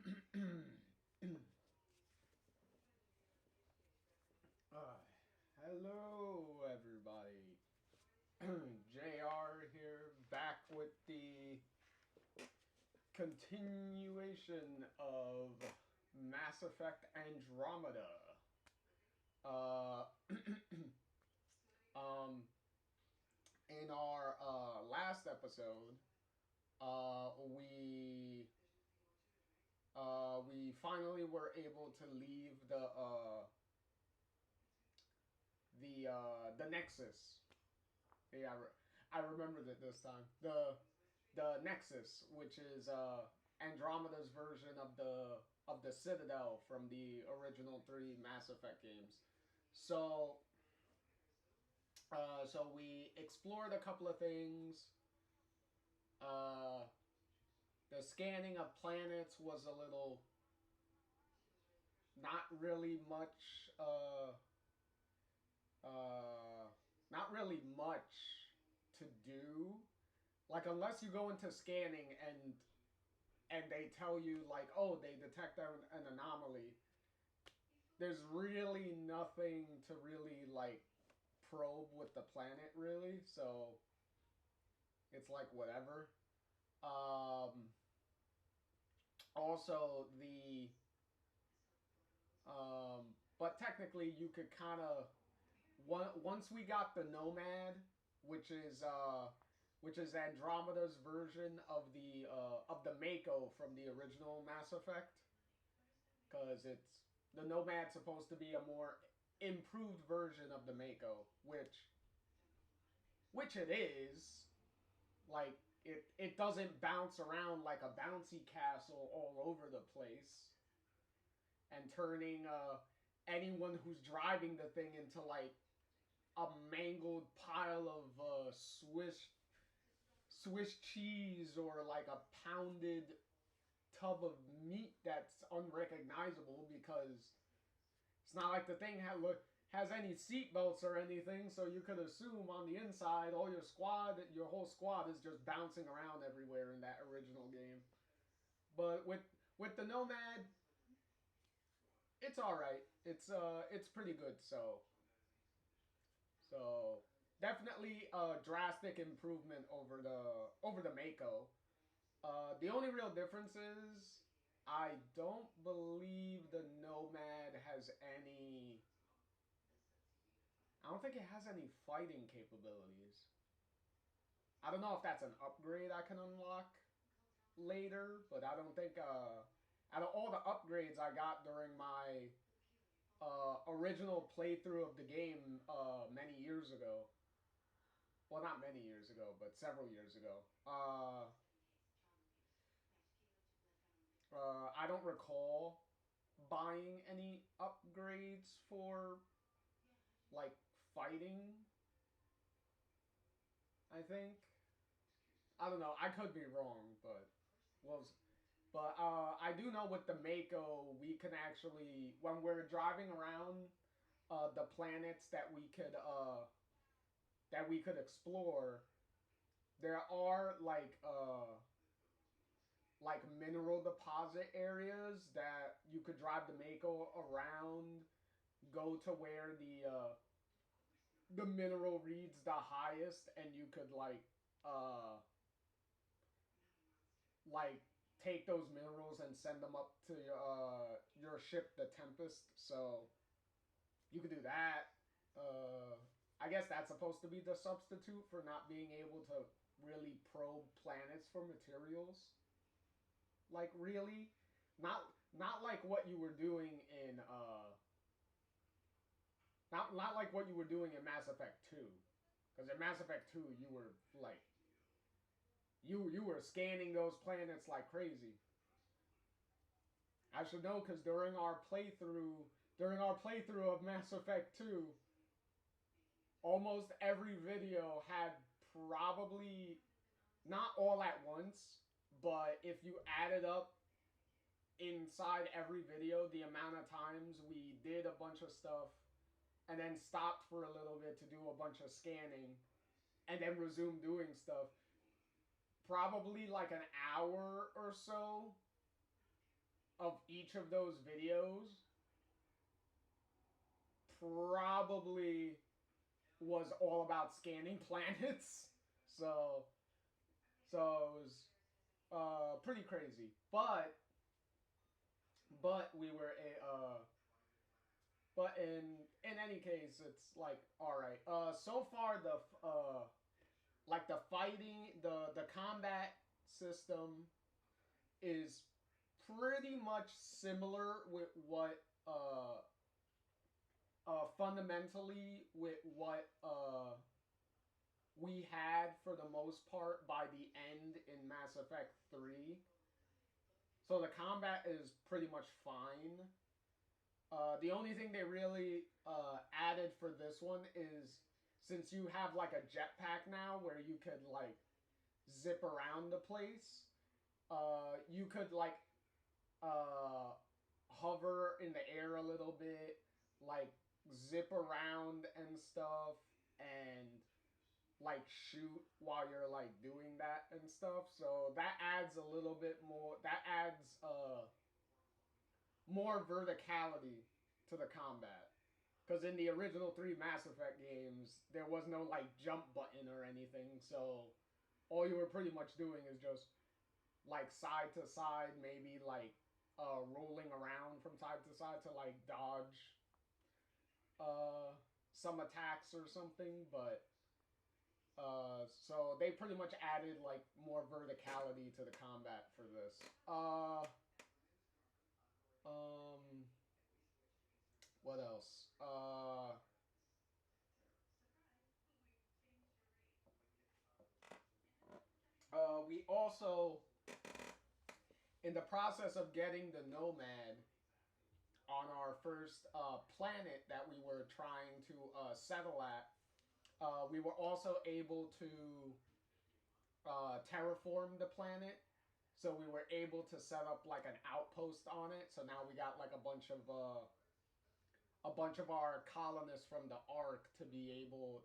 Uh, Hello, everybody. JR here, back with the continuation of Mass Effect Andromeda. Uh, um, in our last episode, we finally were able to leave the Nexus. Yeah, I remembered it this time. The Nexus, which is Andromeda's version of the Citadel from the original three Mass Effect games. So so we explored a couple of things. Uh, the scanning of planets was a little not really much. Uh, Not really much to do. Like unless you go into scanning and they tell you like, oh, they detect an anomaly. There's really nothing to really like probe with the planet really, so it's like whatever. Um, Also but technically you could kind of once we got the Nomad, which is Andromeda's version of the Mako from the original Mass Effect, because it's the Nomad's supposed to be a more improved version of the Mako, which it is. Like it doesn't bounce around like a bouncy castle all over the place and turning anyone who's driving the thing into like a mangled pile of Swiss cheese or like a pounded tub of meat that's unrecognizable, because it's not like the thing has any seatbelts or anything, so you could assume on the inside all your whole squad is just bouncing around everywhere in that original game. But with the Nomad, it's all right. It's pretty good. So definitely a drastic improvement over the Mako. The only real difference is I don't believe the Nomad has any. I don't think it has any fighting capabilities. I don't know if that's an upgrade I can unlock later, but I don't think. Out of all the upgrades I got during my original playthrough of the game many years ago, well, not many years ago, but several years ago, I don't recall buying any upgrades for like fighting. I think I don't know. I could be wrong, but well, but I do know with the Mako we can actually when we're driving around the planets that we could explore. There are like mineral deposit areas that you could drive the Mako around, go to where the mineral reads the highest, and you could like take those minerals and send them up to your ship, the Tempest. So you could do that. Uh, I guess that's supposed to be the substitute for not being able to really probe planets for materials. Like really, not like what you were doing in not like what you were doing in Mass Effect 2. Because in Mass Effect 2 you were like you were scanning those planets like crazy. I should know because during our playthrough of Mass Effect 2, almost every video had probably not all at once, but if you added up inside every video the amount of times we did a bunch of stuff and then stopped for a little bit to do a bunch of scanning and then resumed doing stuff, probably like an hour or so of each of those videos probably was all about scanning planets. So it was pretty crazy. But we were a but in any case, it's like all right. So far the like the fighting, the combat system is pretty much similar with what fundamentally with what we had for the most part by the end in Mass Effect 3. So the combat is pretty much fine. The only thing they really added for this one is since you have like a jetpack now where you could like zip around the place, you could like uh, hover in the air a little bit, like zip around and stuff, and like shoot while you're like doing that and stuff. So that adds a little bit more. That adds more verticality to the combat. Because in the original three Mass Effect games, there was no like jump button or anything. So all you were pretty much doing is just like side to side, maybe like rolling around from side to side to like dodge uh, some attacks or something. But so they pretty much added like more verticality to the combat for this. Um, what else? We also, in the process of getting the Nomad on our first planet that we were trying to settle at, we were also able to terraform the planet. So we were able to set up like an outpost on it. So now we got like a bunch of our colonists from the Ark to be able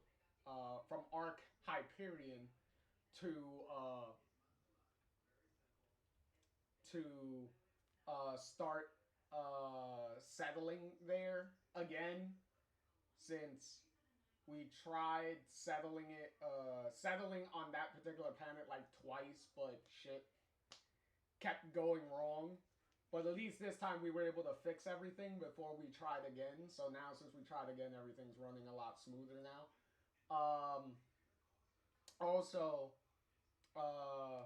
from Ark Hyperion to to start settling there again, since we tried settling on that particular planet like twice, but shit kept going wrong. But at least this time we were able to fix everything before we tried again. So now since we tried again, everything's running a lot smoother now. Also, uh,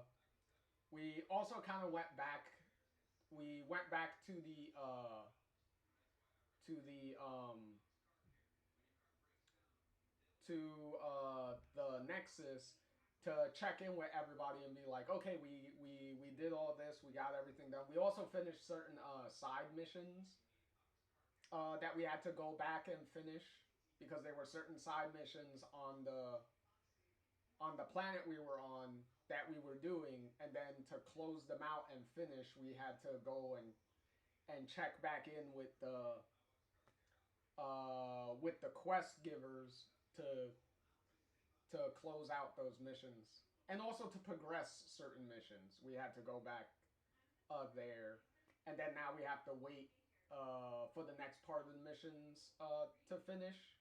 we also kind of went back. We went back to the the Nexus to check in with everybody and be like, okay, we did all this, we got everything done. We also finished certain side missions that we had to go back and finish because there were certain side missions on the planet we were on that we were doing, and then to close them out and finish, we had to go and check back in with the quest givers to close out those missions, and also to progress certain missions. We had to go back there, and then now we have to wait for the next part of the missions to finish.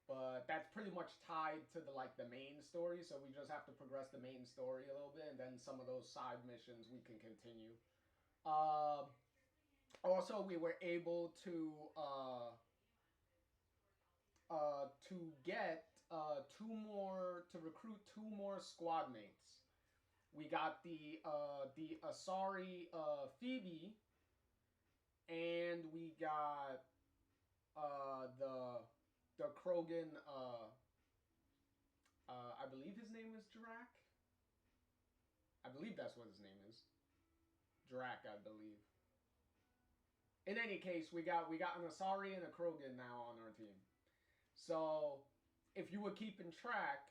But that's pretty much tied to the main story, so we just have to progress the main story a little bit, and then some of those side missions we can continue. Uh, Also, we were able to get to recruit two more squad mates. We got the Asari Phoebe, and we got the Krogan. I believe his name is Drak. I believe that's what his name is. Drak, I believe. In any case, we got an Asari and a Krogan now on our team. So, if you were keeping track,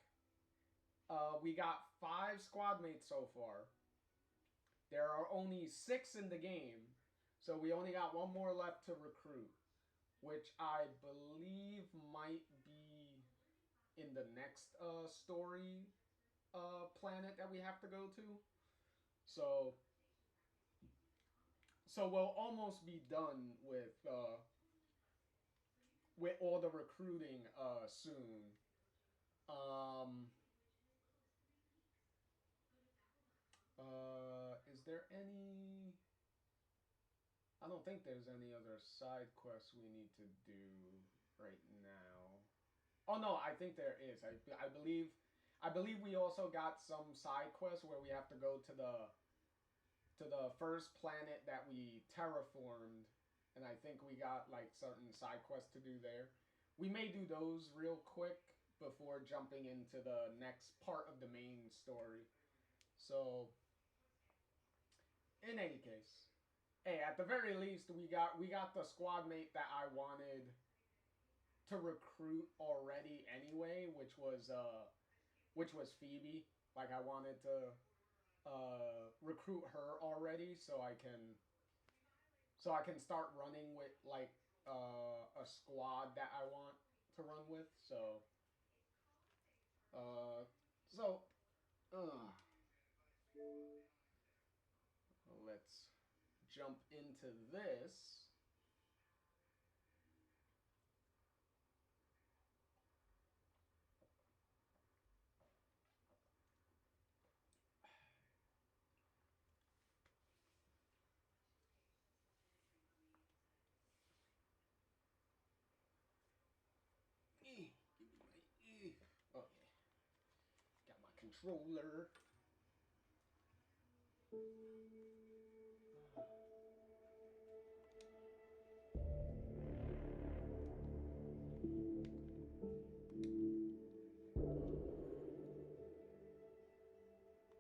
we got 5 squad mates so far. There are only 6 in the game, so we only got one more left to recruit, which I believe might be in the next story planet that we have to go to. So so we'll almost be done with all the recruiting soon. Um, is there any? I don't think there's any other side quests we need to do right now. Oh no, I think there is. I believe we also got some side quests where we have to go to the first planet that we terraformed, and I think we got like certain side quests to do there. We may do those real quick before jumping into the next part of the main story. So, in any case, hey, at the very least, we got the squad mate that I wanted to recruit already anyway, which was Phoebe. Like I wanted to recruit her already so I can start running with like a squad that I want to run with. So so let's jump into this. Give me my okay. Got my controller.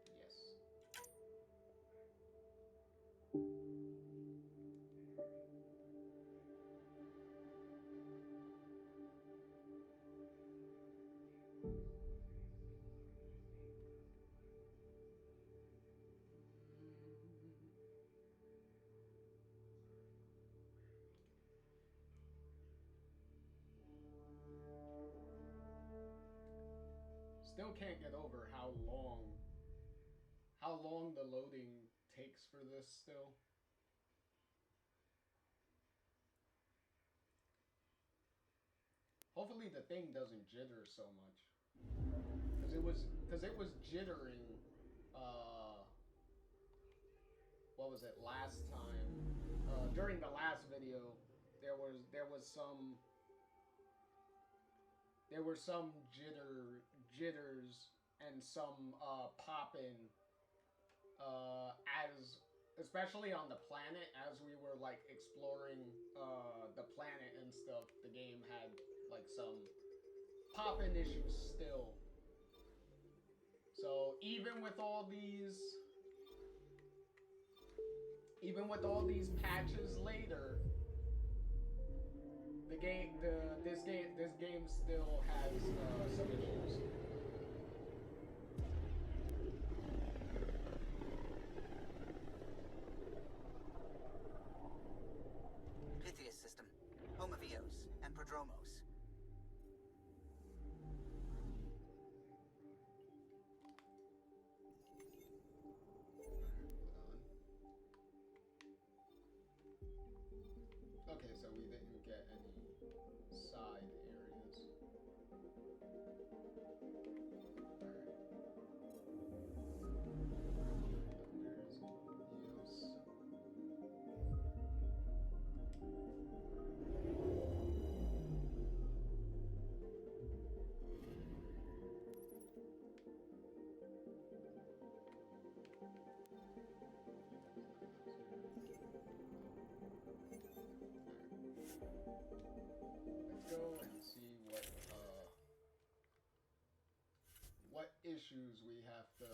Yes. Still can't get over how long the loading takes for this still. Hopefully the thing doesn't jitter so much. Cause it was jittering what was it last time? During the last video there was some jitters and some popping as especially on the planet as we were like exploring the planet and stuff. The game had like some popping issues still. So even with all these patches later, this game still has some issues. Pythias system, Homovios, and Prodromos. Okay, so we didn't get any side areas. Where's Eos? Let's go and see what issues we have to.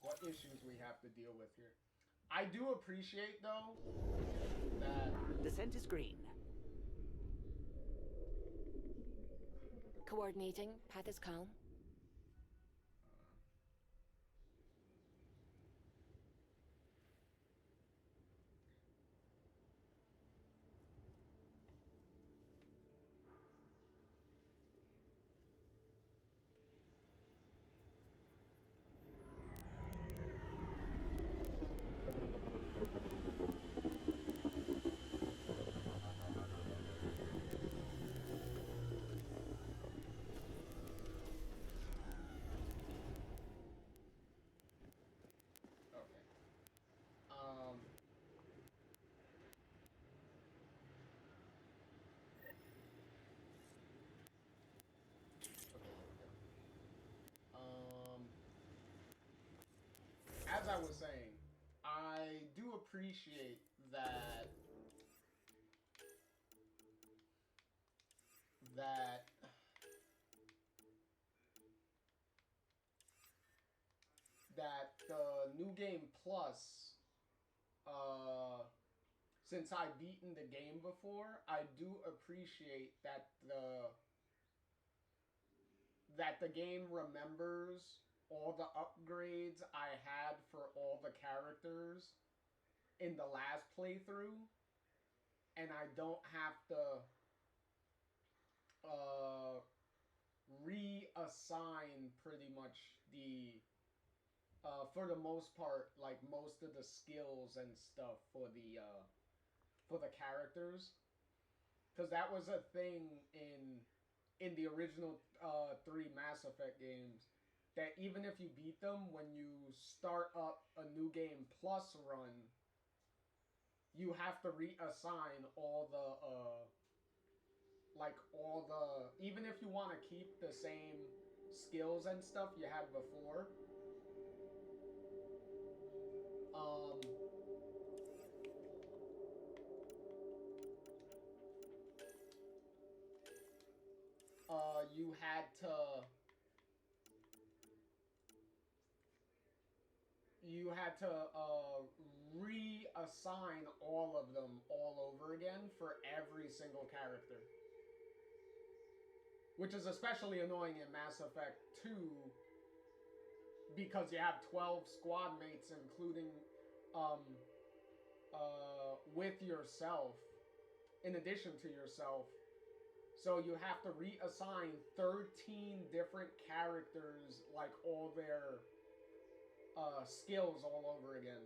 What issues we have to deal with here. I do appreciate though that descent is green. Coordinating. Path is calm. I do appreciate that that that the New Game Plus, since I've beaten the game before, I do appreciate that the game remembers all the upgrades I had for all the characters in the last playthrough, and I don't have to reassign pretty much the for the most part, like most of the skills and stuff for the characters, because that was a thing in the original 3 Mass Effect games, that even if you beat them, when you start up a New Game Plus run, you have to reassign all the even if you want to keep the same skills and stuff you had before, um, you had to reassign all of them all over again for every single character, which is especially annoying in Mass Effect 2 because you have 12 squad mates, including um, with yourself, in addition to yourself. So you have to reassign 13 different characters, like all their skills all over again.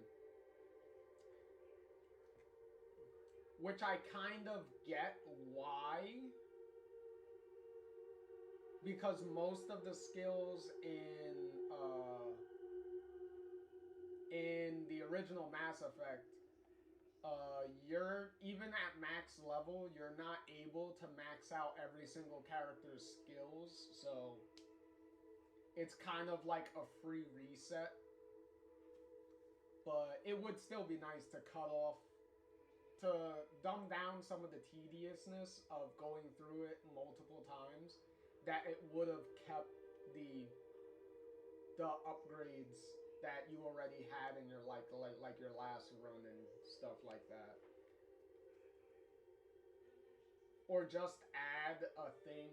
Which I kind of get why. Because most of the skills in the original Mass Effect, you're even at max level, you're not able to max out every single character's skills, so it's kind of like a free reset. But it would still be nice to dumb down some of the tediousness of going through it multiple times, that it would have kept the upgrades that you already had in your like your last run and stuff like that. Or just add a thing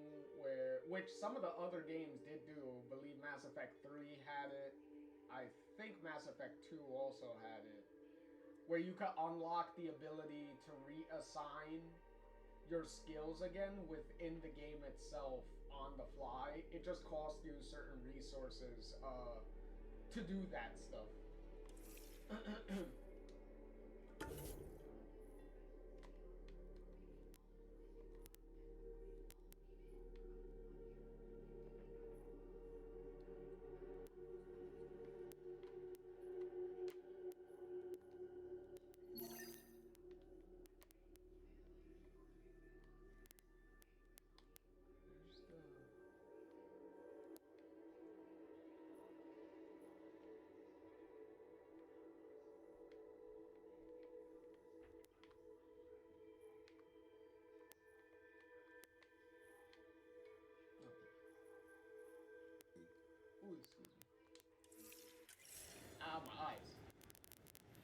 which some of the other games did do. I believe Mass Effect 3 had it. I think Mass Effect 2 also had it, where you could unlock the ability to reassign your skills again within the game itself on the fly. It just costs you certain resources to do that stuff. Ooh, excuse me. Ah, my eyes.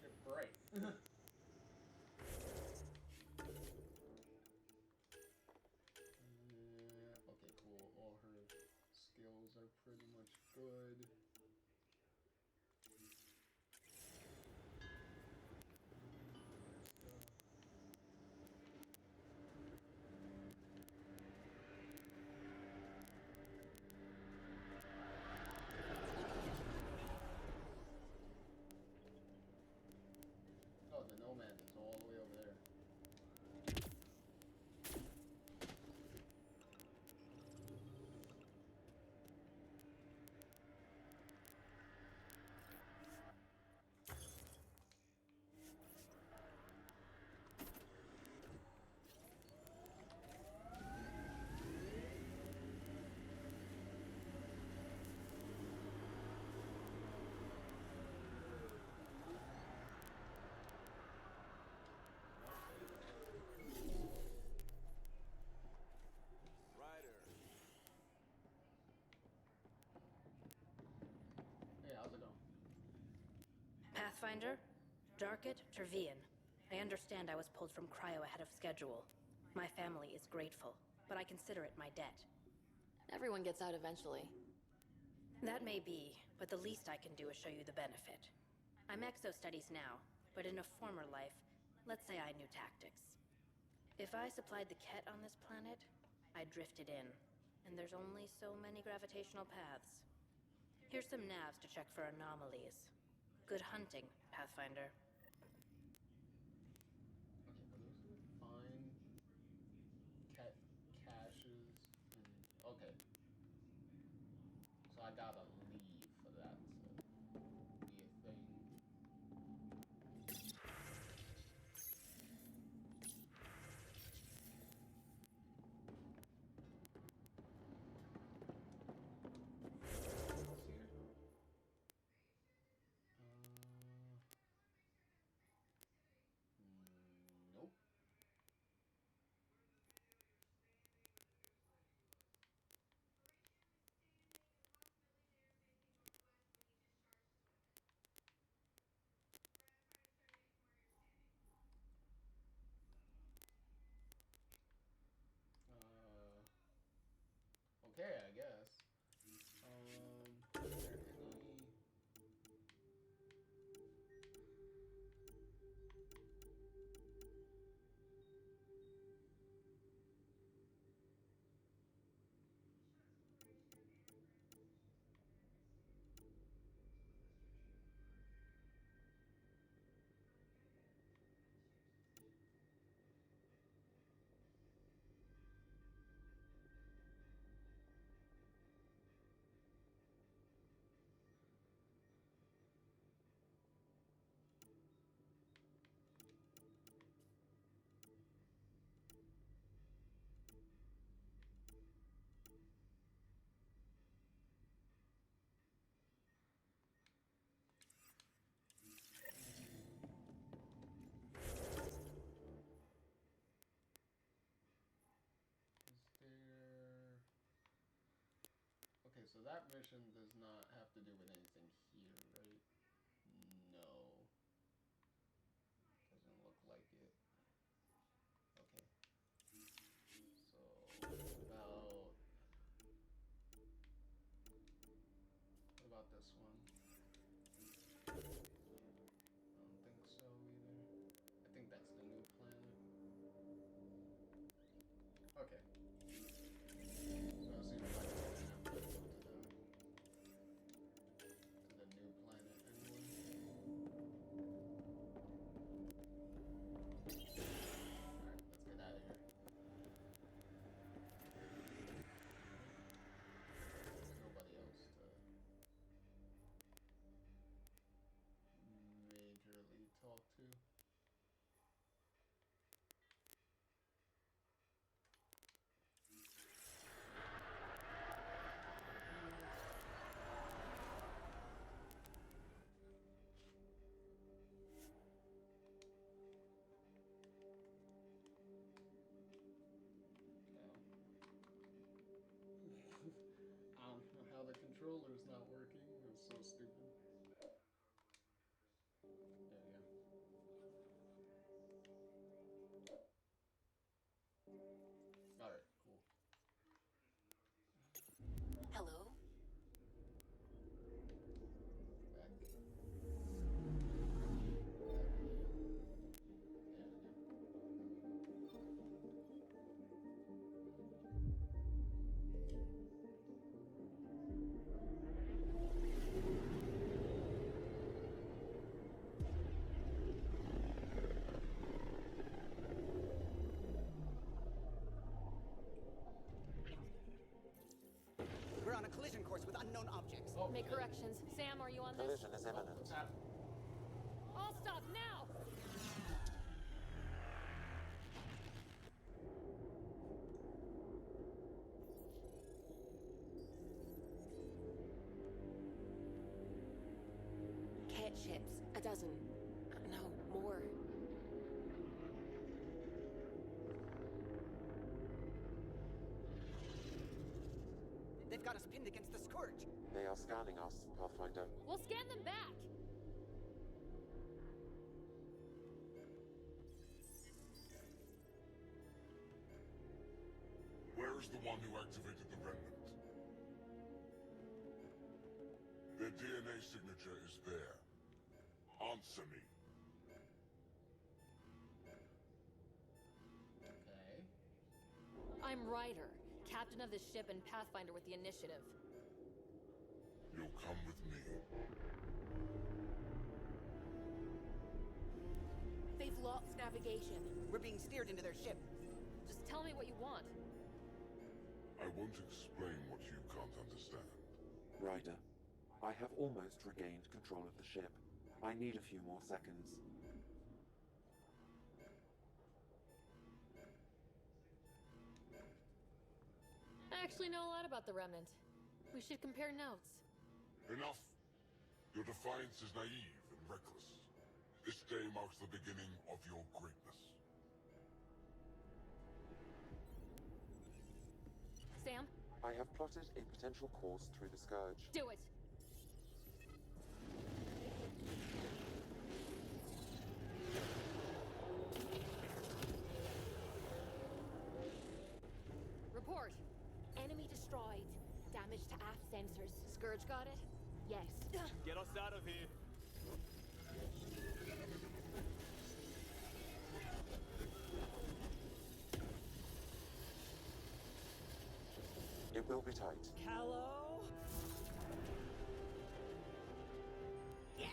They're bright. Okay, cool. All her skills are pretty much good. Oh, Pathfinder, Darket Tervian. I understand I was pulled from cryo ahead of schedule. My family is grateful, but I consider it my debt. Everyone gets out eventually. That may be, but the least I can do is show you the benefit. I'm exo-studies now, but in a former life, let's say I knew tactics. If I supplied the Ket on this planet, I drifted in, and there's only so many gravitational paths. Here's some navs to check for anomalies. Good hunting, Pathfinder. Okay, but there's fine cat caches and okay. So I gotta leave for that to be a thing. What's here? Nope. Okay, I guess. Is there any? Is there? Okay, so that mission does not have to do with anything here, right? No. Doesn't look like it. Okay. So, what about this one? I don't think so either. I think that's the new planet. Okay. So it seems like we're gonna have to go to the new planet anyway. Alright, let's get out of here. There's nobody else to majorly talk to. I don't know how the controller's not working. It's so stupid. There we go. Alright, cool. Hello? Back. We're on a collision course with unknown objects. Oh, Make corrections. Sam, are you on this? Collision is imminent. what's happening? I'll stop now! Cat ships. A dozen. No, more. They've got us pinned against the Scourge. They are scanning us, Pathfinder. We'll scan them back! Where's the one who activated the remnant? Their DNA signature is there. Answer me. Okay. I'm Ryder, captain of the ship and pathfinder with the initiative. You'll come with me. They've lost navigation. We're being steered into their ship. Just tell me what you want. I won't explain what you can't understand. Ryder, I have almost regained control of the ship. I need a few more seconds. I actually know a lot about the Remnant. We should compare notes. Enough! Your defiance is naive and reckless. This day marks the beginning of your greatness. Sam, I have plotted a potential course through the Scourge. do it! Report. Enemy destroyed. Damage to aft sensors. Scourge got it? Yes. Get us out of here. It will be tight. Hello? Yes!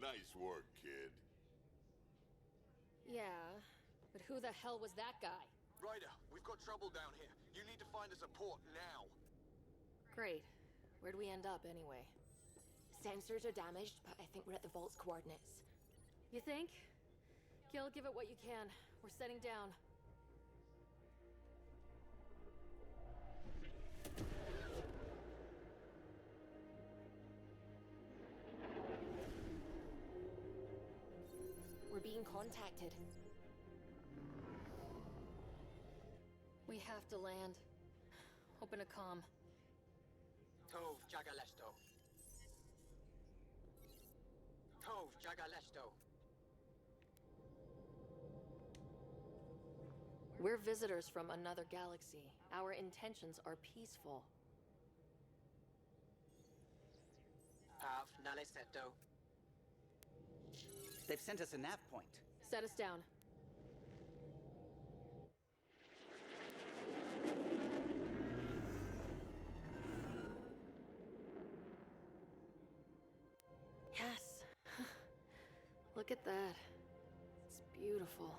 Nice work, kid. Yeah, but who the hell was that guy? Ryder, we've got trouble down here. You need to find us a port now. Great. Where'd we end up anyway? Sensors are damaged, but I think we're at the vault's coordinates. You think? Gil, give it what you can. We're setting down. We're being contacted. We have to land. Open a comm. Tov Jagalesto. Tov Jagalesto. We're visitors from another galaxy. Our intentions are peaceful. Av Naleseto. They've sent us a nav point. Set us down. Yes. Look at that. It's beautiful.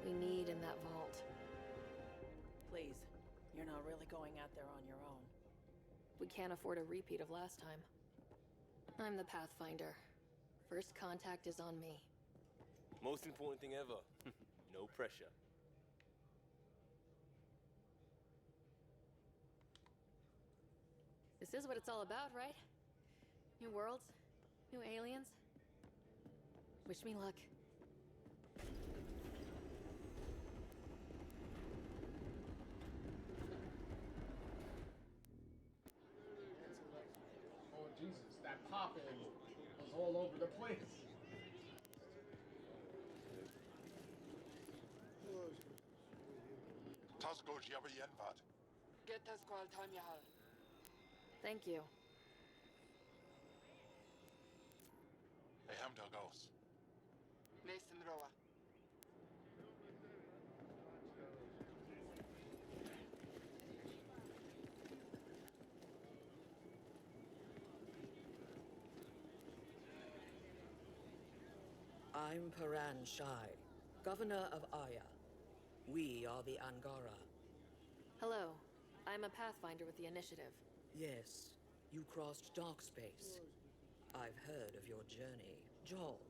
We need in that vault. Please, you're not really going out there on your own. We can't afford a repeat of last time. I'm the Pathfinder. First contact is on me. Most important thing ever. No pressure. This is what it's all about, right? New worlds? New aliens? Wish me luck. Oh Jesus, that popping was all over the place. Tasco Jiabayenvat. Get us call time yahal. Thank you. Aham Dagos. Listen, Roa. I'm Paran Shai, governor of Aya. We are the Angara. Hello. I'm a Pathfinder with the initiative. Yes, you crossed dark space. I've heard of your journey, Joel.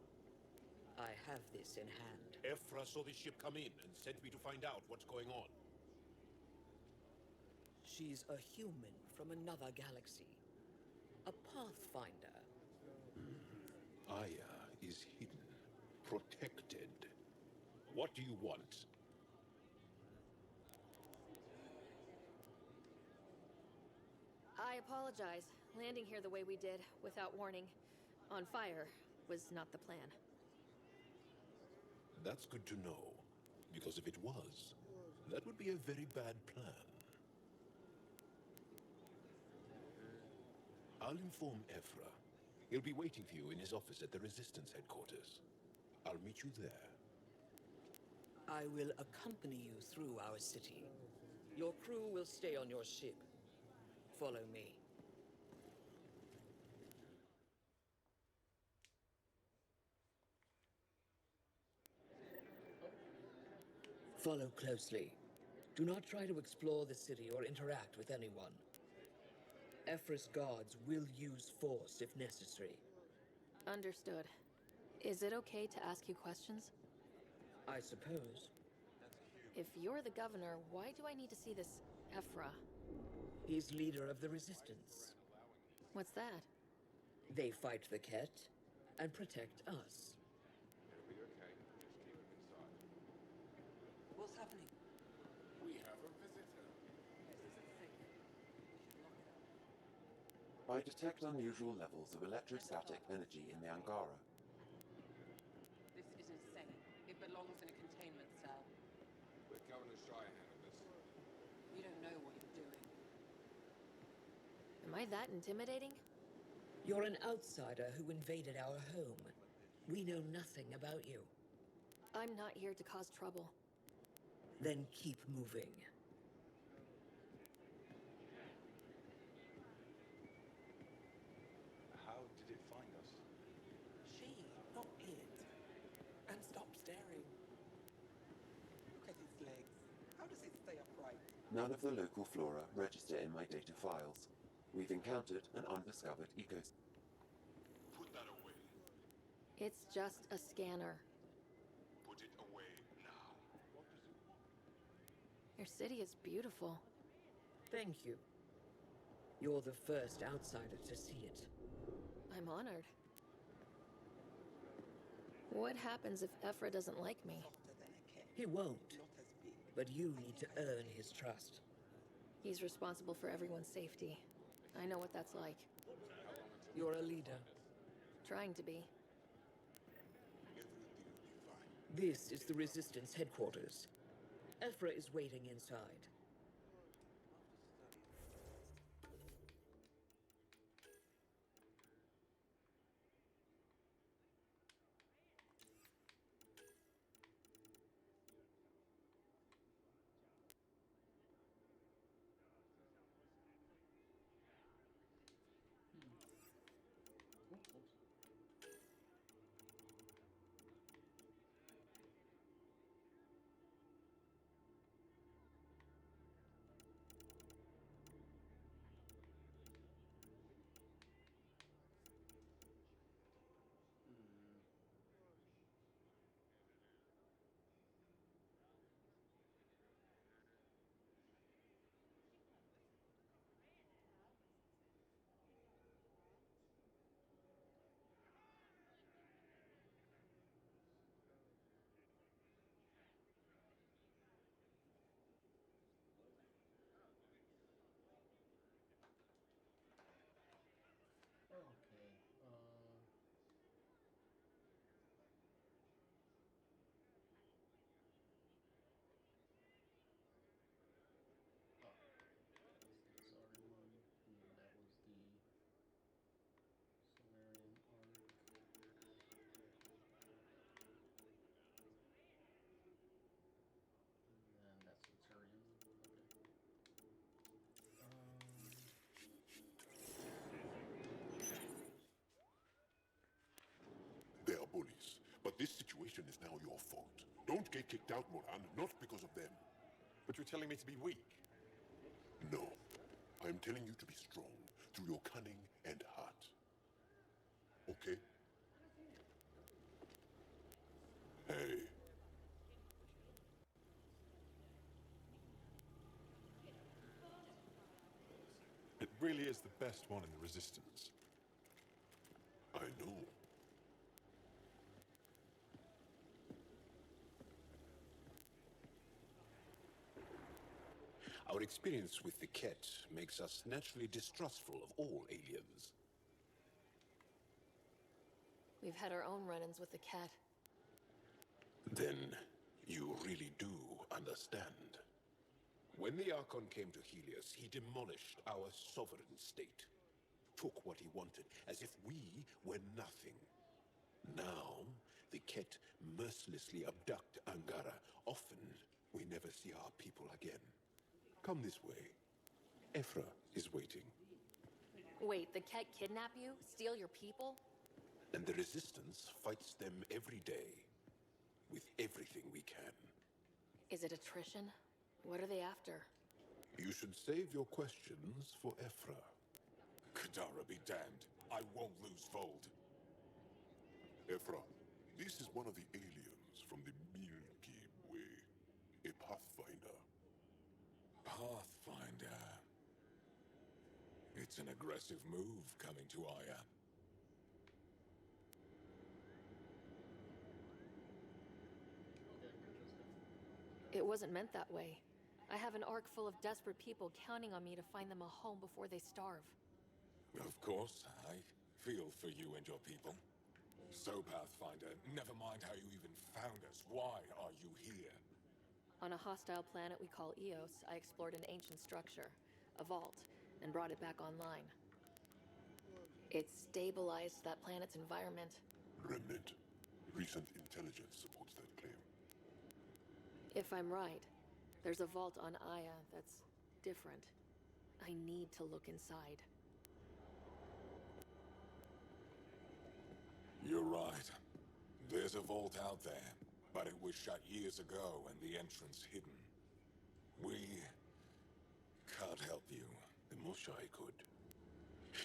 I have this in hand. Ephra saw the ship come in and sent me to find out what's going on. She's a human from another galaxy. A pathfinder. Aya is hidden, protected. What do you want? I apologize. Landing here the way we did, without warning, on fire, was not the plan. That's good to know. Because if it was, that would be a very bad plan. I'll inform Ephra. He'll be waiting for you in his office at the Resistance headquarters. I'll meet you there. I will accompany you through our city. Your crew will stay on your ship. Follow me. Follow closely. Do not try to explore the city or interact with anyone. Ephra's guards will use force if necessary. Understood. Is it okay to ask you questions? I suppose. If you're the governor, why do I need to see this Ephra? He's leader of the Resistance. What's that? They fight the Ket and protect us. What's happening? We have a visitor. I detect unusual levels of electrostatic energy in the Angara. This is insane. It belongs in a containment cell. Let Governor Shire handle this. You don't know what you're doing. Am I that intimidating? You're an outsider who invaded our home. We know nothing about you. I'm not here to cause trouble. Then keep moving. How did it find us? She, not it. And stop staring. Look at its legs. How does it stay upright? None of the local flora register in my data files. We've encountered an undiscovered ecosystem. Put that away. It's just a scanner. Put it away now. Your city is beautiful. Thank you. You're the first outsider to see it. I'm honored. What happens if Ephra doesn't like me? He won't. But you need to earn his trust. He's responsible for everyone's safety. I know what that's like. You're a leader. Trying to be. This is the Resistance headquarters. Ephra is waiting inside. They are bullies, but this situation is now your fault. Don't get kicked out, Moran, not because of them. But you're telling me to be weak. No. I am telling you to be strong through your cunning and heart. Okay? Hey. really is the best one in the Resistance. I know. Our experience with the Ket makes us naturally distrustful of all aliens. We've had our own run-ins with the cat. Then you really do understand. When the Archon came to Helios, he demolished our sovereign state. Took what he wanted, as if we were nothing. Now, the Ket mercilessly abduct Angara. Often, we never see our people again. Come this way. Ephra is waiting. Wait, the cat kidnap you? Steal your people? And the Resistance fights them every day. With everything we can. Is it attrition? What are they after? You should save your questions for Ephra. Kadara be damned. I won't lose Vold. Ephra, this is one of the aliens from the Milky Way. A Pathfinder. Pathfinder. It's an aggressive move coming to Aya. It wasn't meant that way. I have an ark full of desperate people counting on me to find them a home before they starve. Of course, I feel for you and your people. So, Pathfinder, never mind how you even found us. Why are you here? On a hostile planet we call Eos, I explored an ancient structure, a vault, and brought it back online. It stabilized that planet's environment. Remnant. Recent intelligence supports that claim. If I'm right, there's a vault on Aya that's different. I need to look inside. You're right. There's a vault out there, but it was shut years ago and the entrance hidden. We can't help you. The Moshai could.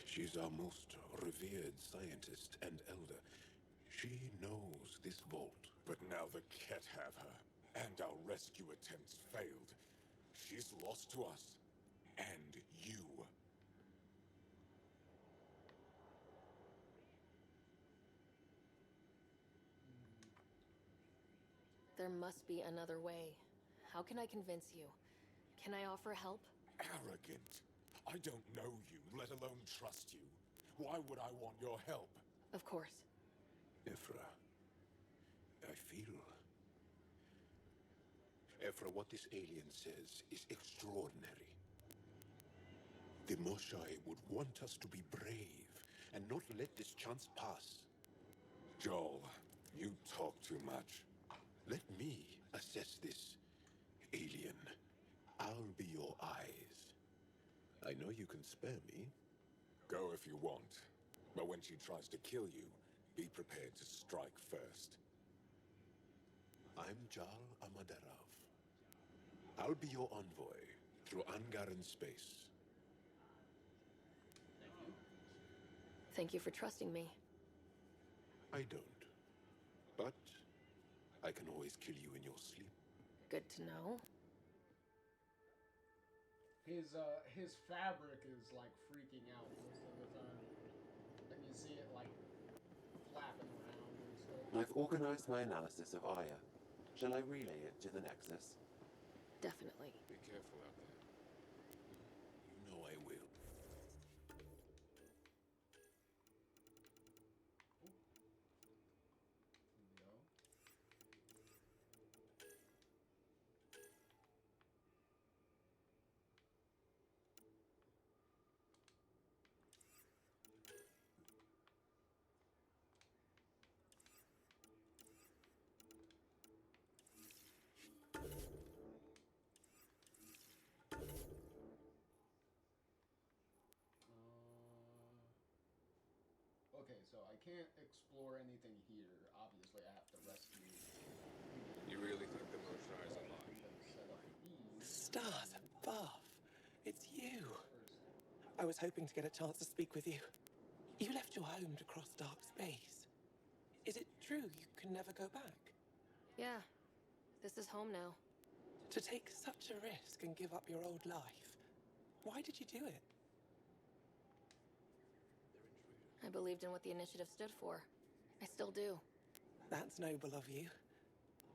She's our most revered scientist and elder. She knows this vault. But now the Ket have her, and our rescue attempts failed. She's lost to us. And you. There must be another way. How can I convince you? Can I offer help? Arrogant. I don't know you, let alone trust you. Why would I want your help? Of course. Ephra, I feel... Ephra, what this alien says is extraordinary. The Moshai would want us to be brave and not let this chance pass. Joel, you talk too much. Let me assess this, alien. I'll be your eyes. I know you can spare me. Go if you want. But when she tries to kill you, be prepared to strike first. I'm Jal Amaderav. I'll be your envoy through Angaran space. Thank you for trusting me. I don't. But I can always kill you in your sleep. Good to know. His fabric is like freaking out most of the time. And you see it like flapping around and stuff. I've organized my analysis of Aya. Shall I relay it to the Nexus? Definitely. Be careful out there. You know I will. Okay, so I can't explore anything here. Obviously, I have to rescue. You really think the Moshai is alive? Stars above. It's you. I was hoping to get a chance to speak with you. You left your home to cross dark space. Is it true you can never go back? Yeah. This is home now. To take such a risk and give up your old life. Why did you do it? I believed in what the initiative stood for. I still do. That's noble of you.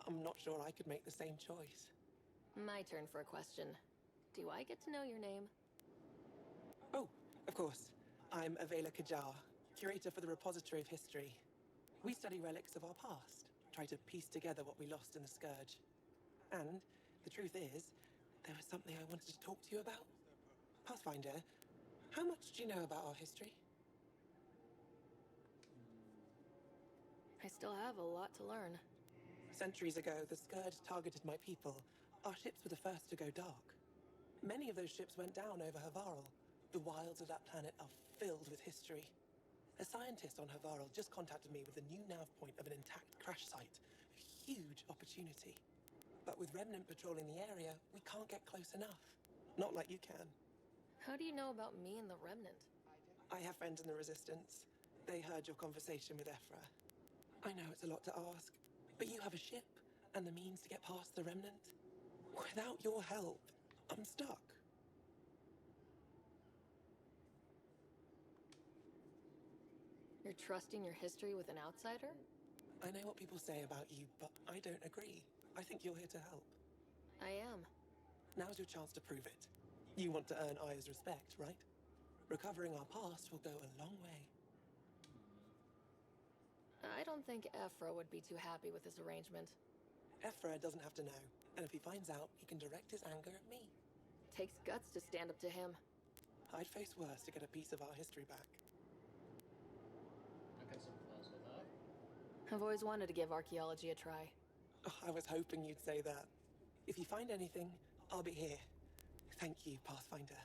I'm not sure I could make the same choice. My turn for a question. Do I get to know your name? Oh, of course. I'm Avela Kajar, curator for the Repository of History. We study relics of our past, try to piece together what we lost in the Scourge. And the truth is, there was something I wanted to talk to you about. Pathfinder, how much do you know about our history? I still have a lot to learn. Centuries ago, the Scourge targeted my people. Our ships were the first to go dark. Many of those ships went down over Havarl. The wilds of that planet are filled with history. A scientist on Havarl just contacted me with a new nav point of an intact crash site. A huge opportunity. But with Remnant patrolling the area, we can't get close enough. Not like you can. How do you know about me and the Remnant? I have friends in the Resistance. They heard your conversation with Ephra. I know it's a lot to ask, but you have a ship and the means to get past the Remnant. Without your help, I'm stuck. You're trusting your history with an outsider? I know what people say about you, but I don't agree. I think you're here to help. I am. Now's your chance to prove it. You want to earn Aya's respect, right? Recovering our past will go a long way. I don't think Ephra would be too happy with this arrangement. Ephra doesn't have to know, and if he finds out, he can direct his anger at me. Takes guts to stand up to him. I'd face worse to get a piece of our history back. I can sympathize with that. I've always wanted to give archaeology a try. Oh, I was hoping you'd say that. If you find anything, I'll be here. Thank you, Pathfinder.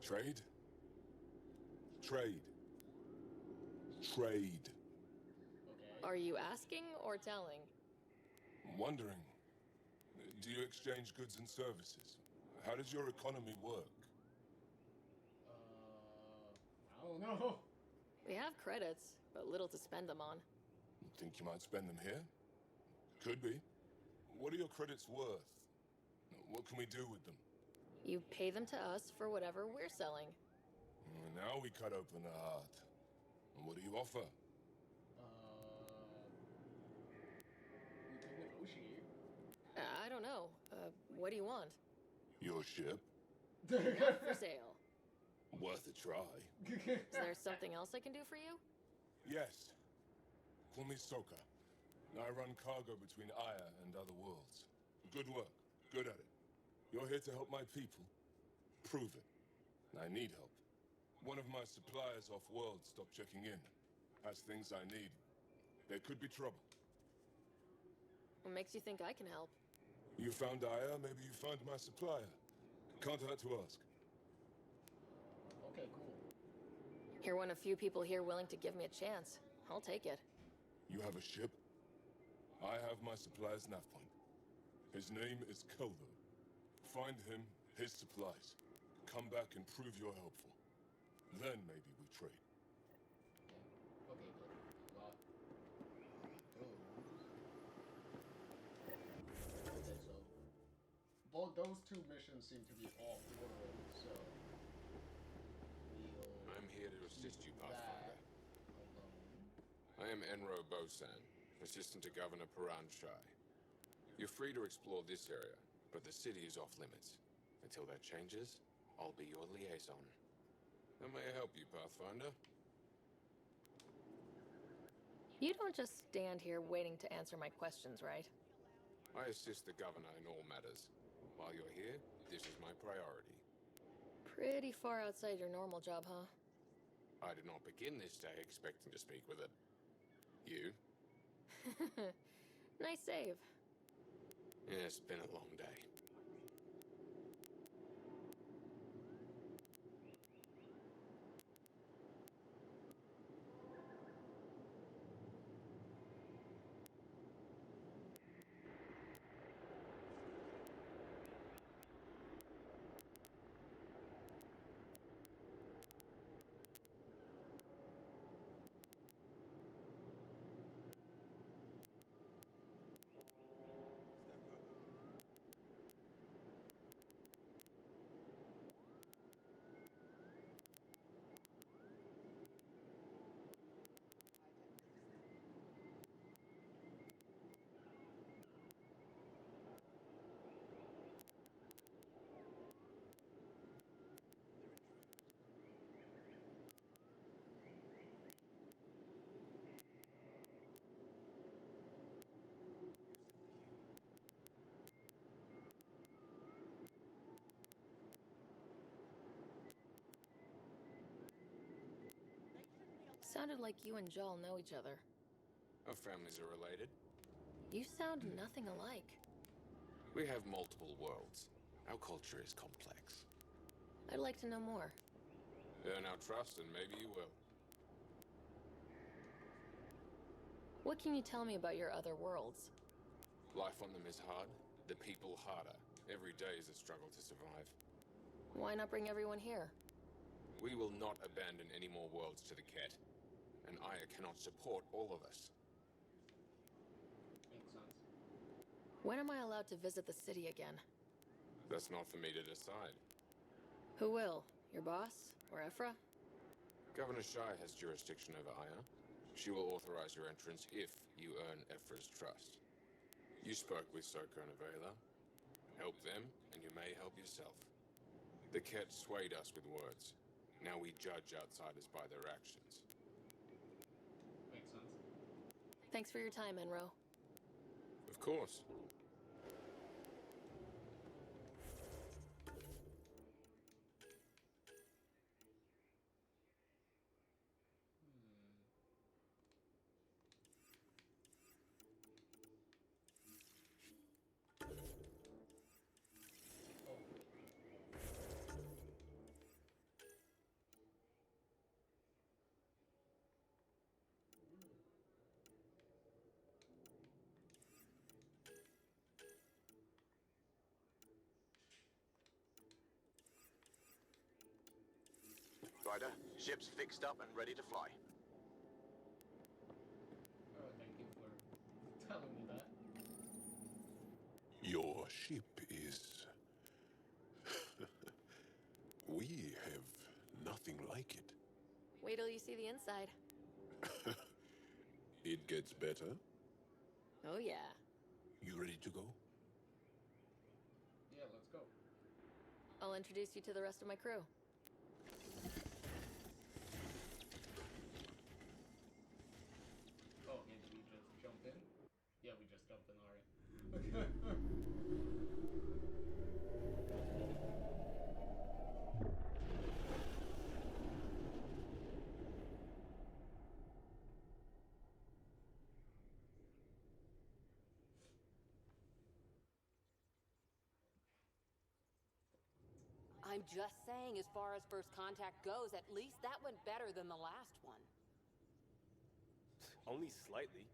Trade? Trade. Trade. Are you asking or telling? I'm wondering, do you exchange goods and services? How does your economy work? I don't know. We have credits, but little to spend them on. Think you might spend them here? Could be. What are your credits worth? What can we do with them? You pay them to us for whatever we're selling. Now we cut open the heart. And what do you offer? We could negotiate. I don't know. What do you want? Your ship? Not for sale. Worth a try. Is there something else I can do for you? Yes. Call me Soka. I run cargo between Aya and other worlds. Good work. Good at it. You're here to help my people. Prove it. I need help. One of my suppliers off-world stopped checking in. Has things I need. There could be trouble. What makes you think I can help? You found Aya, maybe you found my supplier. Can't hurt to ask. Okay, cool. You're one of few people here willing to give me a chance. I'll take it. You have a ship? I have my supplier's nav point. His name is Keldo. Find him, his supplies. Come back and prove you're helpful. Then maybe we trade. Okay, good. Okay, so those two missions seem to be off world, so I'm here to assist you, Pathfinder. alone. I am Enro Bosan, assistant to Governor Paran Shai. You're free to explore this area, but the city is off limits. Until that changes, I'll be your liaison. How may I help you, Pathfinder? You don't just stand here waiting to answer my questions, right? I assist the governor in all matters. While you're here, this is my priority. Pretty far outside your normal job, huh? I did not begin this day expecting to speak with it. You? Nice save. Yeah, it's been a long day. Sounded like you and Jal know each other. Our families are related. You sound nothing alike. We have multiple worlds. Our culture is complex. I'd like to know more. Earn our trust and maybe you will. What can you tell me about your other worlds? Life on them is hard, the people harder. Every day is a struggle to survive. Why not bring everyone here? We will not abandon any more worlds to the Ket. And Aya cannot support all of us. Makes sense. When am I allowed to visit the city again? That's not for me to decide. Who will? Your boss? Or Ephra? Governor Shai has jurisdiction over Aya. She will authorize your entrance if you earn Ephra's trust. You spoke with Soko and Avela. Help them, and you may help yourself. The Ket swayed us with words. Now we judge outsiders by their actions. Makes sense. Thanks for your time, Enro. Of course. Ryder, ship's fixed up and ready to fly. Oh, thank you for telling me that. Your ship is... We have nothing like it. Wait till you see the inside. It gets better. Oh yeah. You ready to go? Yeah, let's go. I'll introduce you to the rest of my crew. Oh, and we just jump in? Yeah, we just jumped in already. I'm just saying, as far as first contact goes, at least that went better than the last one. Only slightly.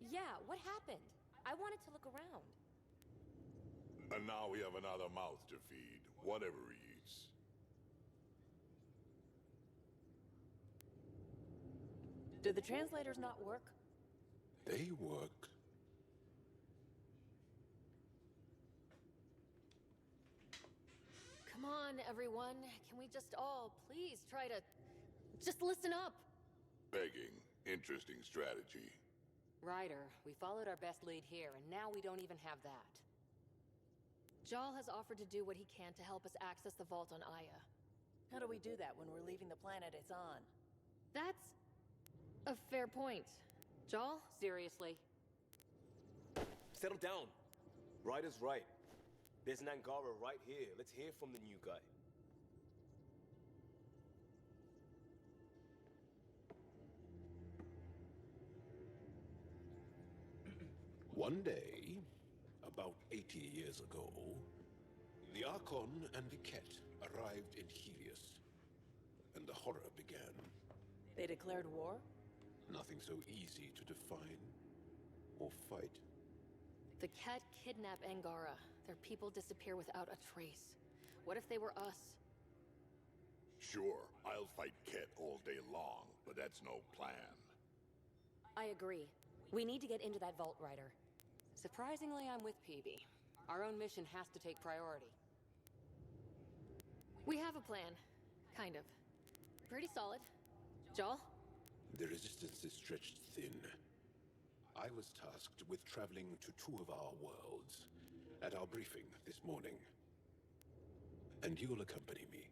Yeah, what happened? I wanted to look around. And now we have another mouth to feed, whatever he eats. Do the translators not work? They work. Come on, everyone. Can we just all please try to just listen up? Begging. Interesting strategy. Ryder, we followed our best lead here, and now we don't even have that. Jal has offered to do what he can to help us access the vault on Aya. How do we do that when we're leaving the planet it's on? That's a fair point. Jal? Seriously? Settle down. Ryder's right. There's an Angara right here. Let's hear from the new guy. One day, about 80 years ago, the Archon and the Ket arrived in Helios, and the horror began. They declared war? Nothing so easy to define or fight. The Ket kidnap Angara. Their people disappear without a trace. What if they were us? Sure, I'll fight Ket all day long, but that's no plan. I agree. We need to get into that vault, Ryder. Surprisingly, I'm with PB. Our own mission has to take priority. We have a plan. Kind of. Pretty solid. Jal? The resistance is stretched thin. I was tasked with traveling to two of our worlds at our briefing this morning. And you'll accompany me.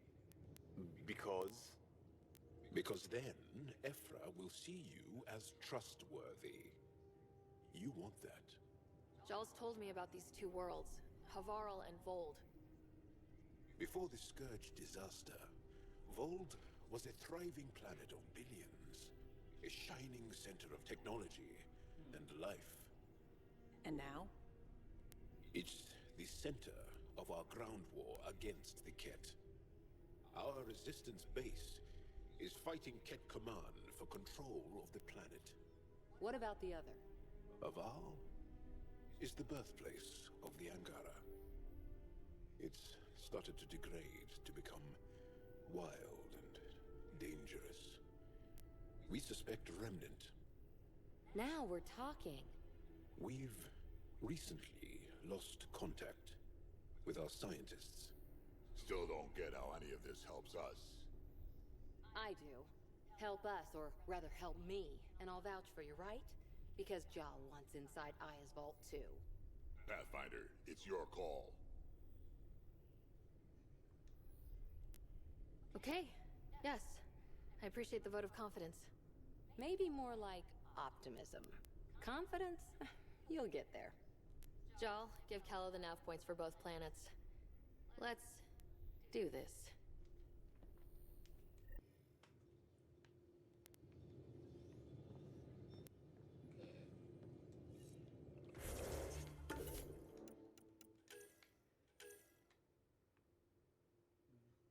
Because? Because then, Ephra will see you as trustworthy. You want that. Jal's told me about these two worlds, Havarl and Vold. Before the Scourge disaster, Vold was a thriving planet of billions. a shining center of technology and life. And now? It's the center of our ground war against the Ket. Our resistance base is fighting Ket Command for control of the planet. What about the other? Aval is the birthplace of the Angara. It's started to degrade, to become wild and dangerous. We suspect a remnant. Now we're talking. We've recently lost contact with our scientists. Still don't get how any of this helps us. I do. Help us, or rather help me, and I'll vouch for you, right? Because Jal wants inside Aya's vault too. Pathfinder, it's your call. Okay. Yes. I appreciate the vote of confidence. Maybe more like optimism. Confidence? You'll get there. Jal, give Kala the nav points for both planets. Let's do this.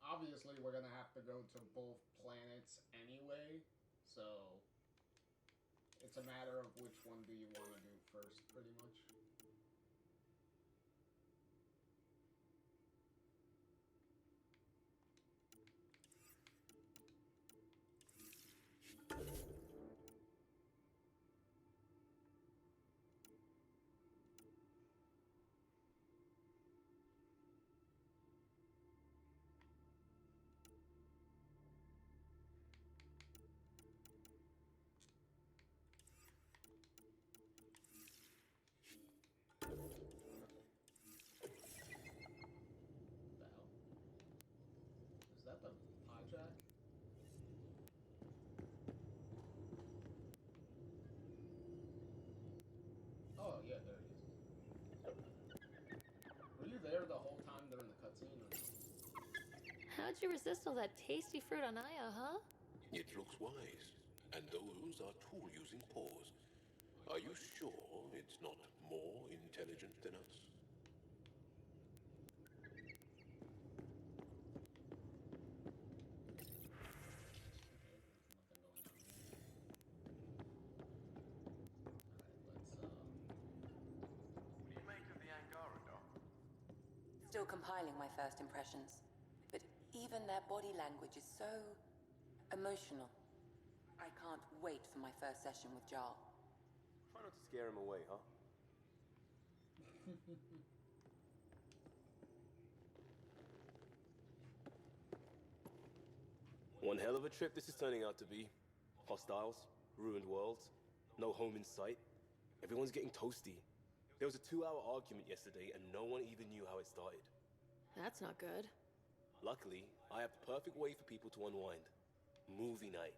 Obviously, we're gonna have to go to both planets anyway, so it's a matter of which one do you want to do first, pretty much. Is that the hijack? Oh, yeah, there he is. Were you there the whole time during the cutscene? Or no? How'd you resist all that tasty fruit on Aya, huh? It looks wise, and those are tool-using paws. Are you sure it's not more intelligent than us? Still compiling my first impressions. But even their body language is so emotional. I can't wait for my first session with Jarl. Try not to scare him away, huh? One hell of a trip this is turning out to be. Hostiles, ruined worlds, no home in sight. Everyone's getting toasty. There was a 2-hour argument yesterday and no one even knew how it started. That's not good. Luckily, I have the perfect way for people to unwind. Movie night.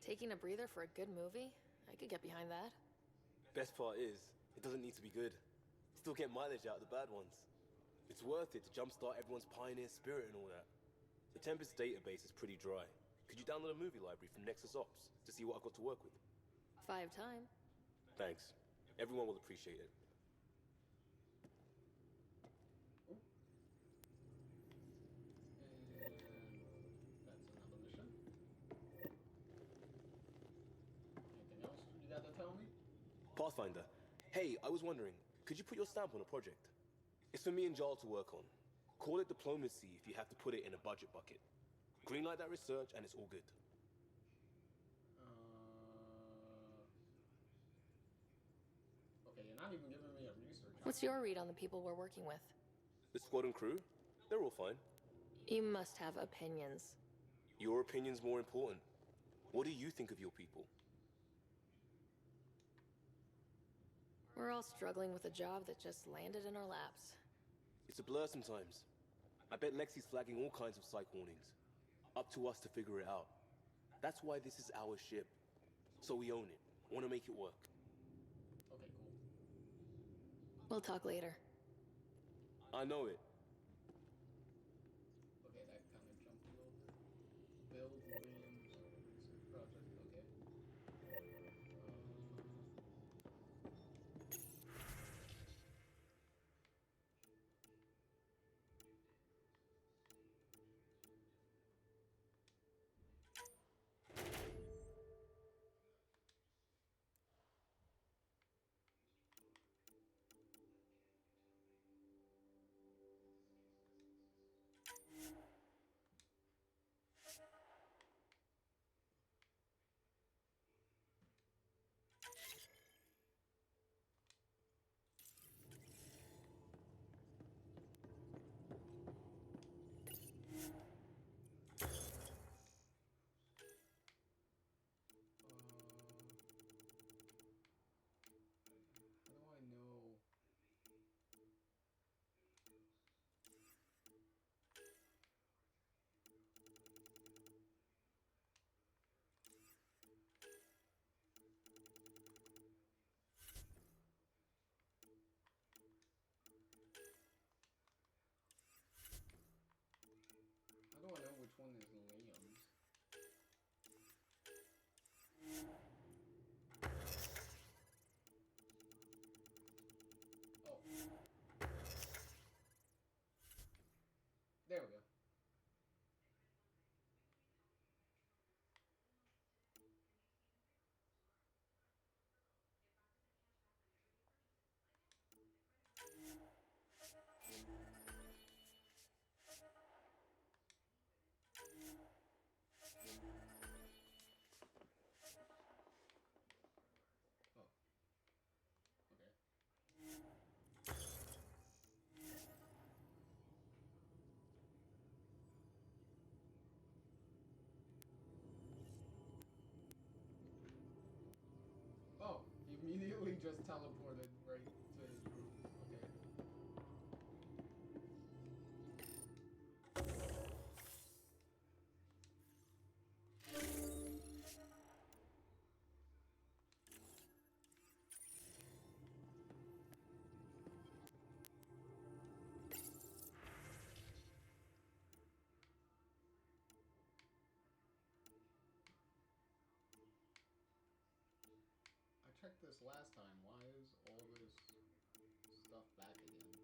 Taking a breather for a good movie? I could get behind that. Best part is, it doesn't need to be good. Still get mileage out of the bad ones. It's worth it to jumpstart everyone's pioneer spirit and all that. The Tempest database is pretty dry. Could you download a movie library from Nexus Ops to see what I've got to work with? 5 time. Thanks. Everyone will appreciate it. And that's another mission. Anything else you got to tell me? Pathfinder, hey, I was wondering, could you put your stamp on a project? It's for me and Jarl to work on. Call it diplomacy if you have to put it in a budget bucket. Greenlight that research and it's all good. Okay, you're not even giving me a research. What's your read on the people we're working with? The squad and crew, they're all fine. You must have opinions. Your opinion's more important. What do you think of your people? We're all struggling with a job that just landed in our laps. It's a blur sometimes. I bet Lexi's flagging all kinds of psych warnings. Up to us to figure it out. That's why this is our ship. So we own it. Want to make it work. Okay, cool. We'll talk later. I know it. Okay, that kind of jumped you over. Build Williams. There we go. Oh. Okay. Oh, he immediately just teleported right to his room. Okay. I checked this last time. Why is all this stuff back again?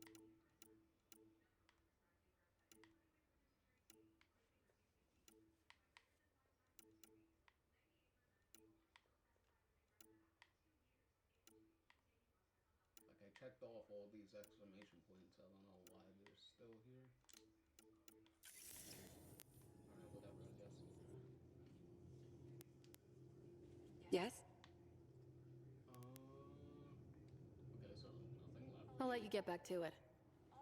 Like, I checked off all these exclamation points. I don't know why they're still here. Alright, whatever, I guess. Yes? Okay, so nothing left. I'll let you get back to it.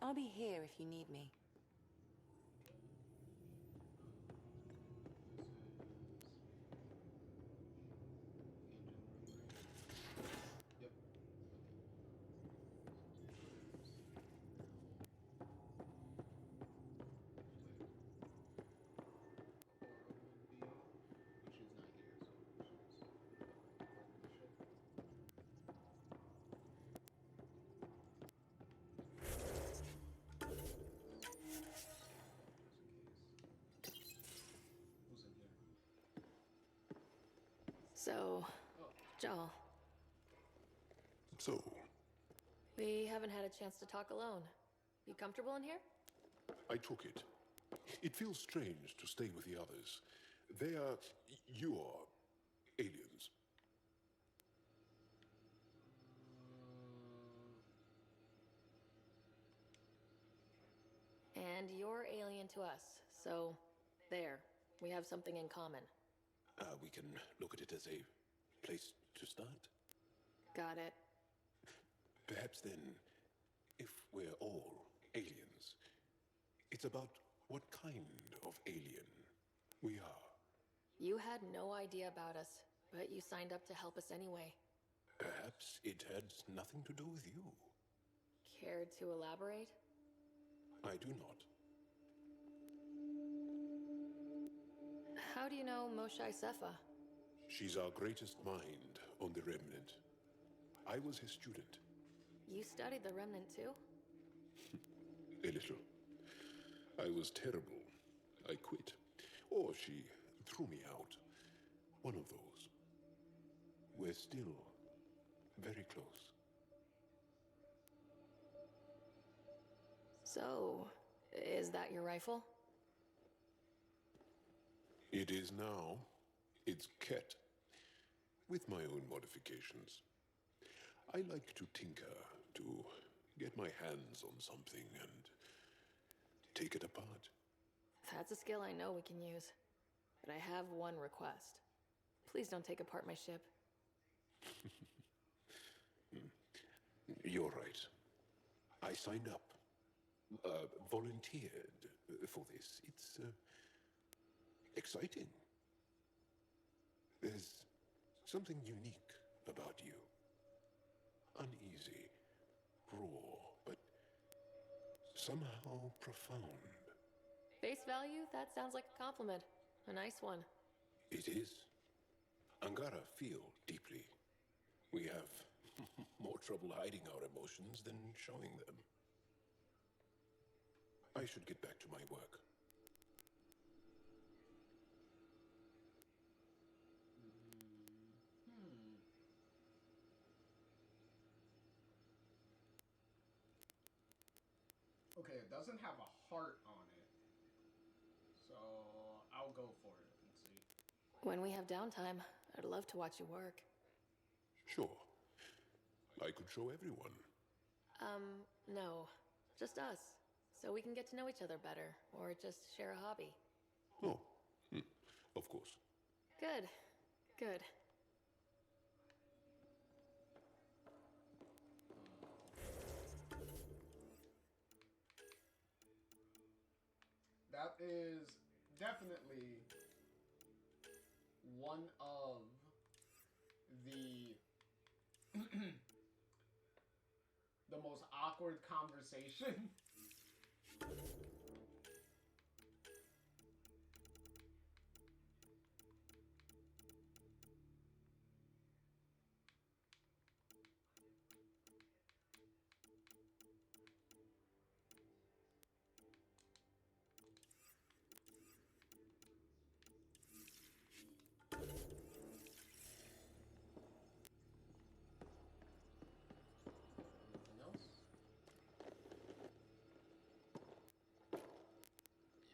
I'll be here if you need me. Yep. But she's not here, so she's part of the ship. Who's in here? So, Jal, So, we haven't had a chance to talk alone. You comfortable in here? I took it. It feels strange to stay with the others. They are... you are... aliens. And you're alien to us, so there. We have something in common. We can look at it as a place to start. Got it. Perhaps then, if we're all aliens, it's about what kind of alien we are. You had no idea about us, but you signed up to help us anyway. Perhaps it had nothing to do with you. Cared to elaborate? I do not. How do you know Moshae Sefa? She's our greatest mind on the Remnant. I was his student. You studied the Remnant too? A little. I was terrible. I quit. Or she threw me out. One of those. We're still very close. So, is that your rifle? It is now. It's Ket. With my own modifications. I like to tinker, to get my hands on something and take it apart. That's a skill I know we can use. But I have one request. Please don't take apart my ship. You're right. I signed up. Volunteered for this. It's exciting. There's something unique about you. Uneasy, raw, but somehow profound. Face value? That sounds like a compliment. A nice one. It is. Angara feel deeply. We have more trouble hiding our emotions than showing them. I should get back to my work. Okay, it doesn't have a heart on it. So I'll go for it and see. When we have downtime, I'd love to watch you work. Sure. I could show everyone. No. Just us. So we can get to know each other better, or just share a hobby. Oh, of course. Good. Good. That is definitely one of the the most awkward conversation. Anything else?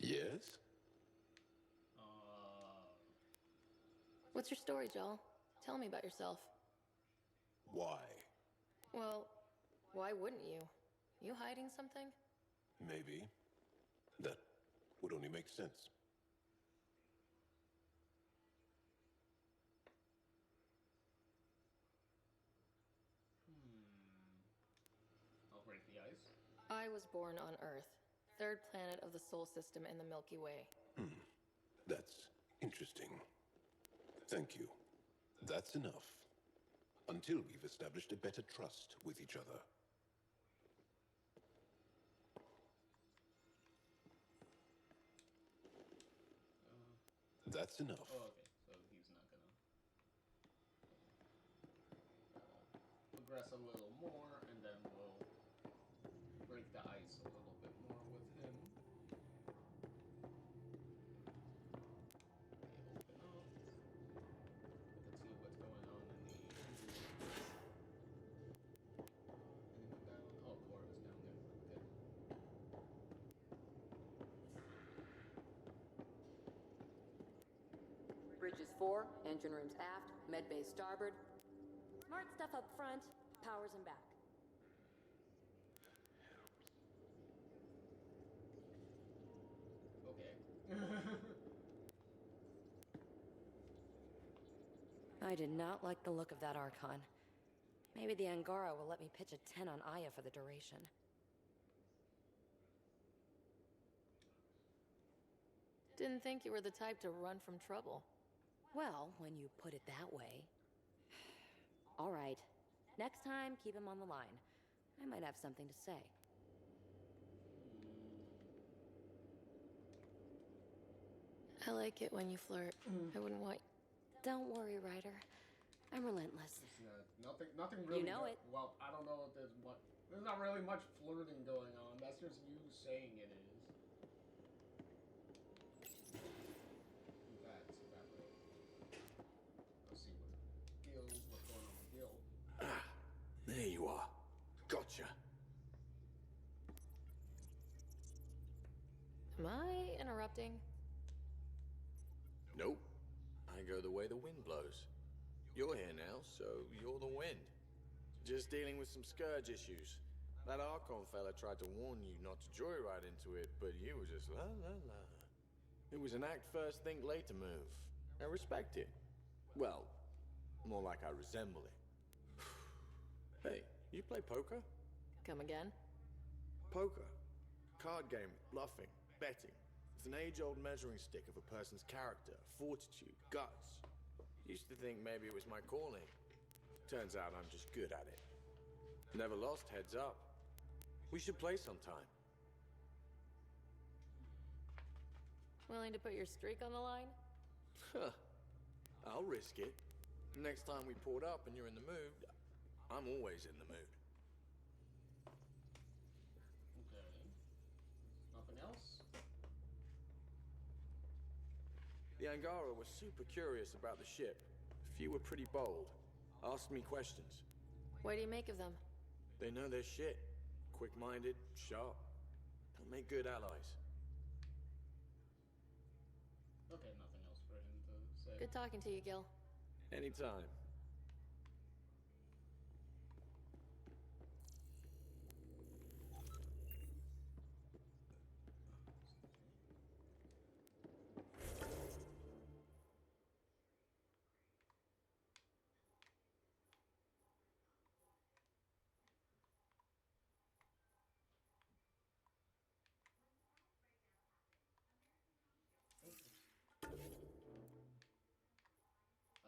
Yes? What's your story, Joel? Tell me about yourself. Why? Well, why wouldn't you? You hiding something? Maybe. That would only make sense. I'll break the ice. I was born on Earth, third planet of the Sol system in the Milky Way. That's interesting. Thank you. That's enough. Until we've established a better trust with each other. That's enough. Oh, okay. So he's not gonna progress a little more, and then we'll break the ice a little bit more with him. Okay, open up. Let's see what's going on in the anyone down? Oh, Cora's down there. Okay. Bridges 4, engine rooms aft, med bay starboard. Smart stuff up front, powers in back. Okay. I did not like the look of that Archon. Maybe the Angara will let me pitch a 10 on Aya for the duration. Didn't think you were the type to run from trouble. Well, when you put it that way. All right. Next time, keep him on the line. I might have something to say. I like it when you flirt. I wouldn't want... Don't worry, Ryder. I'm relentless. Nothing really. You know it. Well, I don't know if there's much. There's not really much flirting going on. That's just you saying it is. That's that way. Let's see what's going on with Gil. Ah, there you are. Gotcha. Am I interrupting? Nope. I go the way the wind blows. You're here now, so you're the wind. Just dealing with some scourge issues. That Archon fella tried to warn you not to joyride into it, but you were just la la la. It was an act first, think later move. I respect it. Well, more like I resemble it. Hey, you play poker? Come again? Poker. Card game, bluffing, betting. It's an age-old measuring stick of a person's character, fortitude, guts. Used to think maybe it was my calling. Turns out I'm just good at it. Never lost heads up. We should play sometime. Willing to put your streak on the line? Huh. I'll risk it. Next time we port up and you're in the mood, I'm always in the mood. Okay. Nothing else? The Angara was super curious about the ship. A few were pretty bold. Asked me questions. What do you make of them? They know their shit. Quick-minded, sharp. They'll make good allies. Okay, nothing else for him to say. Good talking to you, Gil. Anytime.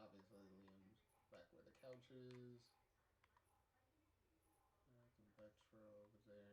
Obviously, Liam's back where the couch is. Some Petra over there.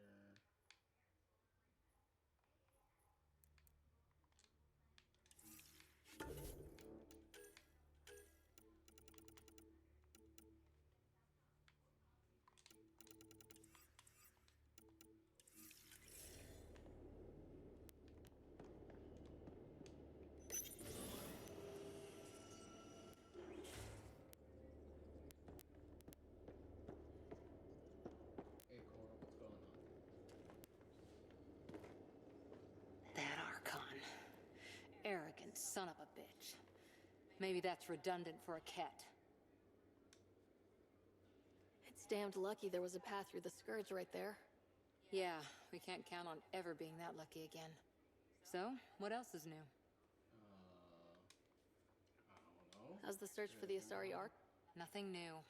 Hey, Cora, what's going on? That Archon. Arrogant son of a bitch. Maybe that's redundant for a Ket. It's damned lucky there was a path through the Scourge right there. Yeah, we can't count on ever being that lucky again. So, what else is new? I don't know. How's the search for the Asari Ark? Nothing new.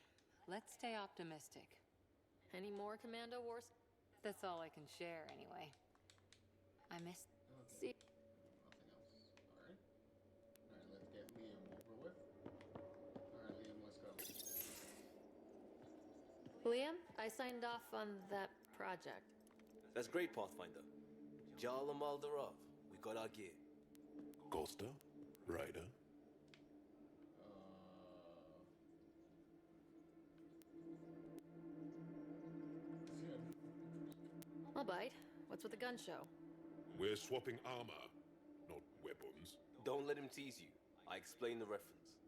Let's stay optimistic. Any more Commando Wars? That's all I can share, anyway. I missed... See... Nothing else. Alright. Alright, let's get Liam over with. Alright, Liam, let's go. Liam, I signed off on that project. That's great, Pathfinder. Jala Maldarov. We got our gear. Costa? Ryder? I'll bite. What's with the gun show? We're swapping armor, not weapons. Don't let him tease you. I explained the reference.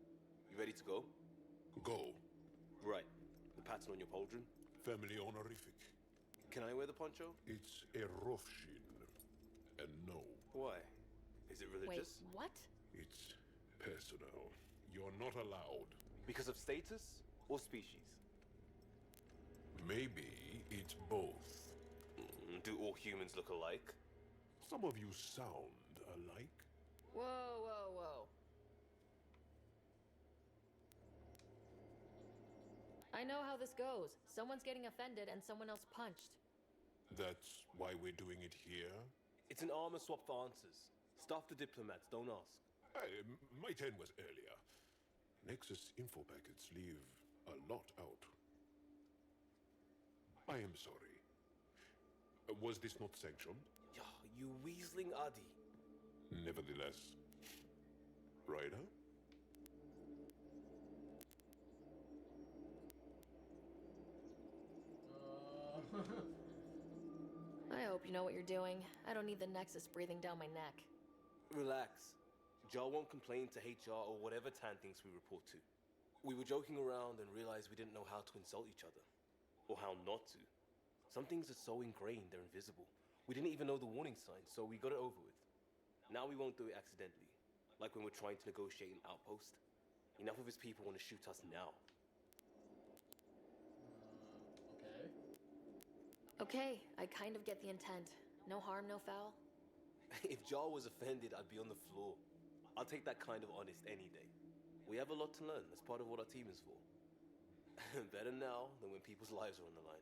You ready to go? Go. Right. The pattern on your pauldron? Family honorific. Can I wear the poncho? It's a Rofshin. And no. Why? Is it religious? Wait, what? It's personal. You're not allowed. Because of status or species? Maybe it's both. Do all humans look alike? Some of you sound alike. Whoa, whoa, whoa. I know how this goes. Someone's getting offended and someone else punched. That's why we're doing it here? It's an armor swap for answers. Stuff the diplomats, don't ask. My turn was earlier. Nexus info packets leave a lot out. I am sorry. Was this not sanctioned? Yeah, you weaseling Adi. Nevertheless. Ryder? I hope you know what you're doing. I don't need the Nexus breathing down my neck. Relax. Jar won't complain to HR or whatever Tan thinks we report to. We were joking around and realized we didn't know how to insult each other. Or how not to. Some things are so ingrained they're invisible. We didn't even know the warning signs, so we got it over with. Now we won't do it accidentally. Like when we're trying to negotiate an outpost. Enough of his people want to shoot us now. Okay. Okay, I kind of get the intent. No harm, no foul. If Jar was offended, I'd be on the floor. I'll take that kind of honest any day. We have a lot to learn. That's part of what our team is for. Better now than when people's lives are on the line.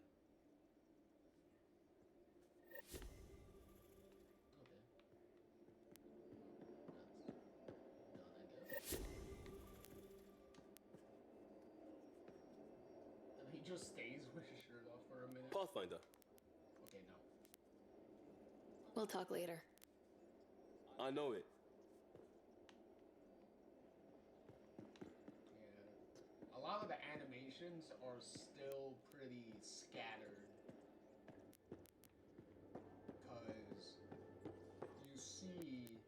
He just stays with his shirt off for a minute. Pathfinder. Okay, no. We'll talk later. I know it. Yeah. A lot of the animations are still pretty scattered. Because you see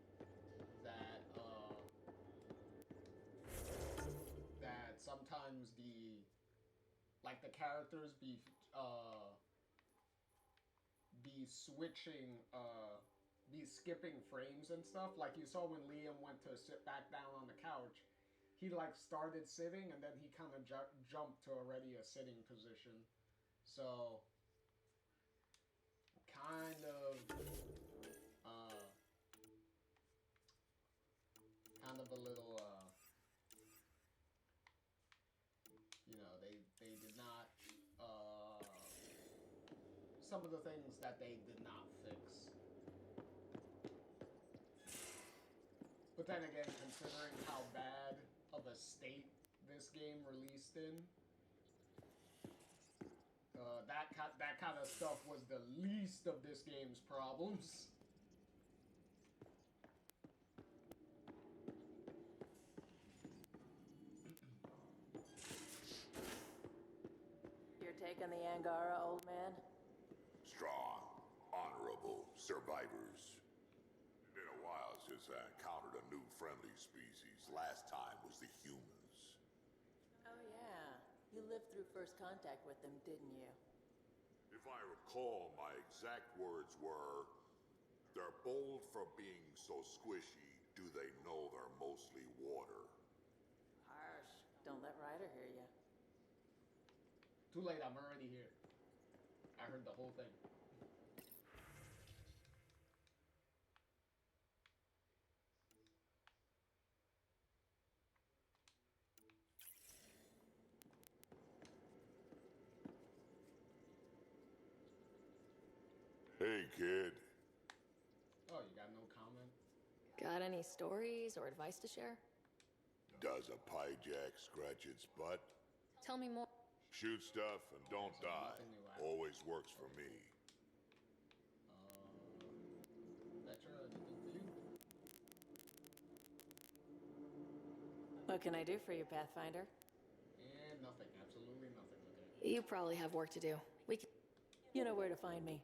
that, that sometimes the characters be be switching, be skipping frames and stuff. Like you saw when Liam went to sit back down on the couch, he like started sitting and then he kind of jumped to already a sitting position. So kind of a little you know, they did not some of the things that they did not fix. But then again, considering how bad of a state this game released in, that kind of stuff was the least of this game's problems. Your take on the Angara, old man? Strong, honorable survivors. Been a while since I encountered a new friendly species. Last time was the humans. Oh yeah, you lived through first contact with them, didn't you? If I recall, my exact words were, "They're bold for being so squishy. Do they know they're mostly water?" Harsh. Don't let Ryder hear you. Too late, I'm already here. I heard the whole thing. Hey, kid. Oh, you got no comment? Got any stories or advice to share? Does a pie jack scratch its butt? Tell me more. Shoot stuff and don't die. Always works for me. Petra, anything for you? What can I do for you, Pathfinder? And nothing. Absolutely nothing. Okay. You probably have work to do. We can... You know where to find me.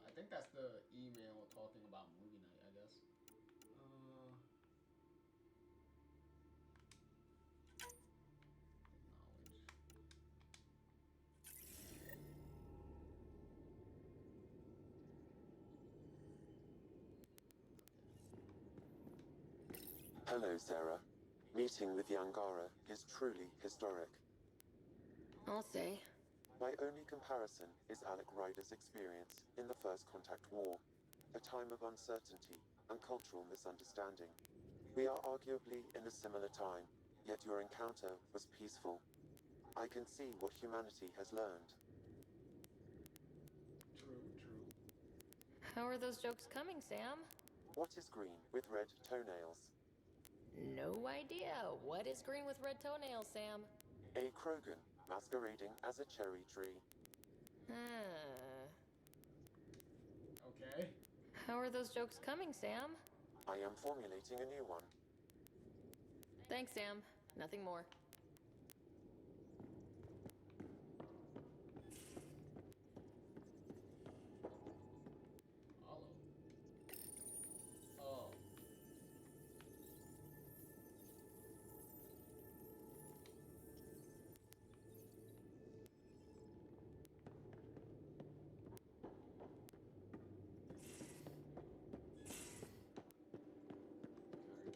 I think that's the email talking about movie night, I guess. Hello, Sarah. Meeting with the Angara is truly historic. I'll say. My only comparison is Alec Ryder's experience in the First Contact War, a time of uncertainty and cultural misunderstanding. We are arguably in a similar time, yet your encounter was peaceful. I can see what humanity has learned. True, true. How are those jokes coming, Sam? What is green with red toenails? No idea. What is green with red toenails, Sam? A Krogan masquerading as a cherry tree. Okay. How are those jokes coming, Sam? I am formulating a new one. Thanks, Sam. Nothing more. Oh.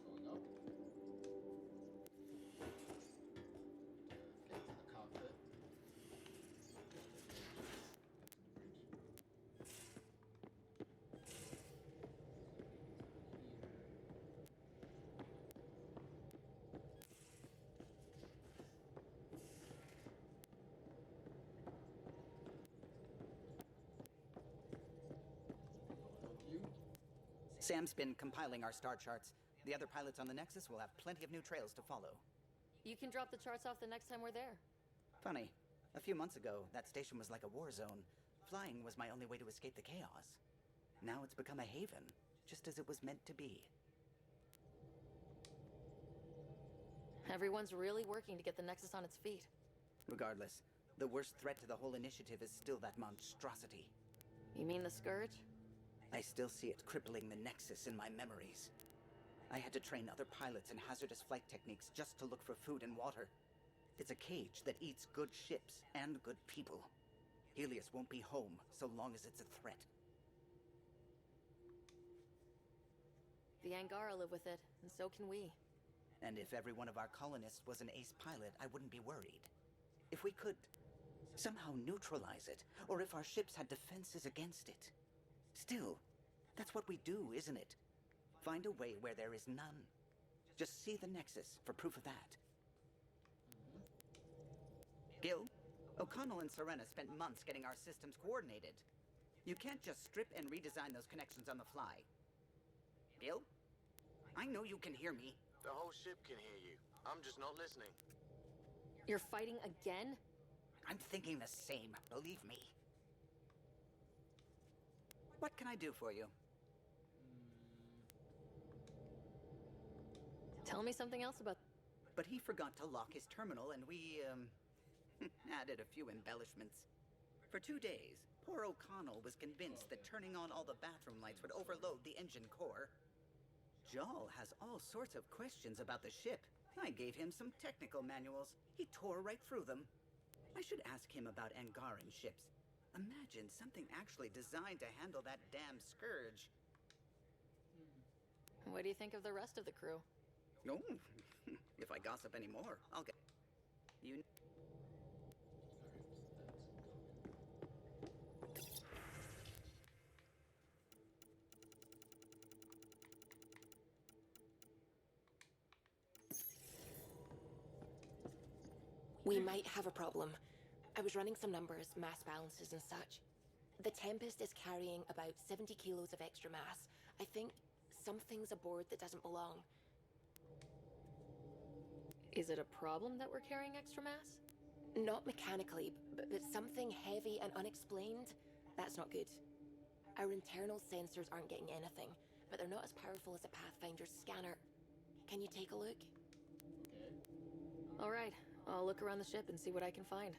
Going up. Get to the cockpit. Sam's been compiling our star charts. The other pilots on the Nexus will have plenty of new trails to follow. You can drop the charts off the next time we're there. Funny. A few months ago, that station was like a war zone. Flying was my only way to escape the chaos. Now it's become a haven, just as it was meant to be. Everyone's really working to get the Nexus on its feet. Regardless, the worst threat to the whole initiative is still that monstrosity. You mean the Scourge? I still see it crippling the Nexus in my memories. I had to train other pilots in hazardous flight techniques just to look for food and water. It's a cage that eats good ships and good people. Helios won't be home so long as it's a threat. The Angara live with it, and so can we. And if every one of our colonists was an ace pilot, I wouldn't be worried. If we could somehow neutralize it, or if our ships had defenses against it. Still, that's what we do, isn't it? Find a way where there is none. Just see the Nexus for proof of that. Gil, O'Connell and Serena spent months getting our systems coordinated. You can't just strip and redesign those connections on the fly. Gil? I know you can hear me. The whole ship can hear you. I'm just not listening. You're fighting again? I'm thinking the same, believe me. What can I do for you? Tell me something else about... But he forgot to lock his terminal and we, added a few embellishments. For 2 days, poor O'Connell was convinced that turning on all the bathroom lights would overload the engine core. Jal has all sorts of questions about the ship. I gave him some technical manuals. He tore right through them. I should ask him about Angaran ships. Imagine something actually designed to handle that damn Scourge. What do you think of the rest of the crew? Oh, if I gossip anymore, I'll get... You... We might have a problem. I was running some numbers, mass balances and such. The Tempest is carrying about 70 kilos of extra mass. I think something's aboard that doesn't belong. Is it a problem that we're carrying extra mass? Not mechanically, but something heavy and unexplained. That's not good. Our internal sensors aren't getting anything, but they're not as powerful as a Pathfinder's scanner. Can you take a look? All right, I'll look around the ship and see what I can find.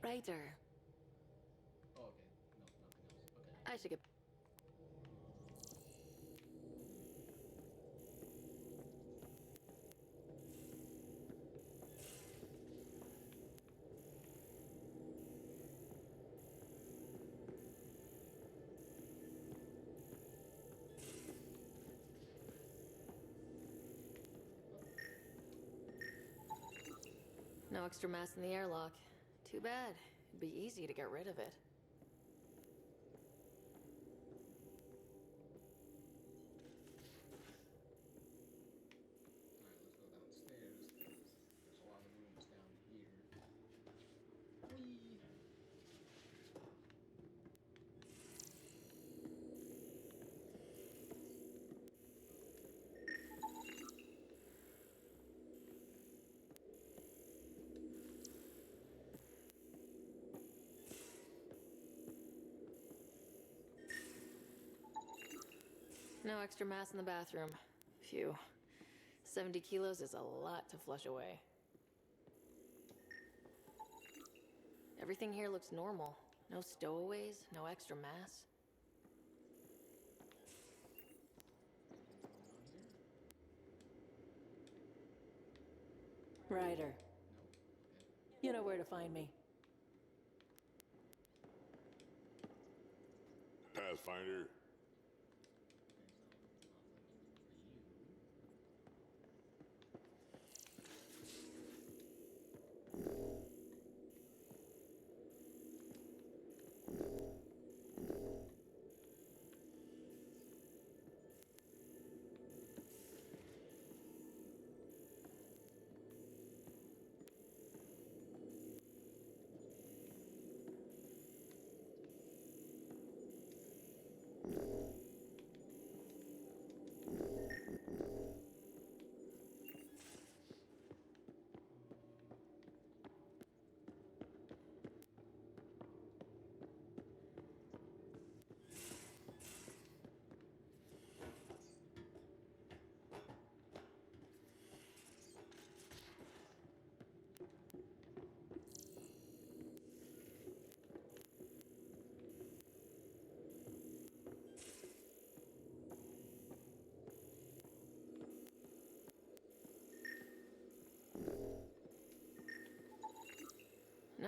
Ryder. Oh, okay. No, nothing else. Okay. I should get... No extra mass in the airlock. Too bad. It'd be easy to get rid of it. Alright, let's go downstairs. There's a lot of rooms down here. Whee! No extra mass in the bathroom. Phew. 70 kilos is a lot to flush away. Everything here looks normal. No stowaways, no extra mass. Ryder. You know where to find me. Pathfinder.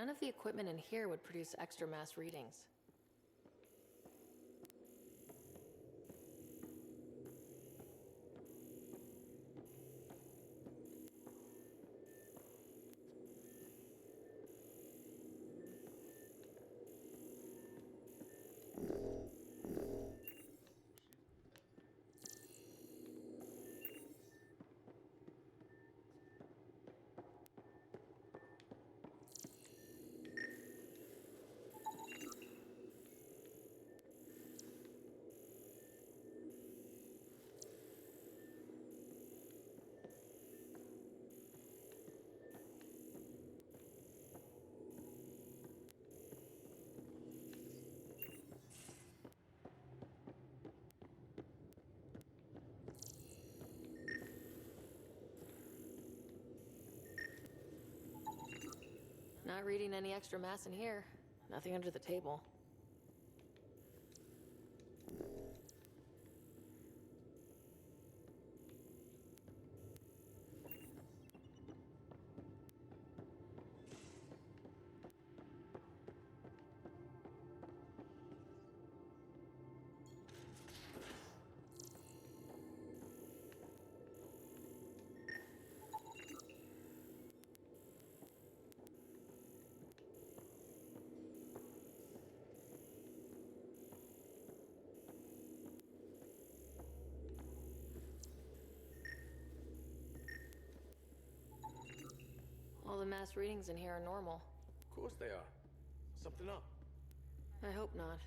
None of the equipment in here would produce extra mass readings. Not reading any extra mass in here. Nothing under the table. All the mass readings in here are normal. Of course they are. Something up. I hope not.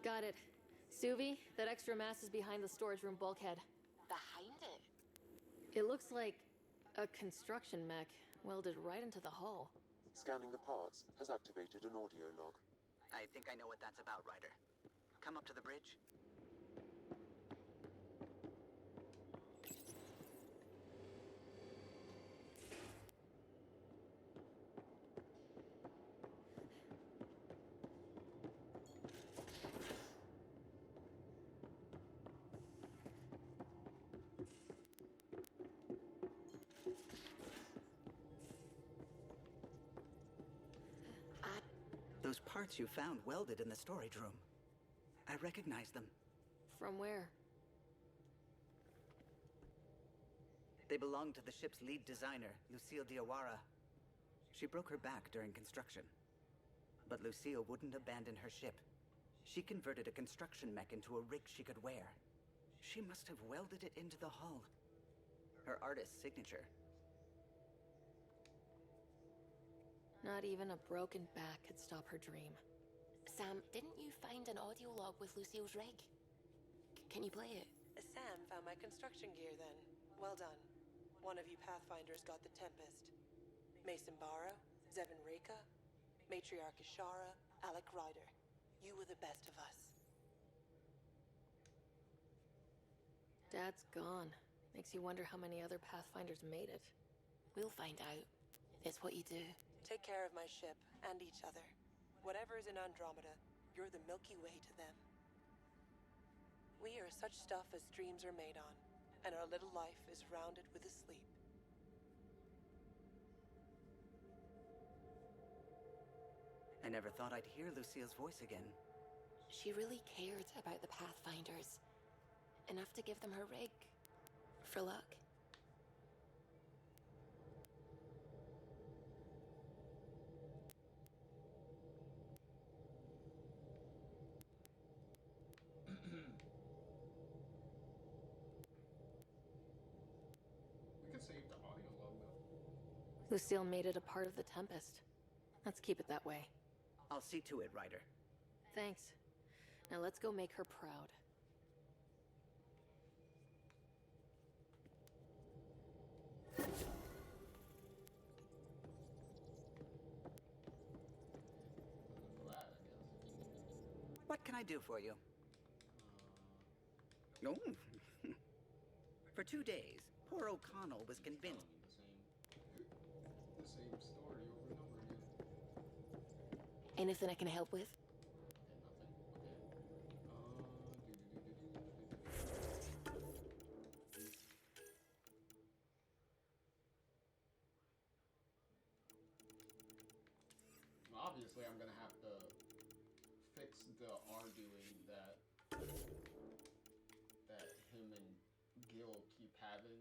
Got it. Suvi, that extra mass is behind the storage room bulkhead. Behind it? It looks like a construction mech welded right into the hull. Scanning the parts has activated an audio log. I think I know what that's about, Ryder. Come up to the bridge. Those parts you found welded in the storage room. I recognize them. From where? They belong to the ship's lead designer, Lucille Diawara. She broke her back during construction. But Lucille wouldn't abandon her ship. She converted a construction mech into a rig she could wear. She must have welded it into the hull. Her artist's signature. Not even a broken back could stop her dream. Sam, didn't you find an audio log with Lucille's rig? Can you play it? Sam found my construction gear then. Well done. One of you Pathfinders got the Tempest. Mason Barra, Zevin Reka, Matriarch Ishara, Alec Ryder. You were the best of us. Dad's gone. Makes you wonder how many other Pathfinders made it. We'll find out. It's what you do. Take care of my ship and each other. Whatever is in Andromeda, you're the Milky Way to them. We are such stuff as dreams are made on, and our little life is rounded with a sleep. I never thought I'd hear Lucille's voice again. She really cared about the Pathfinders. Enough to give them her rig. For luck. We can save the audio log though. Lucille made it a part of the Tempest. Let's keep it that way. I'll see to it, Ryder. Thanks. Now let's go make her proud. What can I do for you? Oh. For 2 days, poor O'Connell was convinced. The same story over and over again. Anything I can help with? Obviously, I'm gonna have to fix the arguing that him and Gil keep having.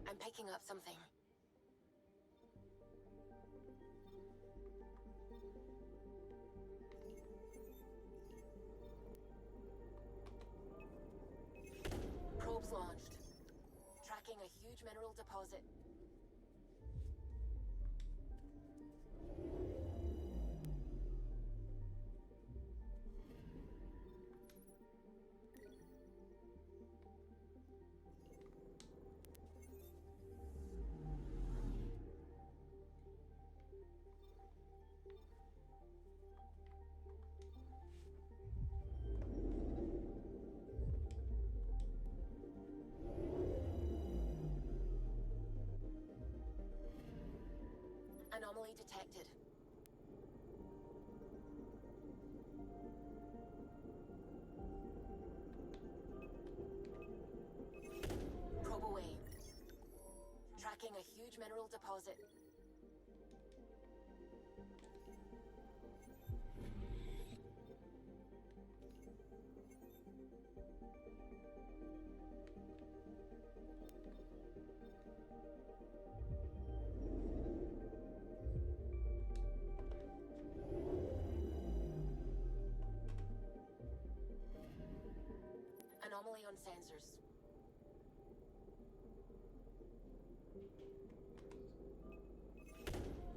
I'm picking up something. Probes launched. Tracking a huge mineral deposit. Anomaly detected. Probe away. Tracking a huge mineral deposit. Anomaly on sensors.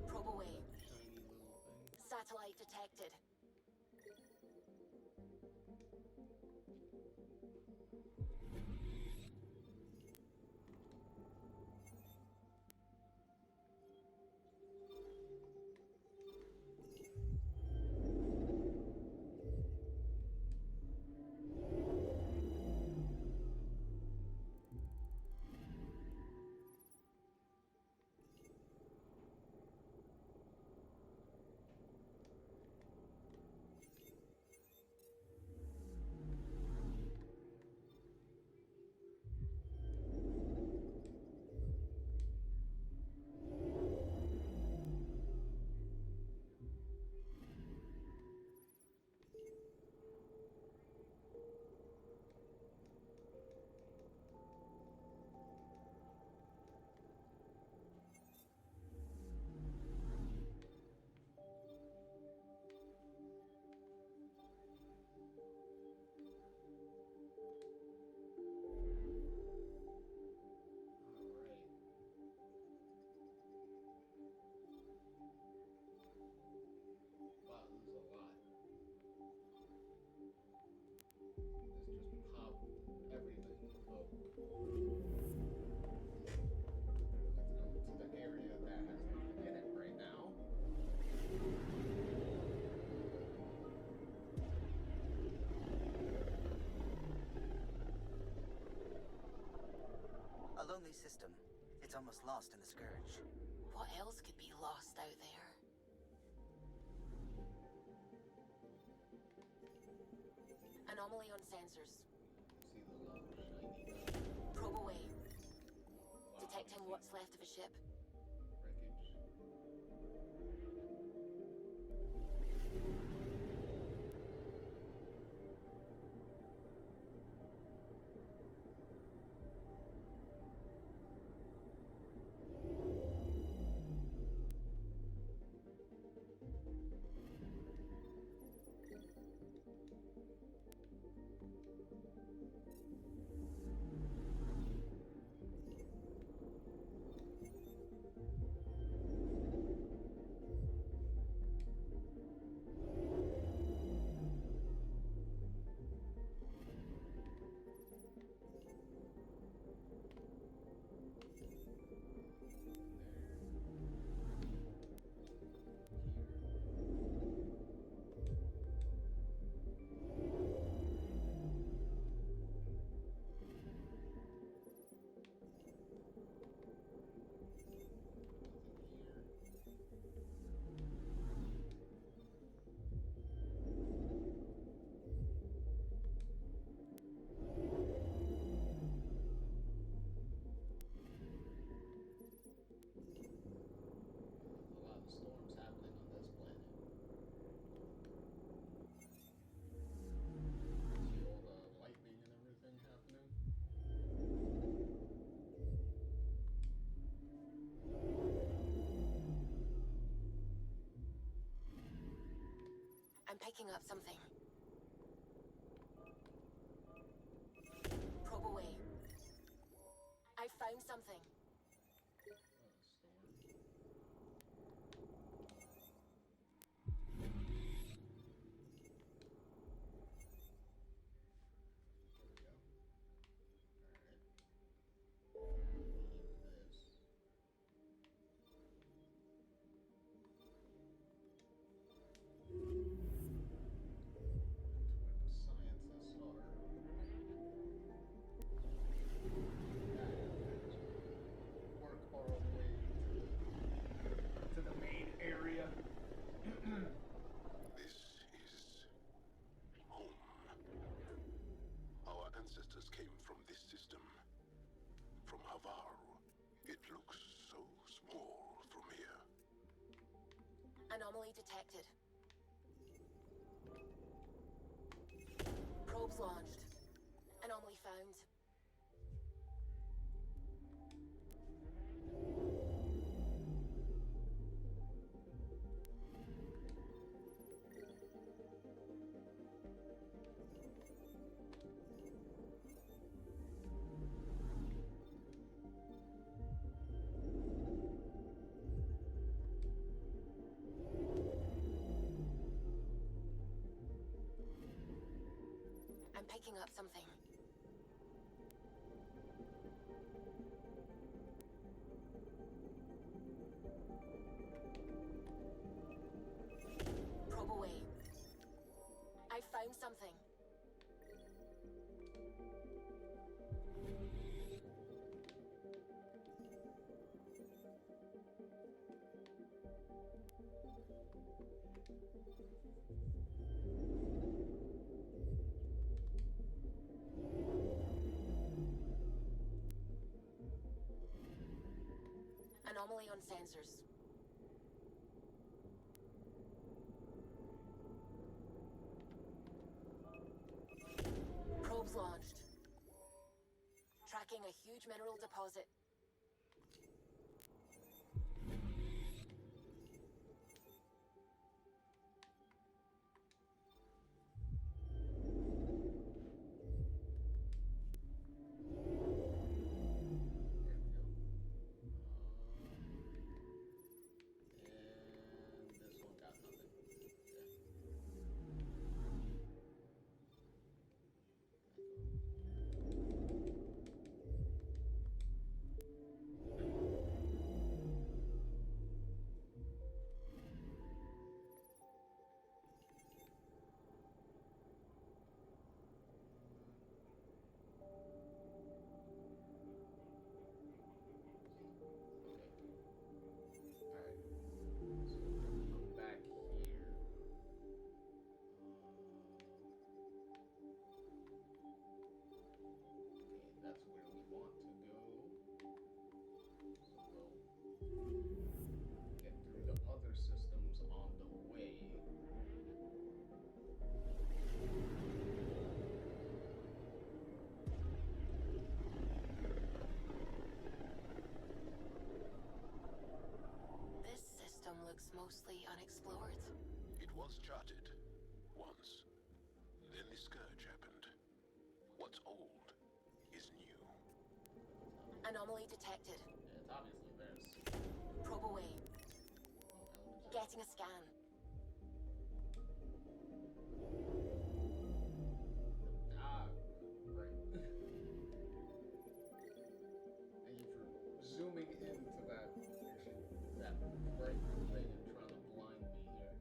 Probe away. Satellite detected. A lonely system. It's almost lost in the Scourge. What else could be lost out there? Anomaly on sensors. See the little shiny Probe away. Wow, Detecting what's left of a ship. wreckage. There's a lot of storms happening on this planet. See all the lightning and everything happening? I'm picking up something. Probe away. I found something. Storm. There we go. Alright. Leave this. To where the scientists are. Work our way to the main area. This is home. Our ancestors came from this system. From Havaru. It looks so small from here. Anomaly detected. Probes launched. Anomaly found. I'm picking up something. Probe away. I found something. Anomaly on sensors. Probes launched. Tracking a huge mineral deposit. And this one got nothing. Okay. looks mostly unexplored. It was charted. Once. Then the scourge happened. What's old is new. Anomaly detected. Yeah, it's obviously this. Probe away. Getting a scan. Ah, right. Thank you for zooming into that bright thing and trying to blind me here.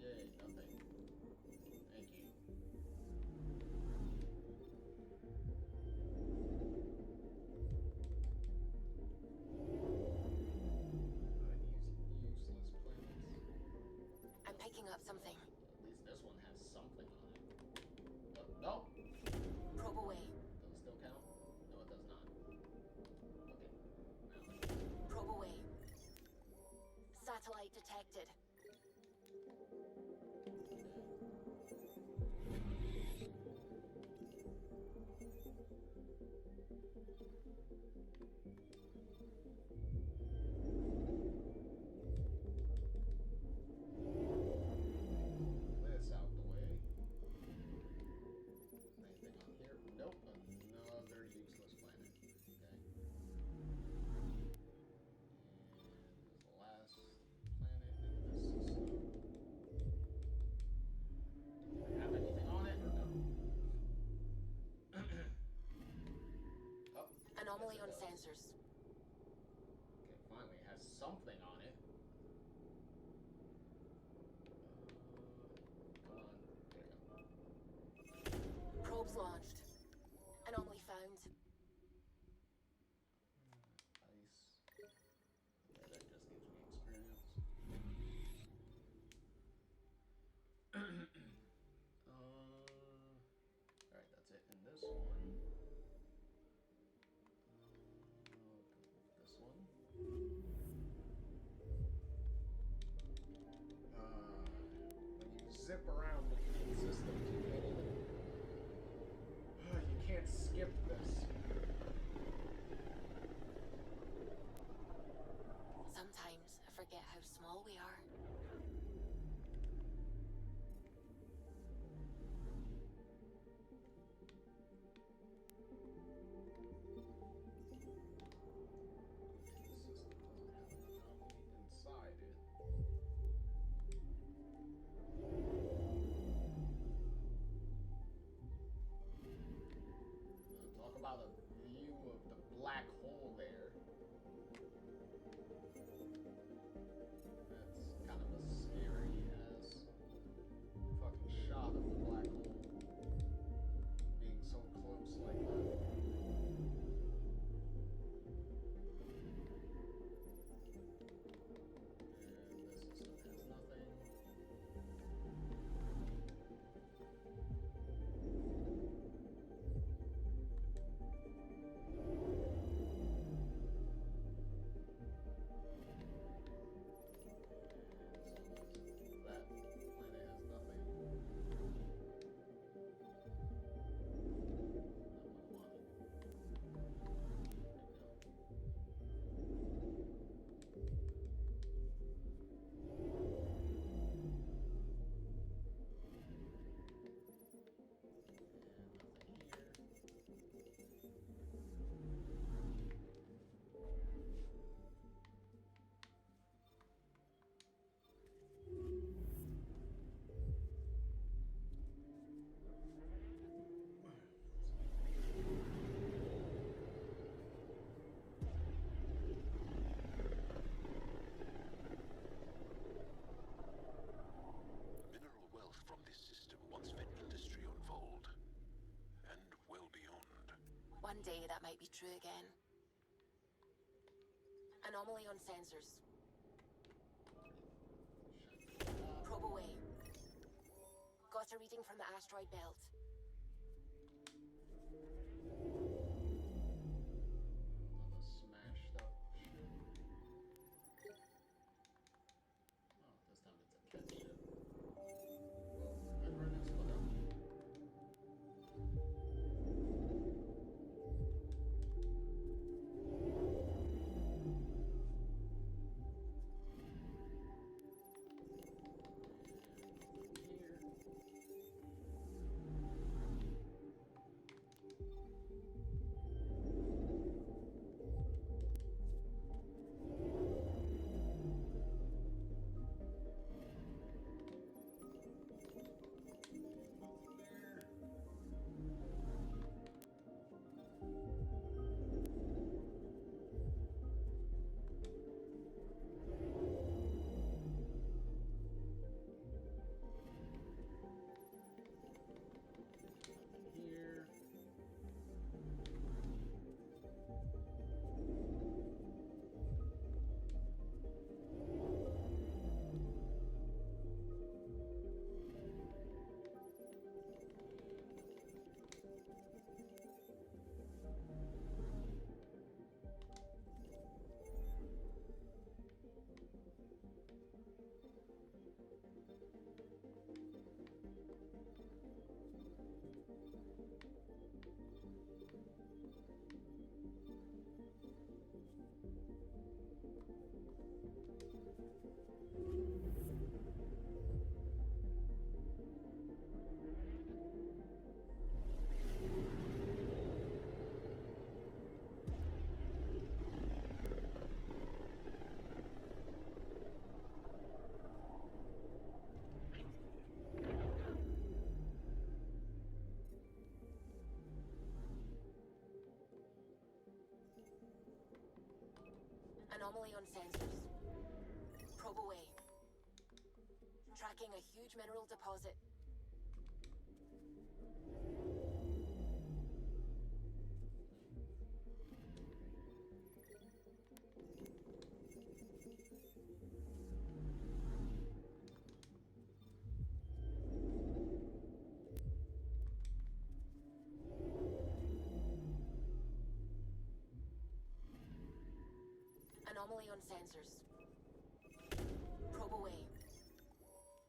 Yay, nothing. Thank you. Useless planets. I'm picking up something. At least this one has something on it. No. Probe away. Does it still count? No, it does not. Okay. Probe away. Satellite detected. This out the way. Anything on here? Nope. Another useless planet. Okay. And the last planet in this system. Do I have anything on it or no? Oh, Anomaly yes, on it does. sensors. Okay, finally it has something on it. Come on. There we go. Probes launched. Anomaly found. Nice. Okay, that just gives me experience. Alright, that's it in this one. This one. When you zip around between systems, you can't skip this. Sometimes I forget how small we are. Inside it. Talk about a view of the black hole there. That's kind of a scary ass fucking shot of the black hole being so close like that. And this system has nothing. That planet has nothing. Mineral wealth from this system once fed industry on Vold. And well beyond. One day that might be true again. Anomaly on sensors. Probe away. Got a reading from the asteroid belt. Another smashed up ship. Oh, this time it's a catch ship. Anomaly on sensors. Probe away. Tracking a huge mineral deposit. Anomaly on sensors. Probe away.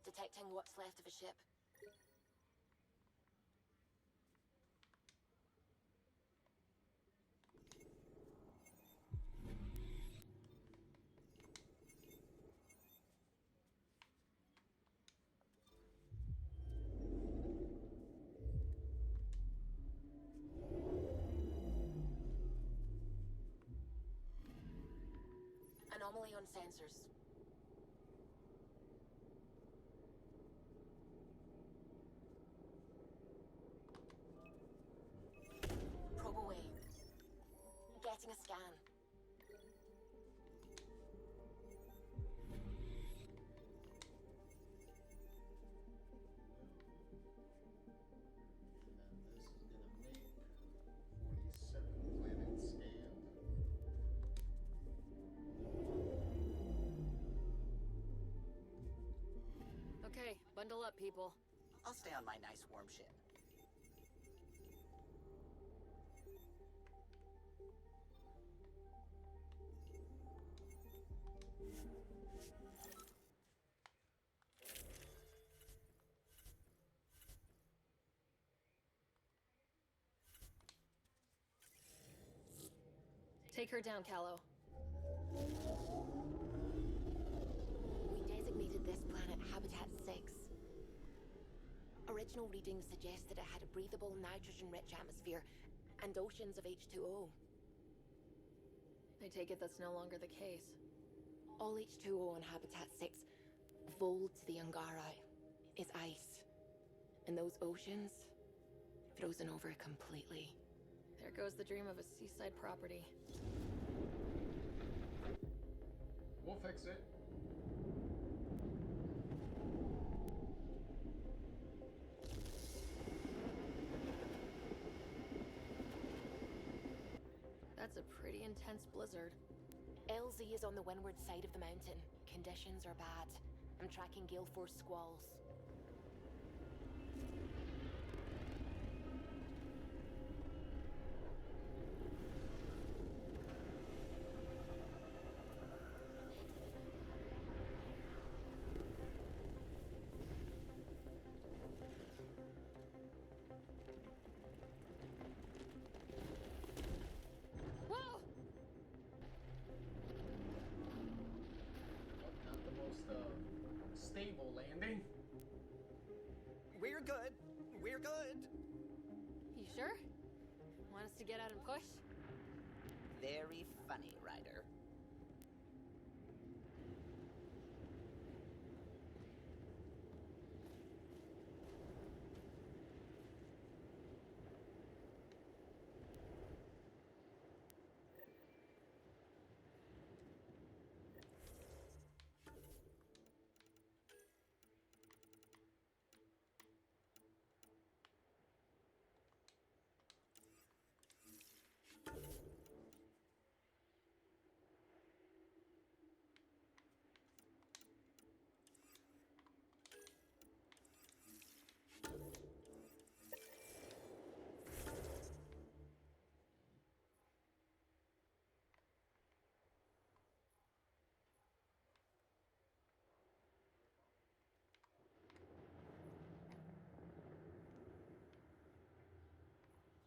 Detecting what's left of a ship. Anomaly on sensors. Probe away. Getting a scan. Okay, bundle up, people. I'll stay on my nice warm ship. Take her down, Callow. We designated this planet Habitat 6. Original readings suggest that it had a breathable, nitrogen-rich atmosphere and oceans of H2O. I take it that's no longer the case. All H2O on Habitat 6, Vol to the Angari, is ice. And those oceans, frozen over completely. There goes the dream of a seaside property. We'll fix it. That's a pretty intense blizzard. LZ is on the windward side of the mountain. Conditions are bad. I'm tracking gale force squalls. Whoa! Not the most stable landing. We're good. We're good. You sure? Want us to get out and push? Very funny, Ryder.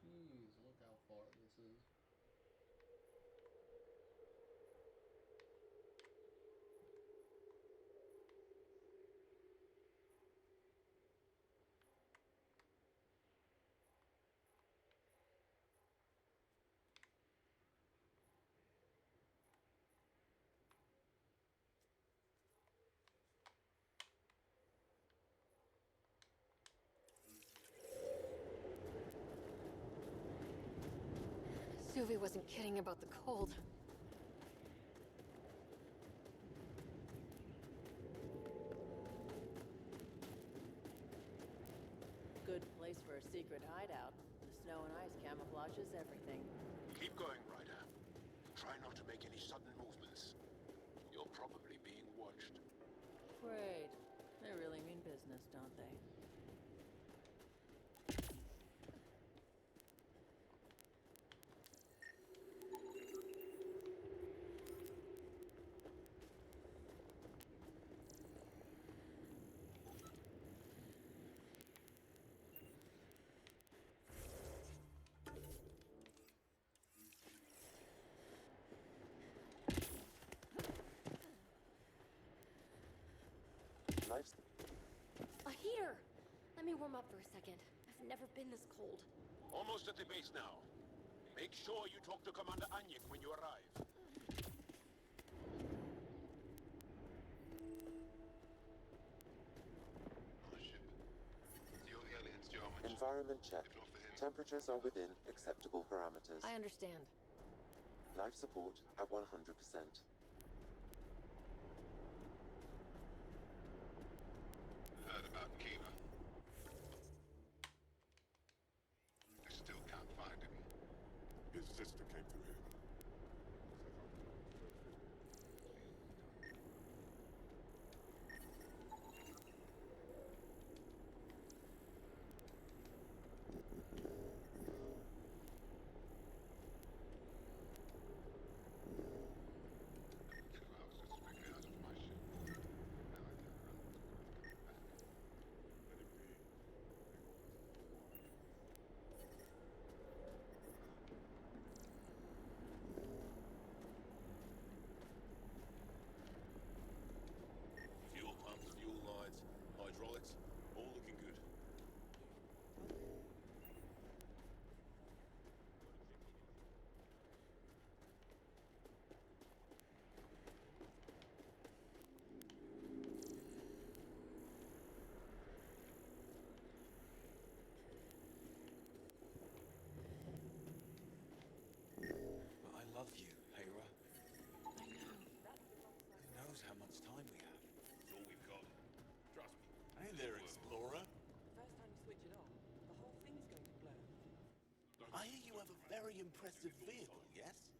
Jeez, look how far this is. Suvi wasn't kidding about the cold. secret hideout. The snow and ice camouflages everything. Keep going, Ryder. Try not to make any sudden movements. You're probably being watched. Great. They really mean business, don't they? A heater! Let me warm up for a second. I've never been this cold. Almost at the base now. Make sure you talk to Commander Anyik when you arrive. Environment check. Temperatures are within acceptable parameters. I understand. Life support at 100%. Heard about Kima. I still can't find him. His sister came through here. Fuel pumps, fuel lines, hydraulics, all looking good. I love you, Hera. Who knows how much time we have? It's all we've got. Trust me. Hey there, Explorer. First time you switch it on, the whole thing's going to blow. I hear you have a very impressive vehicle, yes?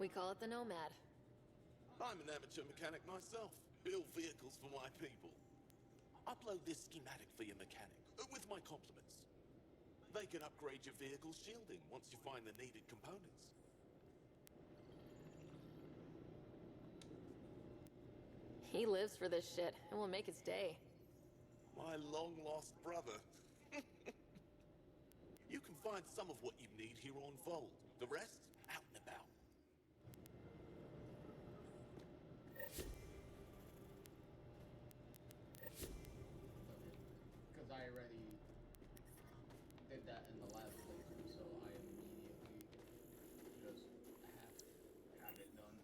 We call it the Nomad. I'm an amateur mechanic myself. Build vehicles for my people. Upload this schematic for your mechanic, with my compliments. They can upgrade your vehicle's shielding once you find the needed components. He lives for this shit, and will make his day. My long-lost brother. You can find some of what you need here on Fold. The rest, out and about. Because I already did that in the last playthrough, so I immediately just have it done.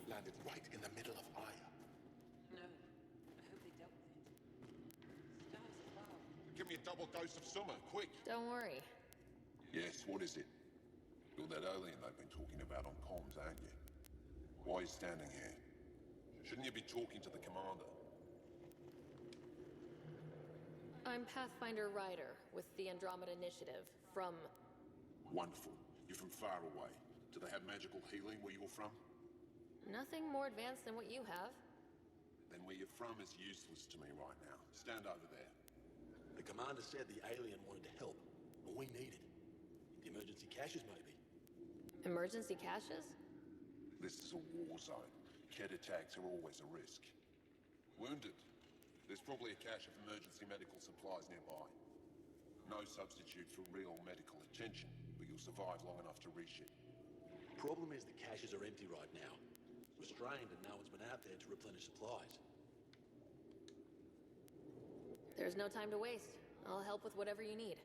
Landed right in the middle of Aya. No. I hope they dealt with it. Stars above. Give me a double dose of summer, quick. Don't worry. Yes, what is it? You're that alien they've been talking about on comms, aren't you? Why are you standing here? Shouldn't you be talking to the commander? I'm Pathfinder Ryder with the Andromeda Initiative from... Wonderful. You're from far away. Do they have magical healing where you're from? Nothing more advanced than what you have. Then where you're from is useless to me right now. Stand over there. The commander said the alien wanted to help, but we need it. The emergency caches, maybe. Emergency caches? This is a war zone. Kett attacks are always a risk. Wounded. There's probably a cache of emergency medical supplies nearby. No substitute for real medical attention, but you'll survive long enough to reach it. Problem is the caches are empty right now. Restrained and no one's been out there to replenish supplies. There's no time to waste. I'll help with whatever you need.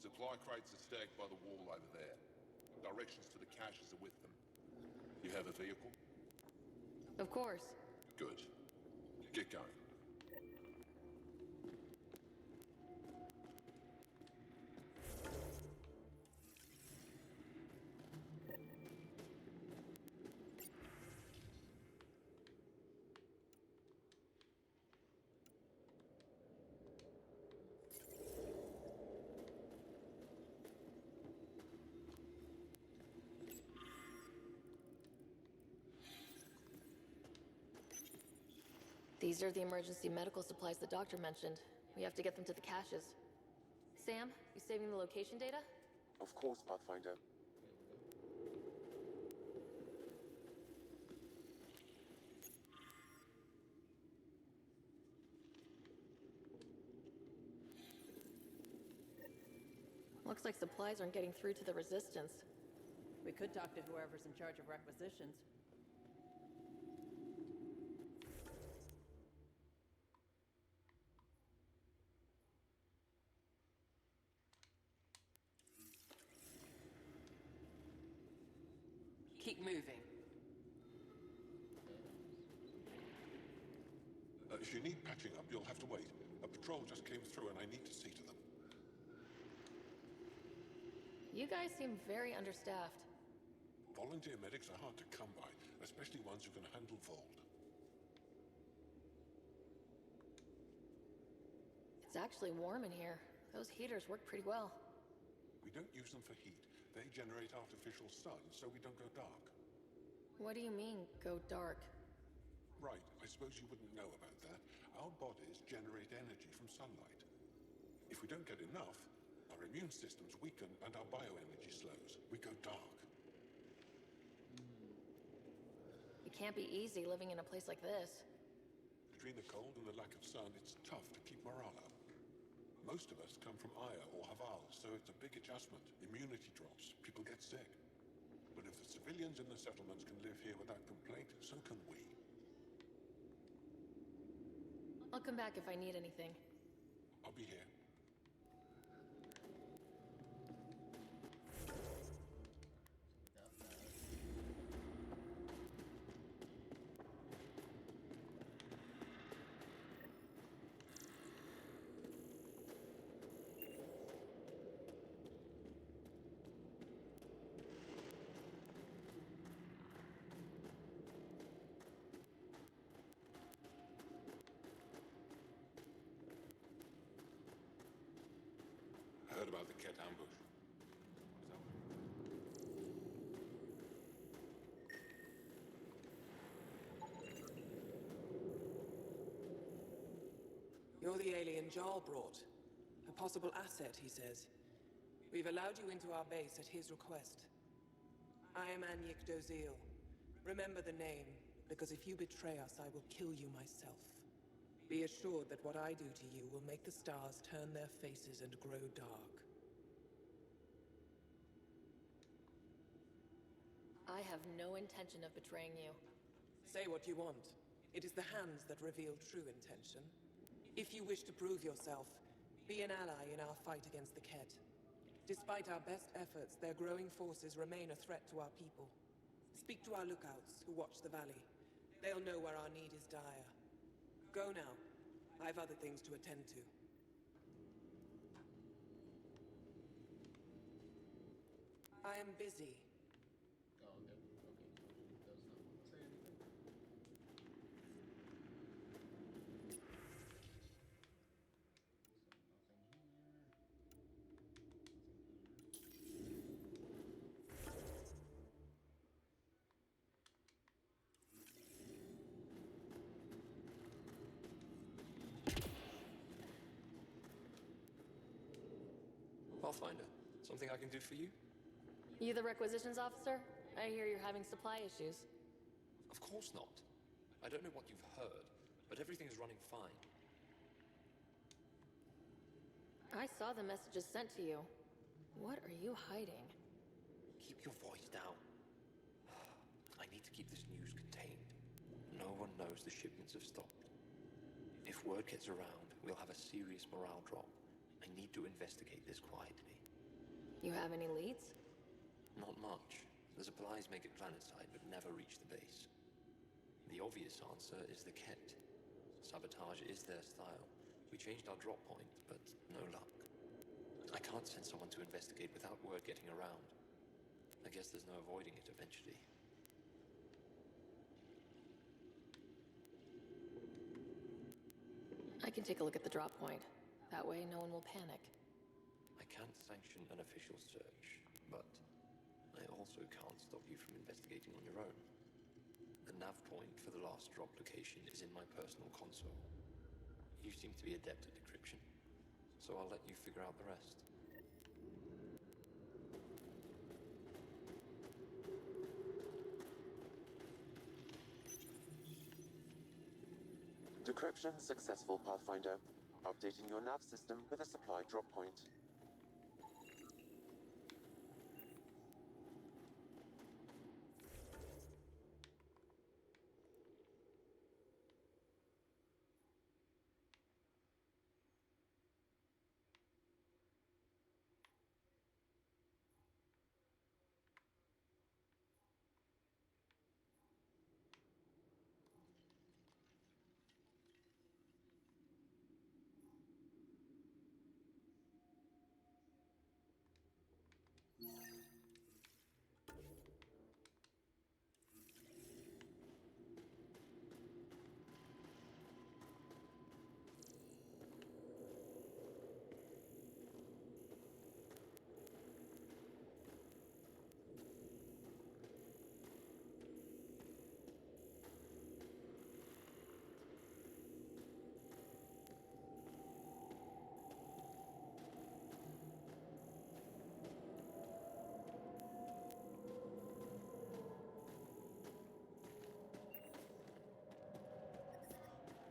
Supply crates are stacked by the wall over there. Directions to the caches are with them. You have a vehicle? Of course. Good. Get going. These are the emergency medical supplies the doctor mentioned. We have to get them to the caches. Sam, you saving the location data? Of course, Pathfinder. Looks like supplies aren't getting through to the Resistance. We could talk to whoever's in charge of requisitions. Keep moving. If you need patching up, you'll have to wait. A patrol just came through and I need to see to them. You guys seem very understaffed. Volunteer medics are hard to come by, especially ones who can handle Vold. It's actually warm in here. Those heaters work pretty well. We don't use them for heat. They generate artificial sun, so we don't go dark. What do you mean, go dark? Right, I suppose you wouldn't know about that. Our bodies generate energy from sunlight. If we don't get enough, our immune systems weaken and our bioenergy slows. We go dark. It can't be easy living in a place like this. Between the cold and the lack of sun, it's tough to keep morale up. Most of us come from Aya or Haval, so it's a big adjustment. Immunity drops, people get sick. But if the civilians in the settlements can live here without complaint, so can we. I'll come back if I need anything. I'll be here. Heard about the Kett ambush. You're the alien Jarl brought. A possible asset, he says. We've allowed you into our base at his request. I am Anyik Dozil. Remember the name, because if you betray us, I will kill you myself. Be assured that what I do to you will make the stars turn their faces and grow dark. I have no intention of betraying you. Say what you want. It is the hands that reveal true intention. If you wish to prove yourself, be an ally in our fight against the Kett. Despite our best efforts, their growing forces remain a threat to our people. Speak to our lookouts, who watch the valley. They'll know where our need is dire. Go now. I have other things to attend to. I am busy. Oh, okay. Okay. He does not want to say anything. So nothing here. Pathfinder, something I can do for you? You the requisitions officer? I hear you're having supply issues. Of course not. I don't know what you've heard, but everything is running fine. I saw the messages sent to you. What are you hiding? Keep your voice down. I need to keep this news contained. No one knows the shipments have stopped. If word gets around, we'll have a serious morale drop. I need to investigate this quietly. You have any leads? Not much. The supplies make it planetside, but never reach the base. The obvious answer is the Ket. Sabotage is their style. We changed our drop point, but no luck. I can't send someone to investigate without word getting around. I guess there's no avoiding it eventually. I can take a look at the drop point. That way, no one will panic. I can't sanction an official search, but I also can't stop you from investigating on your own. The nav point for the last drop location is in my personal console. You seem to be adept at decryption, so I'll let you figure out the rest. Decryption successful, Pathfinder. Updating your nav system with a supply drop point.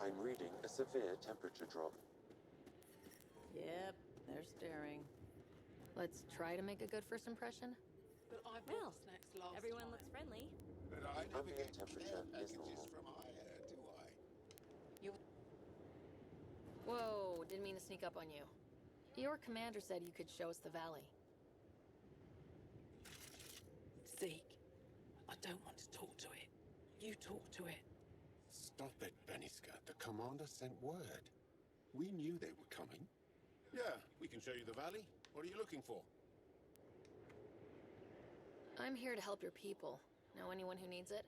I'm reading a severe temperature drop. Yep, they're staring. Let's try to make a good first impression. But I Well, bought snacks last everyone time. looks friendly. But I never Ambient get temperature care is packages normal. from Aya, do I? Whoa, didn't mean to sneak up on you. Your commander said you could show us the valley. Zeke, I don't want to talk to it. You talk to it. Stop it, Beniska. The commander sent word. We knew they were coming. Yeah, we can show you the valley. What are you looking for? I'm here to help your people. Know anyone who needs it?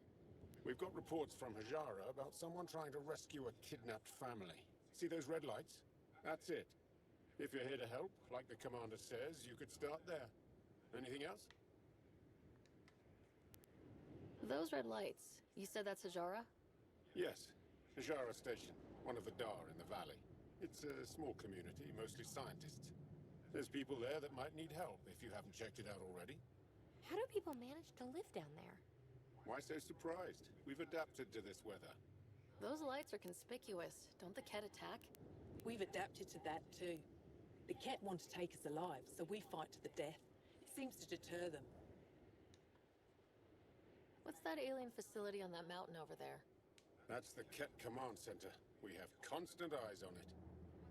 We've got reports from Hajara about someone trying to rescue a kidnapped family. See those red lights? That's it. If you're here to help, like the commander says, you could start there. Anything else? Those red lights. You said that's Hajara? Yes. Hajara Station, one of the Dar in the valley. It's a small community, mostly scientists. There's people there that might need help, if you haven't checked it out already. How do people manage to live down there? Why so surprised? We've adapted to this weather. Those lights are conspicuous. Don't the Ket attack? We've adapted to that too. The Ket want to take us alive, so we fight to the death. It seems to deter them. What's that alien facility on that mountain over there? That's the Ket Command Center. We have constant eyes on it.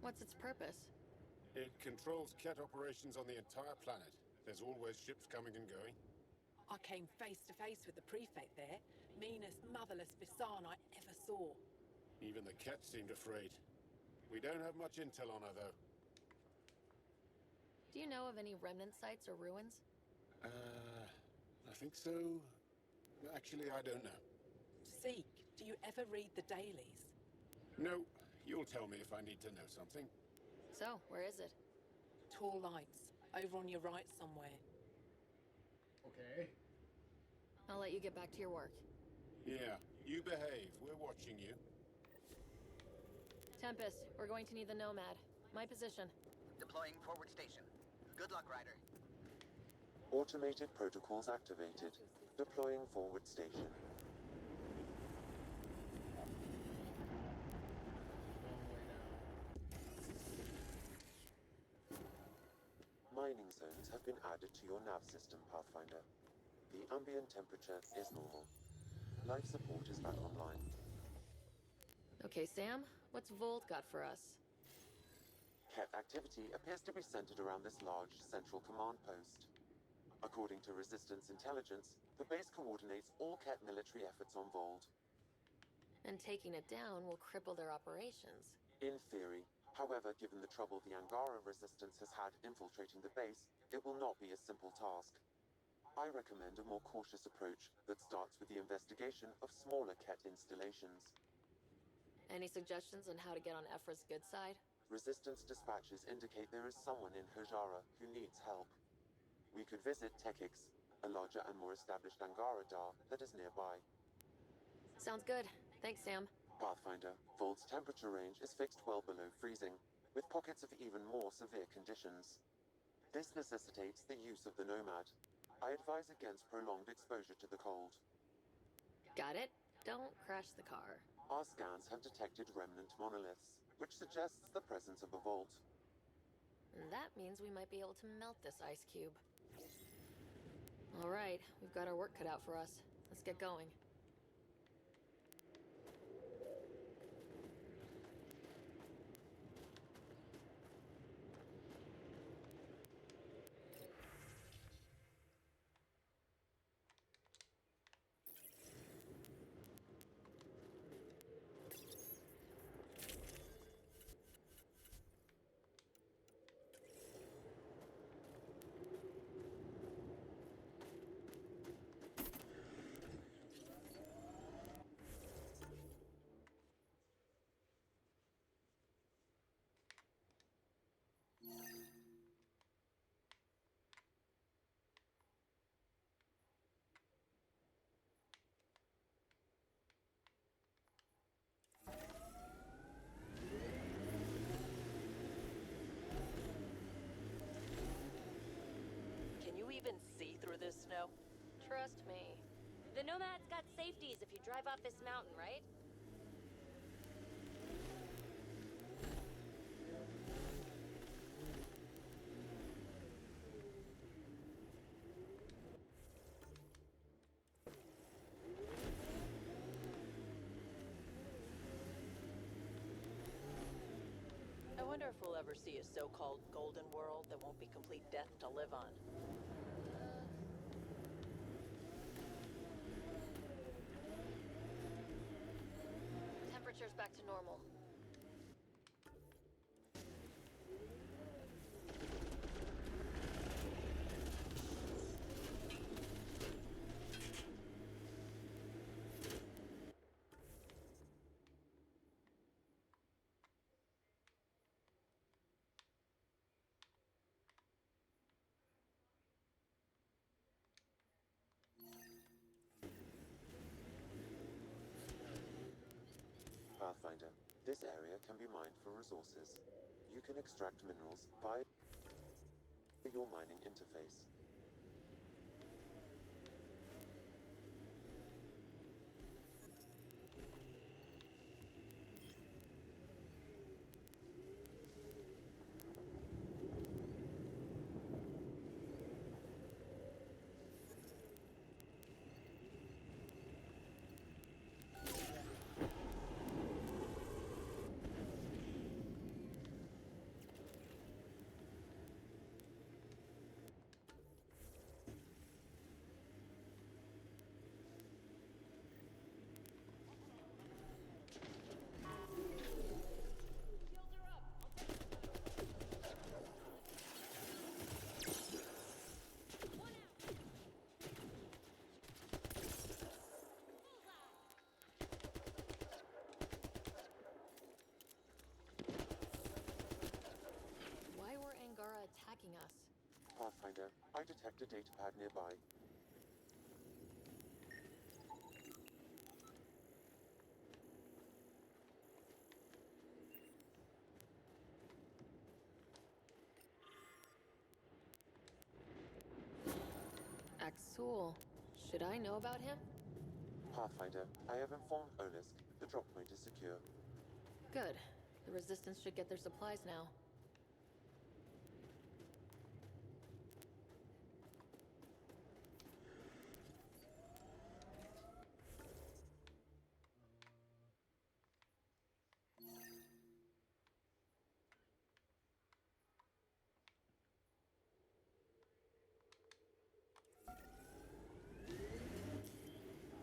What's its purpose? It controls Ket operations on the entire planet. There's always ships coming and going. I came face to face with the prefect there. Meanest, motherless Visan I ever saw. Even the Ket seemed afraid. We don't have much intel on her, though. Do you know of any remnant sites or ruins? I think so. Actually, I don't know. Zeke, do you ever read the dailies? No, you'll tell me if I need to know something. So, where is it? Tall lights, over on your right somewhere. Okay. I'll let you get back to your work. Yeah, you behave. We're watching you. Tempest, we're going to need the Nomad. My position. Deploying forward station. Good luck, Ryder. Automated protocols activated. Deploying forward station. Mining zones have been added to your nav system, Pathfinder. The ambient temperature is normal. Life support is back online. Okay, Sam, what's Volt got for us? Ket activity appears to be centered around this large central command post. According to Resistance intelligence, the base coordinates all Ket military efforts on Volt. And taking it down will cripple their operations. In theory. However, given the trouble the Angara Resistance has had infiltrating the base, it will not be a simple task. I recommend a more cautious approach that starts with the investigation of smaller Ket installations. Any suggestions on how to get on Ephra's good side? Resistance dispatches indicate there is someone in Hajara who needs help. We could visit Tekix, a larger and more established Angara Dar that is nearby. Sounds good. Thanks, Sam. Pathfinder, Volt's temperature range is fixed well below freezing, with pockets of even more severe conditions. This necessitates the use of the Nomad. I advise against prolonged exposure to the cold. Got it. Don't crash the car. Our scans have detected remnant monoliths, which suggests the presence of a vault. And that means we might be able to melt this ice cube. All right, we've got our work cut out for us. Let's get going. Can you even see through this snow? Trust me. The Nomad's got safeties if you drive off this mountain, right? I wonder if we'll ever see a so-called golden world that won't be complete death to live on. Temperature's back to normal. Pathfinder, this area can be mined for resources. You can extract minerals via your mining interface. Pathfinder, I detect a datapad nearby. Axul. Should I know about him? Pathfinder, I have informed Olisk. The drop point is secure. Good. The Resistance should get their supplies now.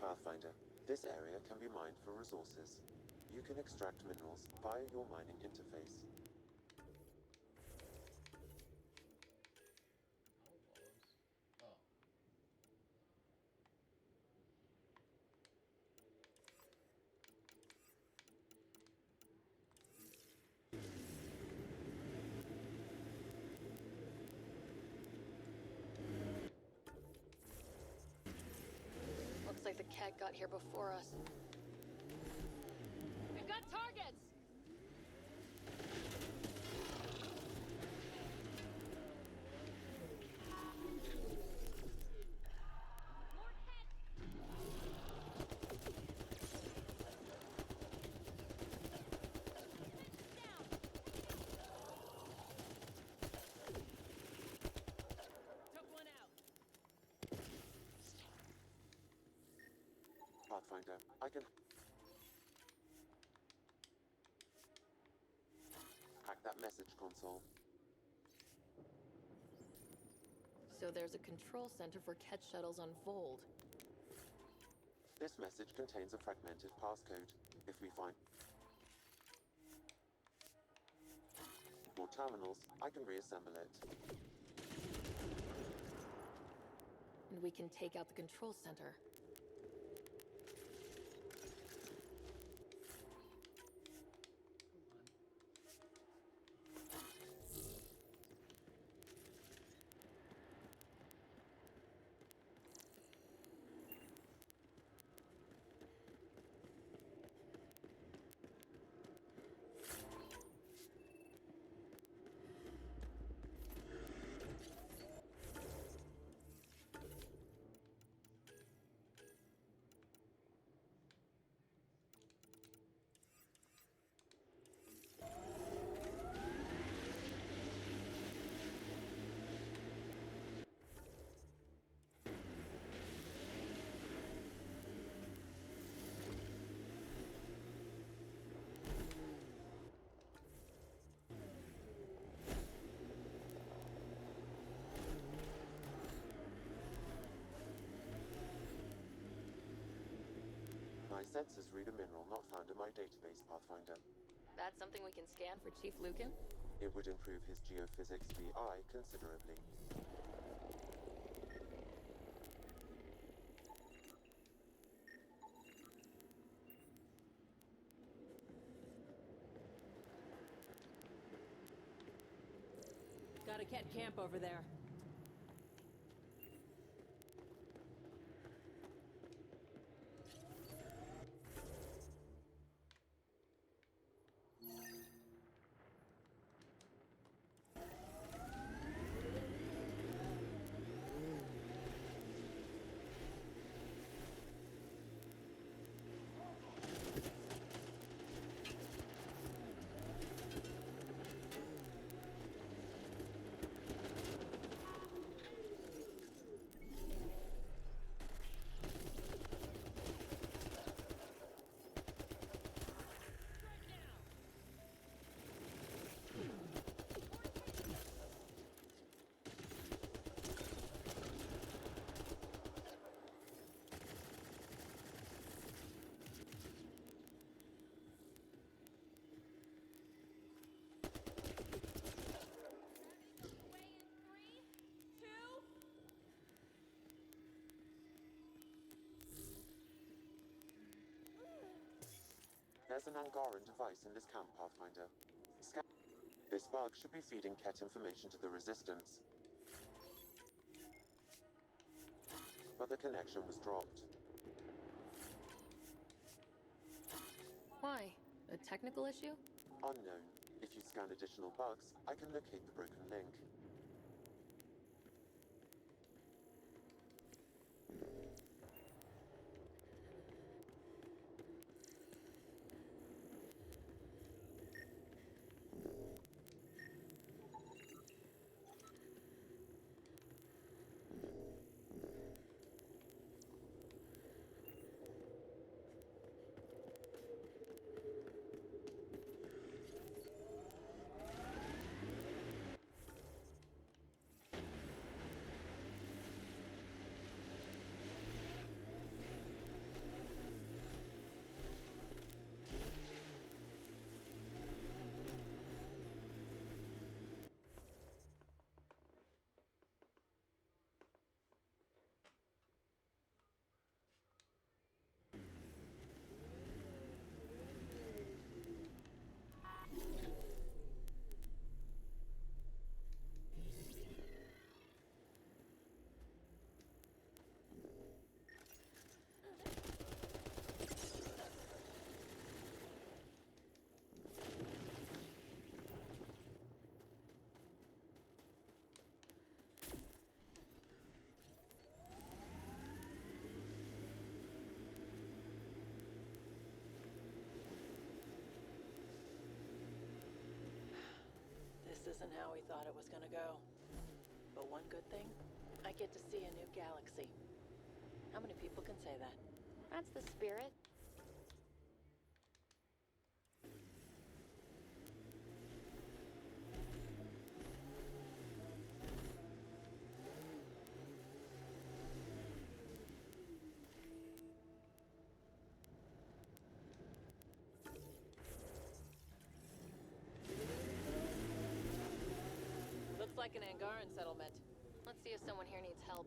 Pathfinder, this area can be mined for resources. You can extract minerals via your mining interface. Looks like the cat got here before us. We've got targets! Pathfinder, I can hack that message console. So there's a control center for Ket shuttles on Vold. This message contains a fragmented passcode. If we find more terminals, I can reassemble it. And we can take out the control center. My sensors read a mineral not found in my database, Pathfinder. That's something we can scan for Chief Lucan? It would improve his geophysics VI considerably. Got a cat camp over there. There's an Angaran device in this camp, Pathfinder. This bug should be feeding Ket information to the Resistance. but the connection was dropped. Why? A technical issue? Unknown. If you scan additional bugs, I can locate the broken link. This isn't how we thought it was gonna go. But one good thing, I get to see a new galaxy. How many people can say that? That's the spirit. Looks like an Angaran settlement. Let's see if someone here needs help.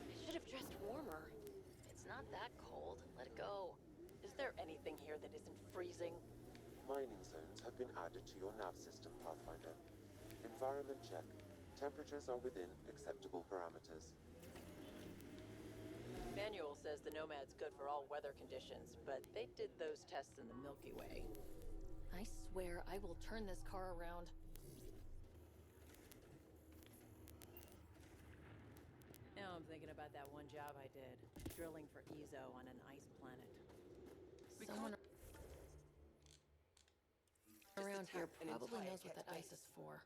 I should have dressed warmer. It's not that cold. Let it go. Is there anything here that isn't freezing? Mining zones have been added to your nav system, Pathfinder. Environment check. Temperatures are within acceptable parameters. Manual says the Nomad's good for all weather conditions, but they did those tests in the Milky Way. I swear I will turn this car around. Now I'm thinking about that one job I did, drilling for Ezo on an ice planet. Someone around here probably knows what that ice is for.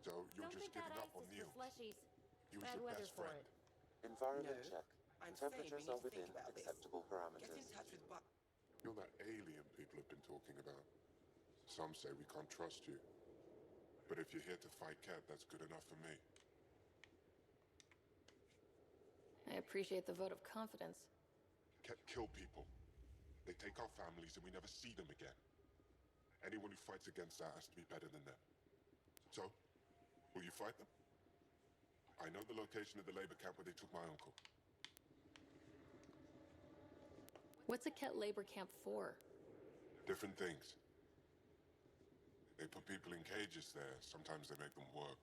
So you're just giving up on Neil? Slushies. He was Bad your weather best for friend. it. Environment check. I'm saying we Temperatures need are to think within about this. acceptable Get parameters. in touch with Buck. You're that alien people have been talking about. Some say we can't trust you. But if you're here to fight Cat, that's good enough for me. I appreciate the vote of confidence. Cat kill people. They take our families and we never see them again. Anyone who fights against that has to be better than them. So, will you fight them? I know the location of the labor camp where they took my uncle. What's a Ket labor camp for? Different things. They put people in cages there. Sometimes they make them work.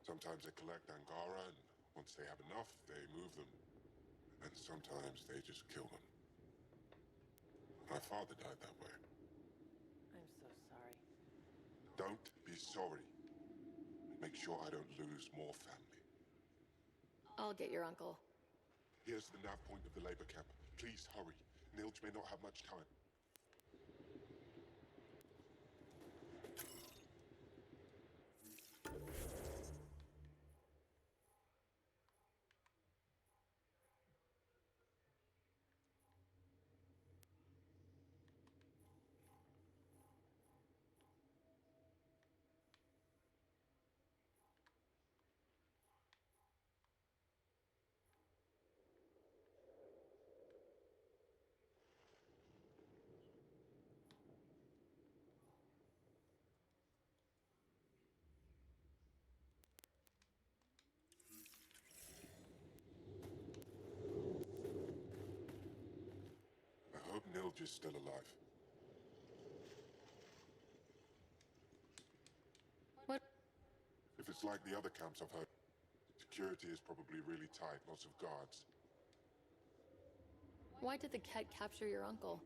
Sometimes they collect Angara, and once they have enough, they move them. And sometimes they just kill them. My father died that way. I'm so sorry. Don't be sorry. Make sure I don't lose more family. I'll get your uncle. Here's the nav point of the labor camp. Please hurry. Nilj may not have much time. I hope Nilj is still alive. It's like the other camps I've heard. Security is probably really tight, lots of guards. Why did the Ket capture your uncle?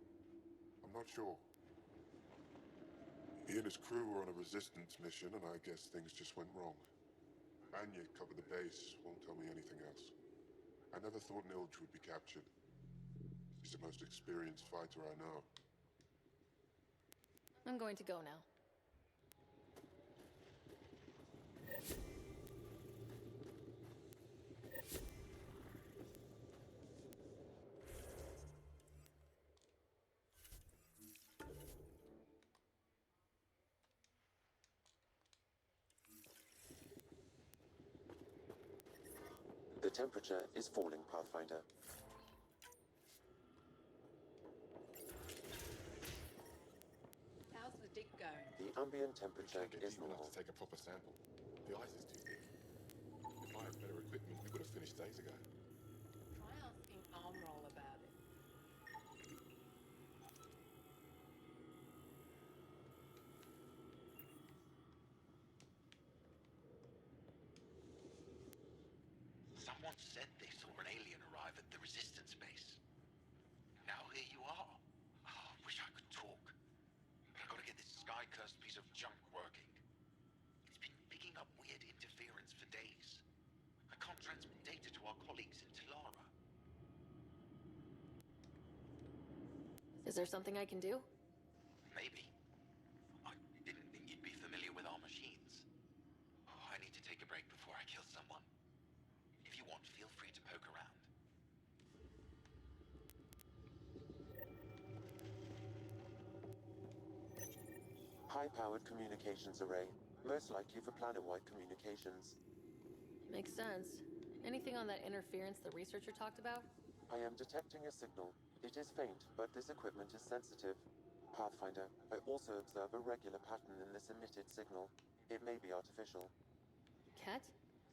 I'm not sure. He and his crew were on a resistance mission, and I guess things just went wrong. Anya covered the base, won't tell me anything else. I never thought Nilge would be captured. He's the most experienced fighter I know. I'm going to go now. The temperature is falling, Pathfinder. How's the dig going? The ambient temperature is normal. To take a proper sample. The ice is too thick. If I had better equipment, we would have finished days ago. Try asking Armroll about it. Someone said they saw an alien arrive at the resistance base. Now here you are. Oh, wish I could talk. But I gotta get this sky-cursed piece of junk working. It's been picking up weird interference for days. I can't transmit data to our colleagues in Talara. Is there something I can do? Maybe. I didn't think you'd be familiar with our machines. Oh, I need to take a break before I kill someone. If you want, feel free to poke around. High-powered communications array, most likely for planet-wide communications. Makes sense. Anything on that interference the researcher talked about? I am detecting a signal. It is faint, but this equipment is sensitive. Pathfinder, I also observe a regular pattern in this emitted signal. It may be artificial. Ket?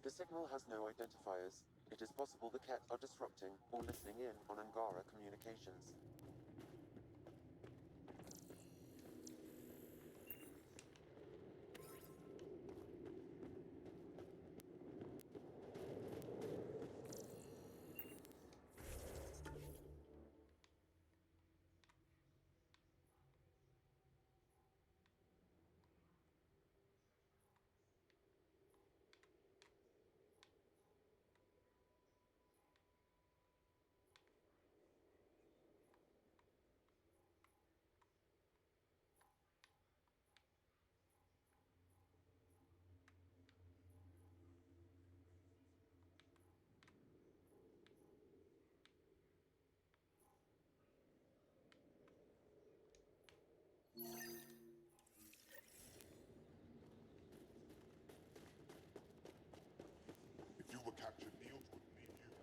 The signal has no identifiers. It is possible the Ket are disrupting or listening in on Angara communications. If you were captured, Niels wouldn't need you.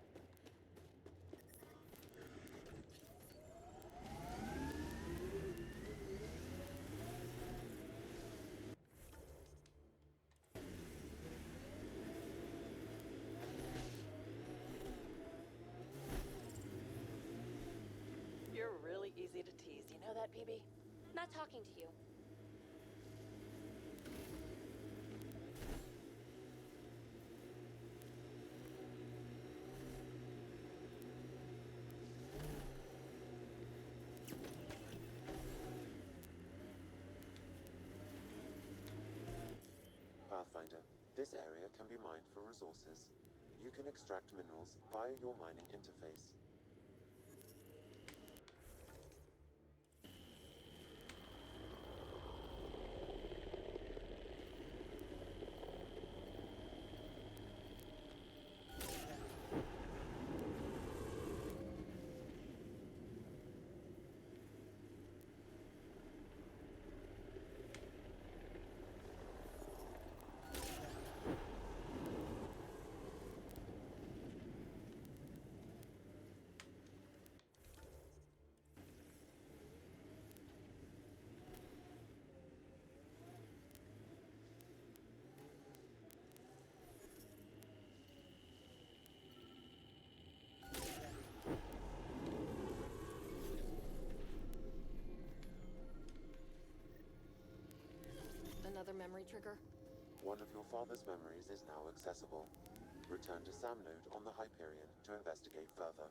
You're really easy to tease. You know that, PB? Not talking to you. Pathfinder, this area can be mined for resources. You can extract minerals via your mining interface. Another memory trigger? One of your father's memories is now accessible. Return to Samnode on the Hyperion to investigate further.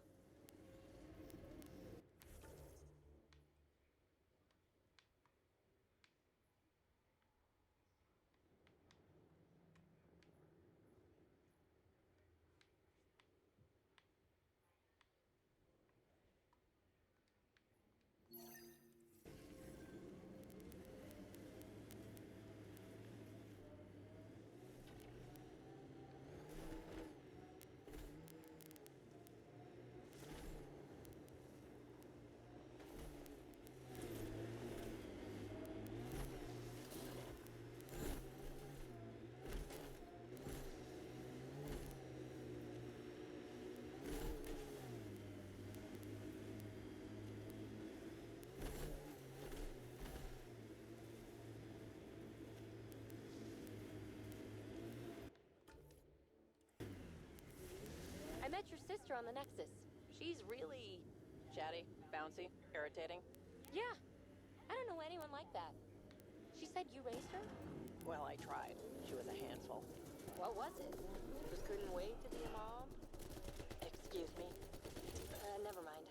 I met your sister on the Nexus. She's really... Chatty, bouncy, irritating. Yeah. I don't know anyone like that. She said you raised her? Well, I tried. She was a handful. What was it? Just couldn't wait to be a mom? Excuse me? Never mind.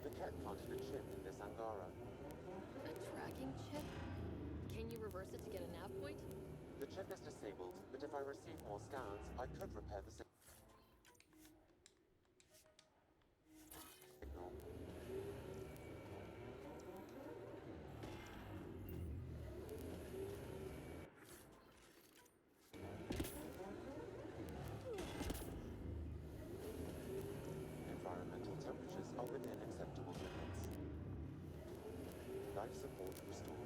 The Ket planted a chip in this Angara. A tracking chip? Can you reverse it to get a nav point? The chip is disabled, but if I receive more scans, I could repair the signal. Environmental temperatures are within acceptable limits. Life support restored.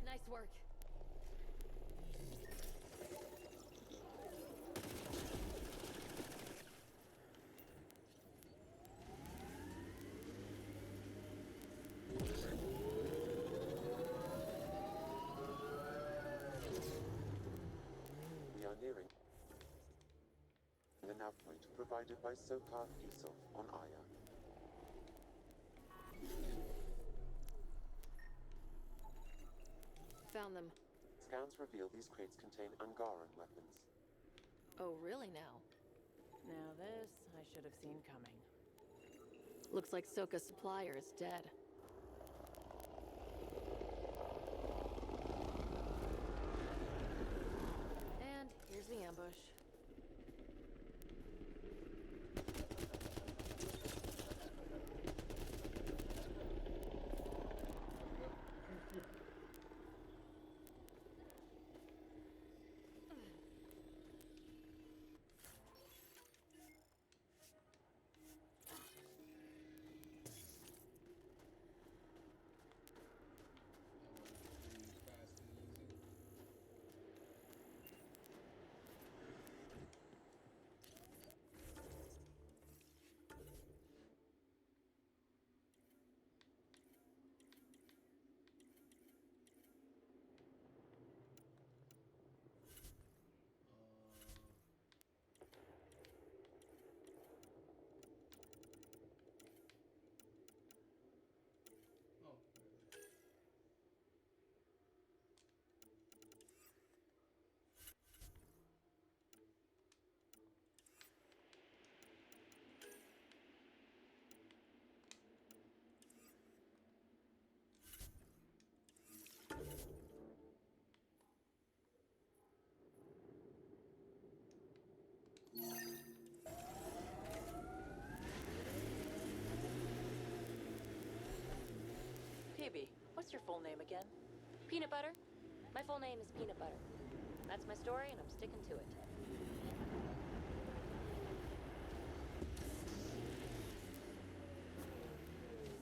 Nice work. We are nearing the nav point provided by Sokar Isov on Aya. Found them. Scans reveal these crates contain Angaran weapons. Oh, really now? Now this, I should have seen coming. Looks like Soka's supplier is dead. And here's the ambush. Baby, what's your full name again? Peanut butter? My full name is Peanut Butter. That's my story, and I'm sticking to it.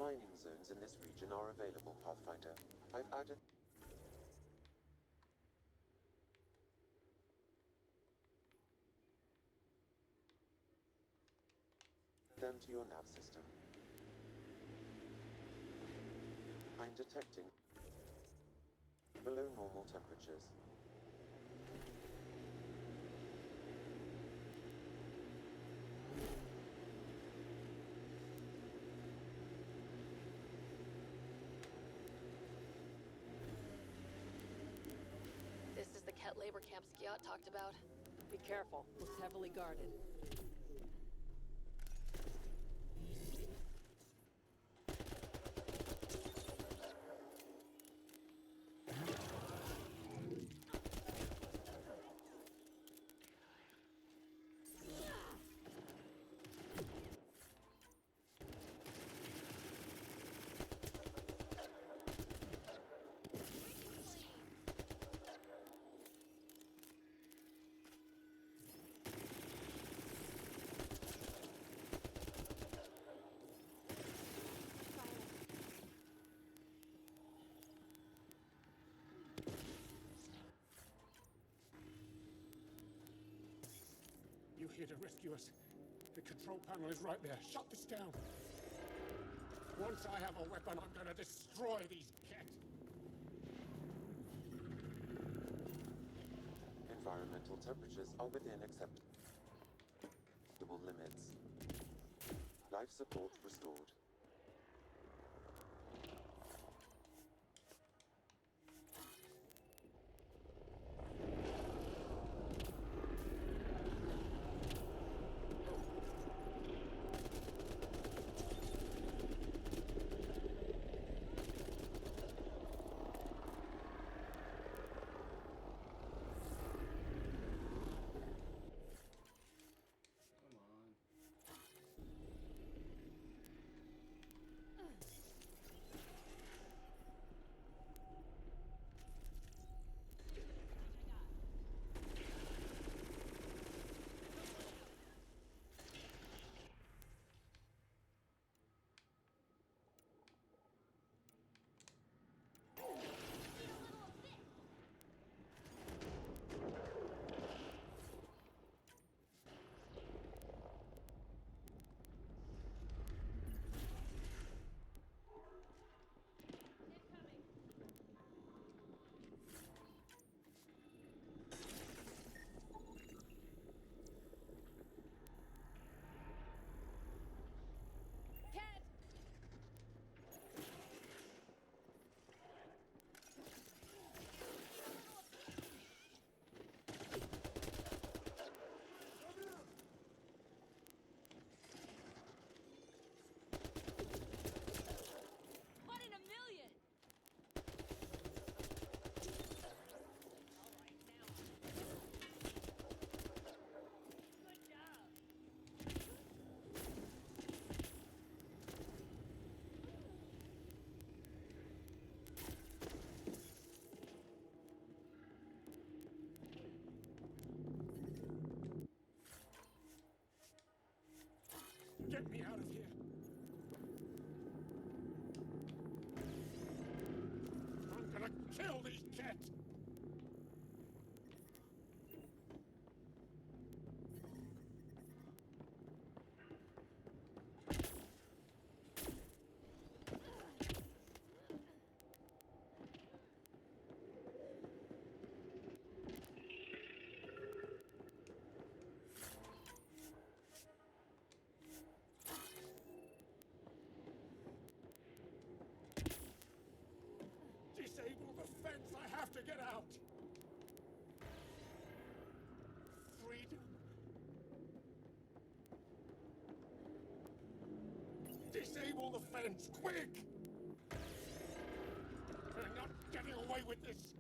Mining zones in this region are available, Pathfinder. I've added them to your nav system. I'm detecting below normal temperatures. This is the Ket labor camp Skiat talked about. Be careful. Looks heavily guarded. You here to rescue us? The control panel is right there. Shut this down. Once I have a weapon, I'm gonna destroy these Ket. Environmental temperatures are within acceptable limits. Life support restored. Get me out of here! I'm gonna kill these Ket! Disable the fence! I have to get out! Freedom! Disable the fence, quick! We're not getting away with this!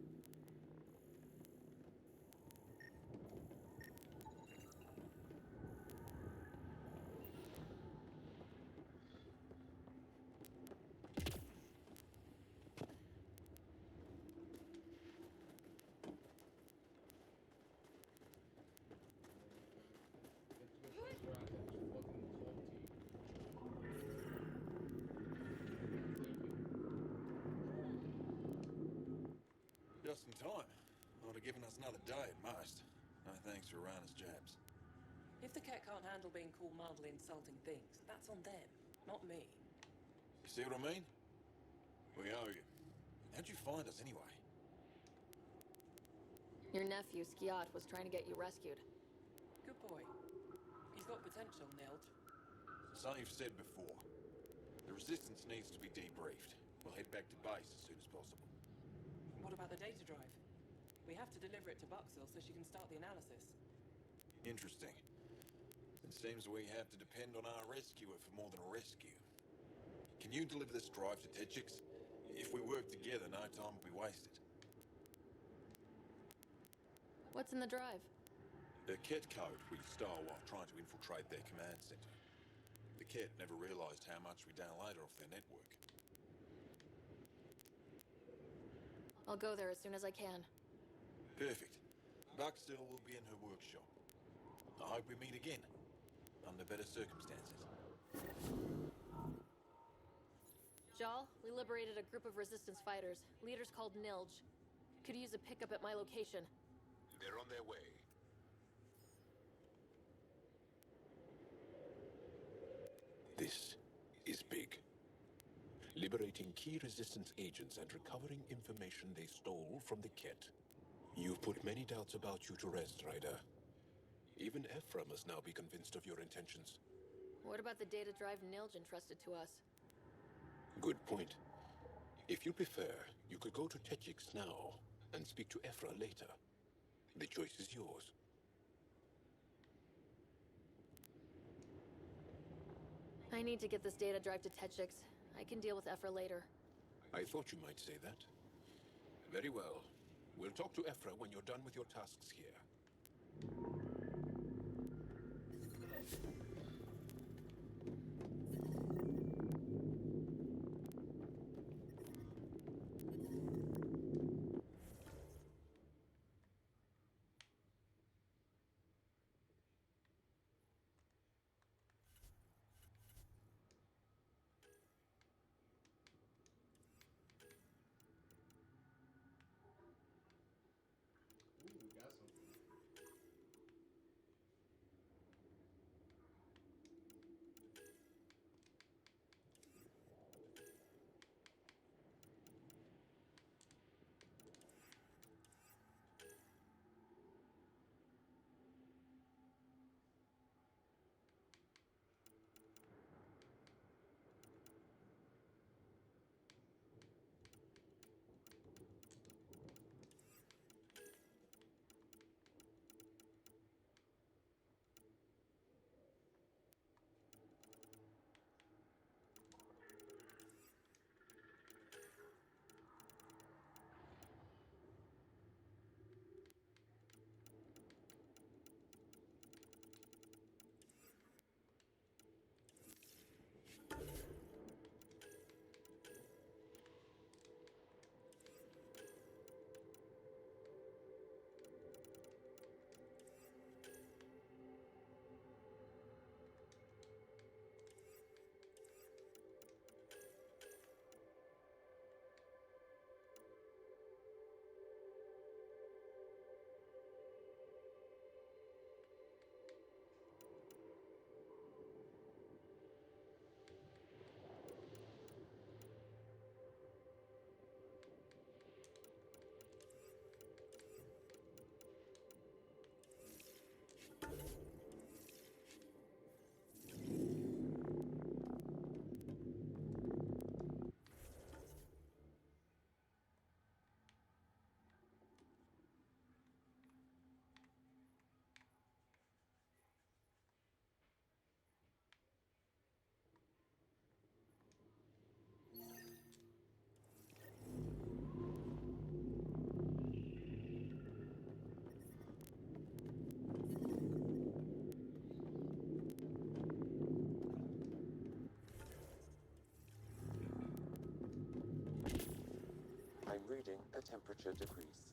time. I'd have given us another day at most. No thanks for Rana's jabs. If the Ket can't handle being called mildly insulting things, that's on them, not me. You see what I mean? We owe you. How'd you find us anyway? Your nephew, Skiat, was trying to get you rescued. Good boy. He's got potential, Nilge. So you've said before. The Resistance needs to be debriefed. We'll head back to base as soon as possible. What about the data drive? We have to deliver it to Buxel so she can start the analysis. Interesting. It seems we have to depend on our rescuer for more than a rescue. Can you deliver this drive to Techix? If we work together, no time will be wasted. What's in the drive? The Ket code we stole while trying to infiltrate their command center. The Ket never realized how much we downloaded off their network. I'll go there as soon as I can. Perfect. Buxel will be in her workshop. I hope we meet again, under better circumstances. Jal, we liberated a group of Resistance fighters. Leader's called Nilge. Could use a pickup at my location. They're on their way. This is big. Liberating key Resistance agents and recovering information they stole from the Ket. You've put many doubts about you to rest, Ryder. Even Ephra must now be convinced of your intentions. What about the data drive Nilge entrusted to us? Good point. If you prefer, you could go to Techix now and speak to Ephra later. The choice is yours. I need to get this data drive to Techix. I can deal with Ephra later. I thought you might say that. Very well. We'll talk to Ephra when you're done with your tasks here. Ooh, got some. I'm reading a temperature decrease.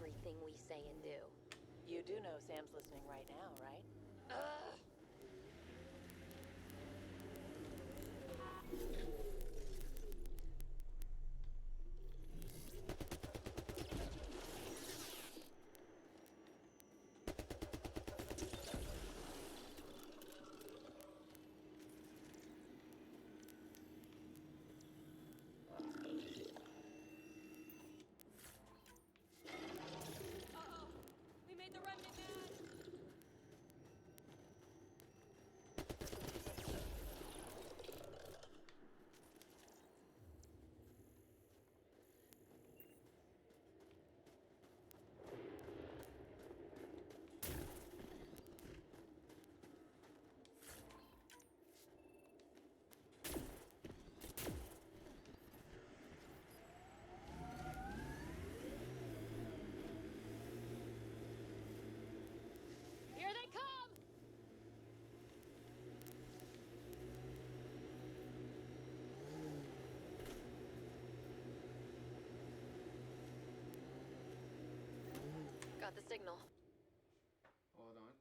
everything we say and do. You do know Sam's listening right now, right? Ugh. We made the remnant mad! Here they come! Got the signal. Hold on.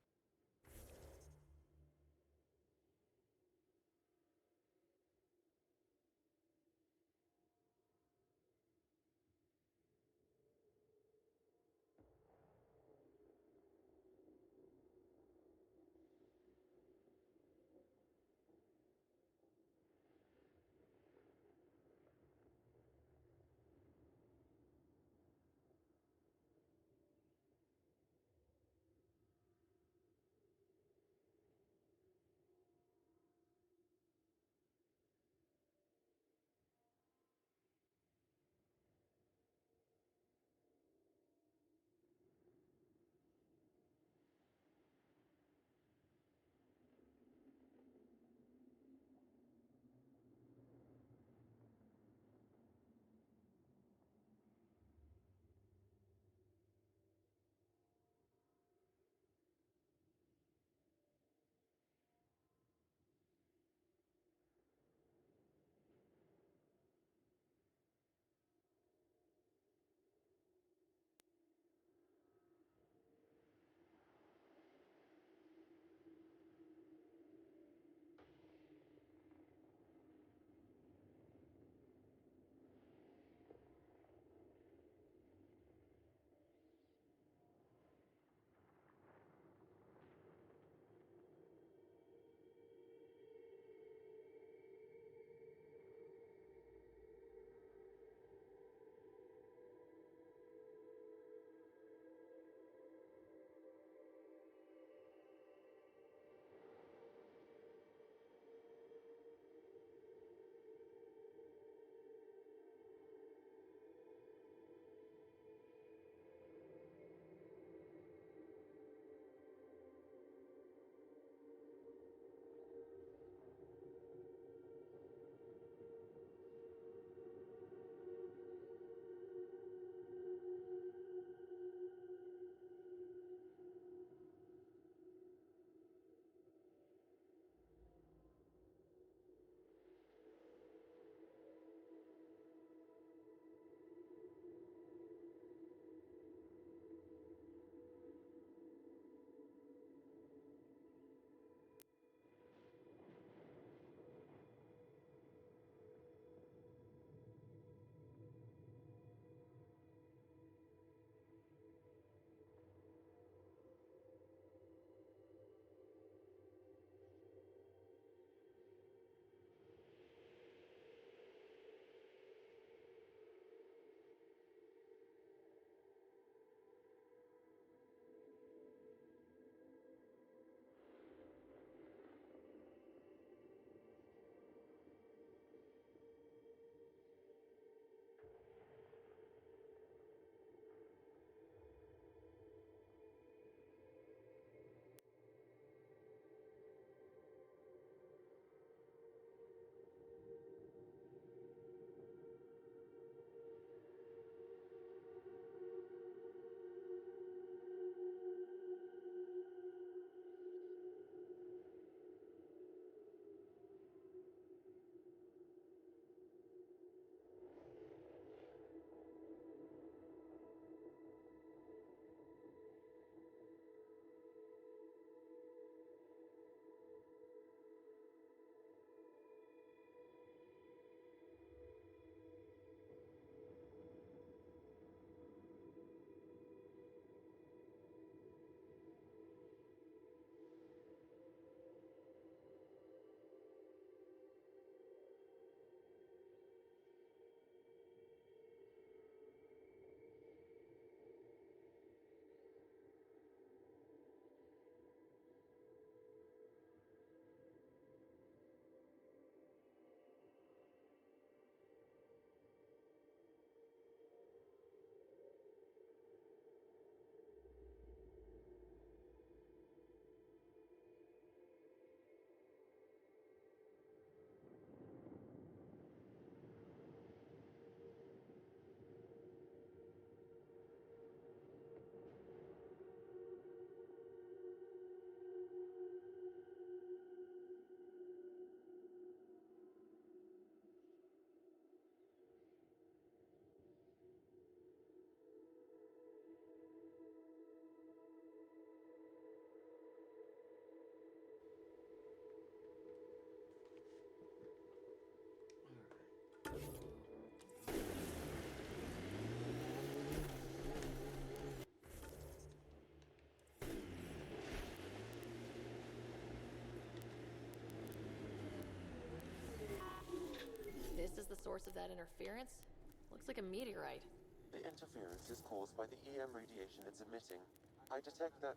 source of that interference? Looks like a meteorite. The interference is caused by the EM radiation it's emitting. I detect that...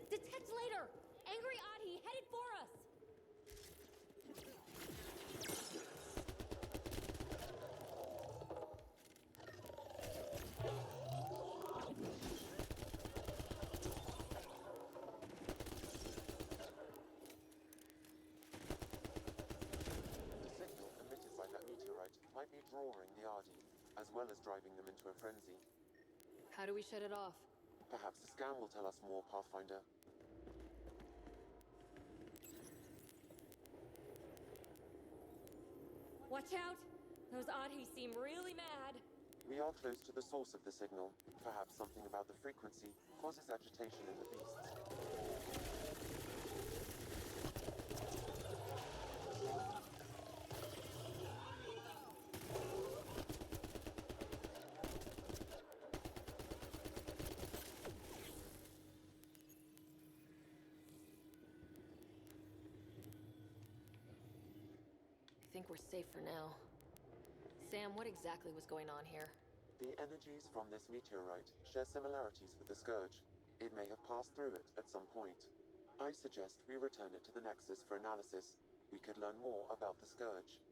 Detect later! Angry Adi headed for us! The signal emitted by that meteorite might be drawing the Ardi, as well as driving them into a frenzy. How do we shut it off? Perhaps the scan will tell us more, Pathfinder. Watch out! Those Adi seem really mad. We are close to the source of the signal. Perhaps something about the frequency causes agitation in the beasts. I think we're safe for now. Sam, what exactly was going on here? The energies from this meteorite share similarities with the Scourge. It may have passed through it at some point. I suggest we return it to the Nexus for analysis. We could learn more about the Scourge.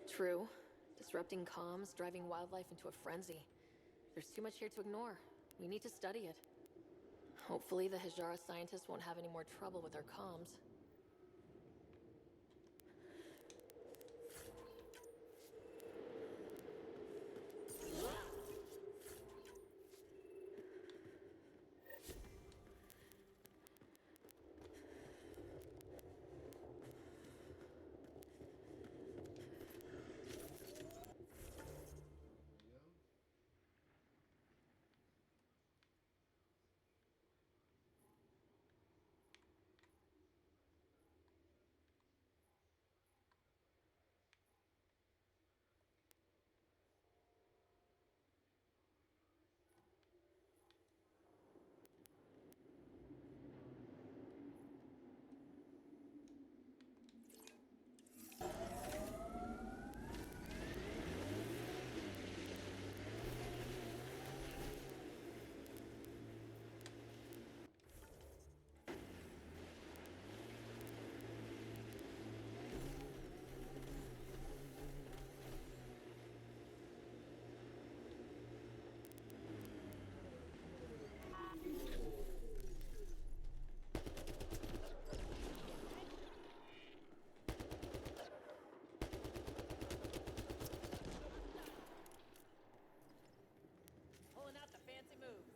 True. Disrupting comms, driving wildlife into a frenzy. There's too much here to ignore. We need to study it. Hopefully the Hijara scientists won't have any more trouble with our comms. Pulling out the fancy moves.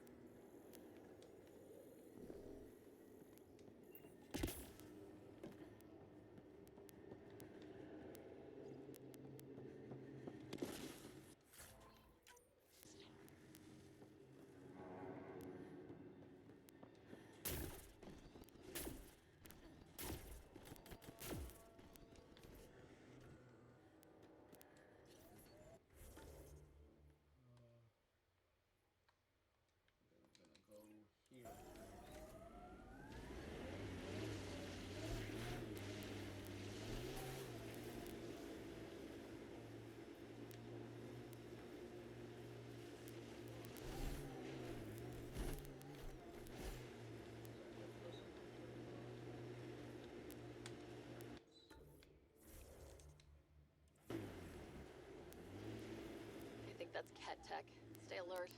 We're gonna go here. I think that's Ket Tech. Stay alert.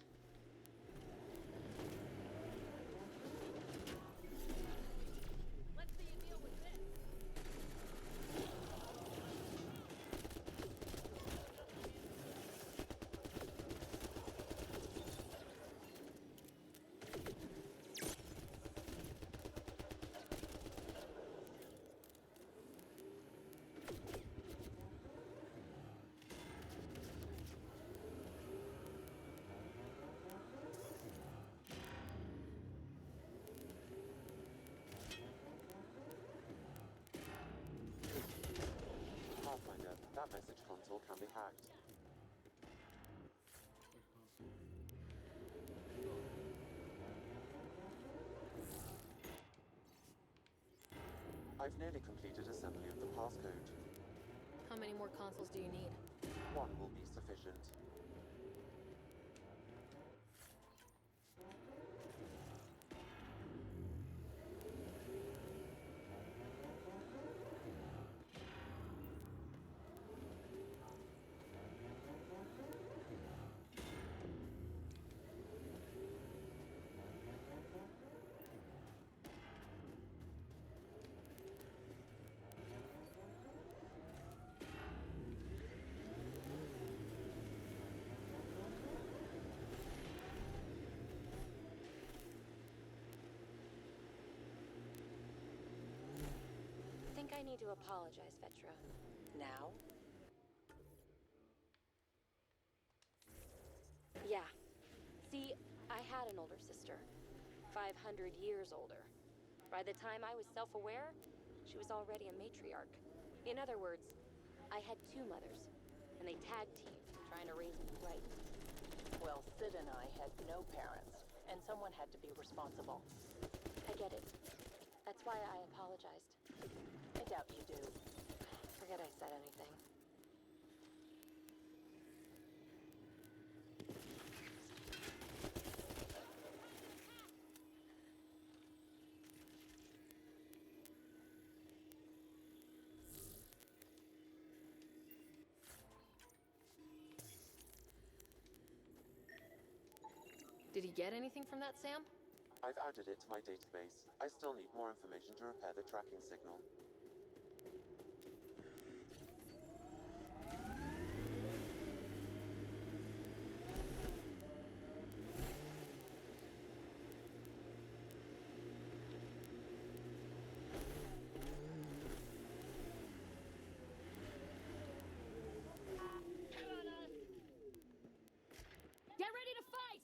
Let's see you deal with this. Pathfinder, that message console can be hacked. I've nearly completed assembly of the passcode. How many more consoles do you need? One will be sufficient. I think I need to apologize, Vetra. Now? Yeah. See, I had an older sister. 500 years older. By the time I was self-aware, she was already a matriarch. In other words, I had two mothers, and they tag-teamed, trying to raise me right. Well, Sid and I had no parents, and someone had to be responsible. I get it. That's why I apologized. I doubt you do. Forget I said anything. Did he get anything from that, Sam? I've added it to my database. I still need more information to repair the tracking signal. Get ready to fight!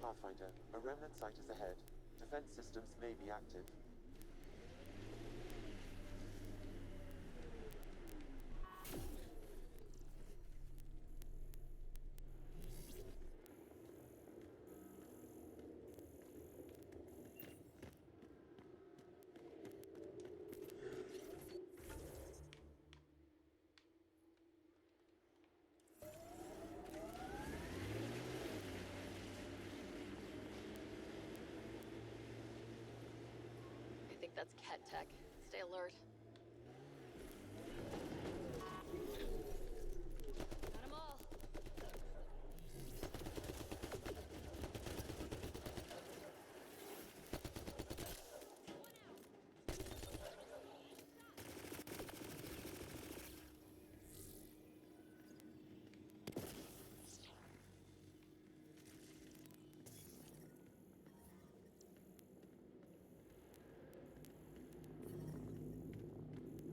Pathfinder, a remnant site is ahead. Defense systems may be active. I think that's Ket Tech. Stay alert. Got 'em all.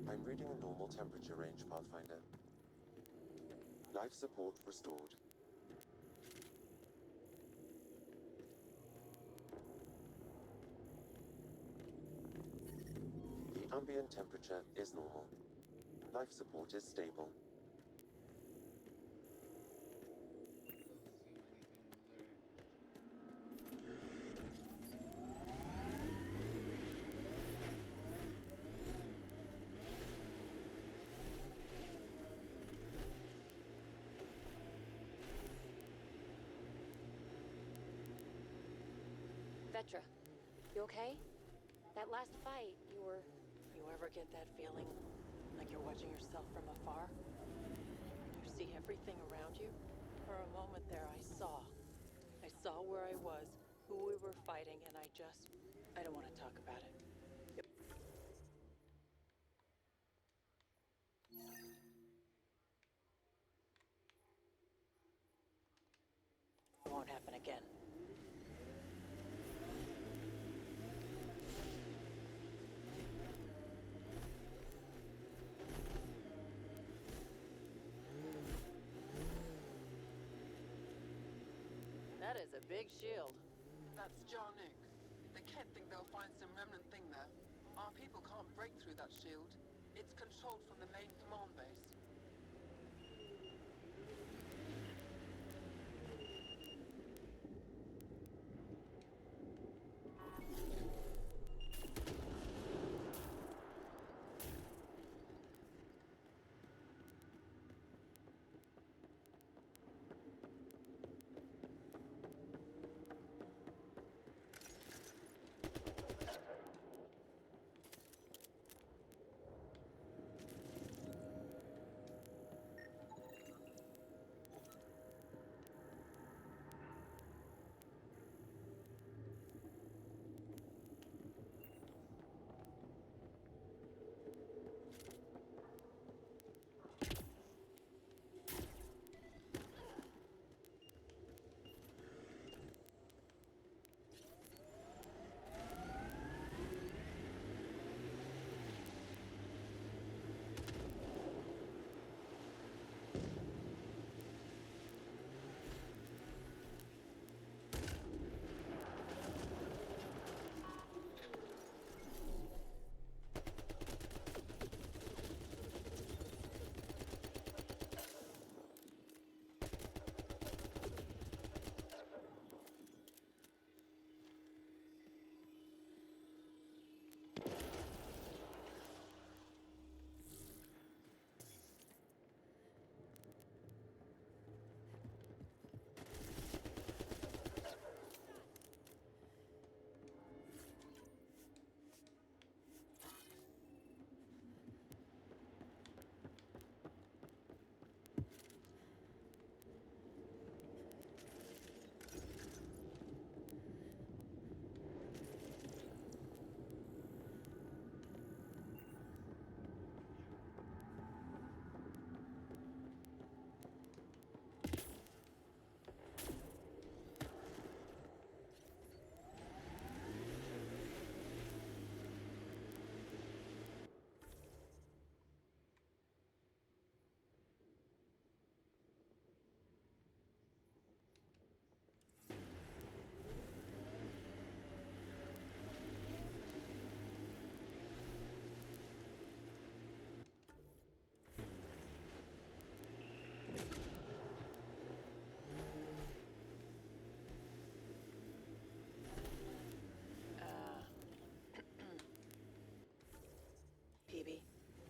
I'm reading a normal temperature range, Pathfinder. Life support restored. The ambient temperature is normal. Life support is stable. Vetra, you okay? That last fight, you were... You ever get that feeling like you're watching yourself from afar? You see everything around you? For a moment there, I saw. I saw where I was, who we were fighting, and I don't want to talk about it. It won't happen again. That is a big shield. That's Jarnook. The Kett think they'll find some remnant thing there. Our people can't break through that shield. It's controlled from the main command base.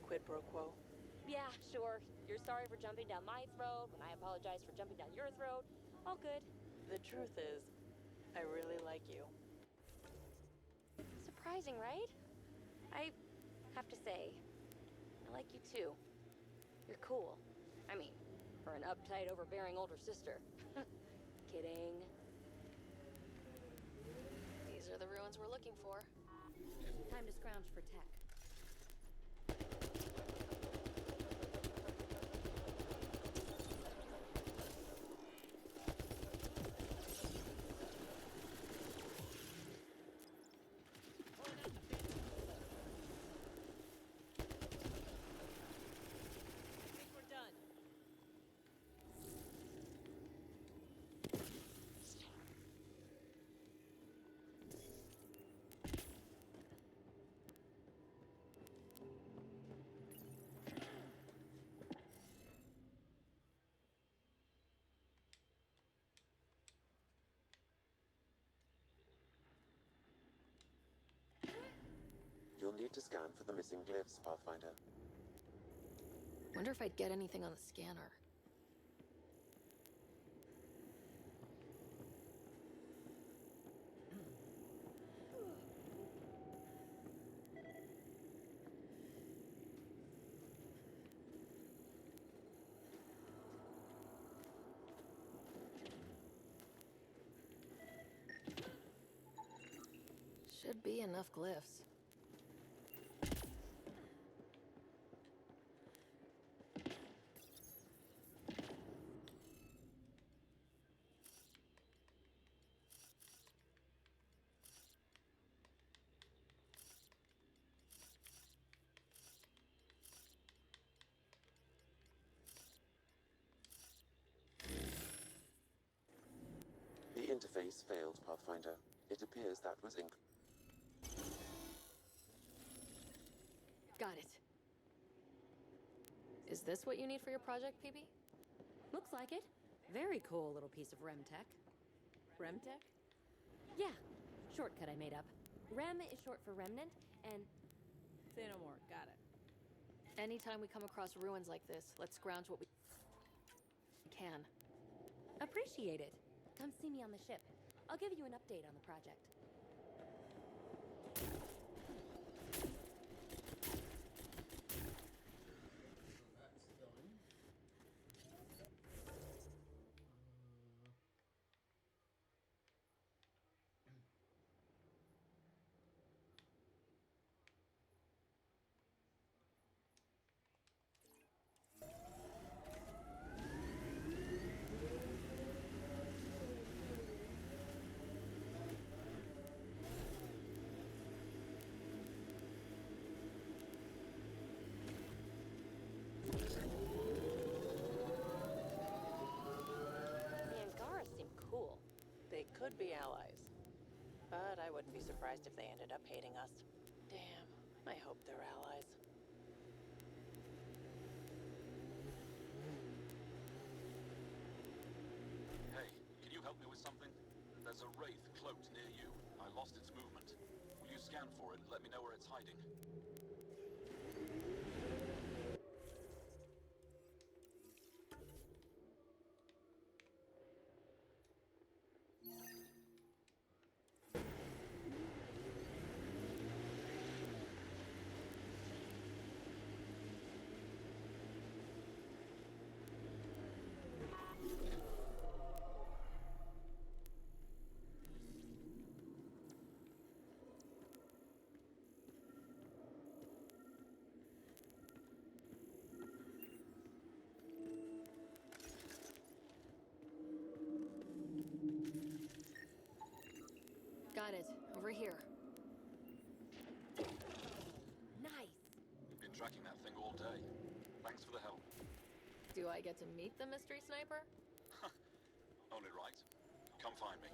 Quid pro quo. Yeah, sure. You're sorry for jumping down my throat when I apologize for jumping down your throat. All good. The truth is, I really like you. Surprising, right? I have to say, I like you too. You're cool. I mean, for an uptight, overbearing older sister. Kidding. These are the ruins we're looking for. Time to scrounge for tech. You'll need to scan for the missing glyphs, Pathfinder. Wonder if I'd get anything on the scanner. Should be enough glyphs. The interface failed, Pathfinder. It appears that was Got it. Is this what you need for your project, PB? Looks like it. Very cool little piece of REM tech. REM tech? Yeah, shortcut I made up. REM is short for remnant, and... Say no more, got it. Anytime we come across ruins like this, let's scrounge what we can. Appreciate it. Come see me on the ship. I'll give you an update on the project. They could be allies. But I wouldn't be surprised if they ended up hating us. Damn, I hope they're allies. Hey, can you help me with something? There's a wraith cloaked near you. I lost its movement. Will you scan for it and let me know where it's hiding? Got it. Over here. Nice! You've been tracking that thing all day. Thanks for the help. Do I get to meet the mystery sniper? Only right. Come find me.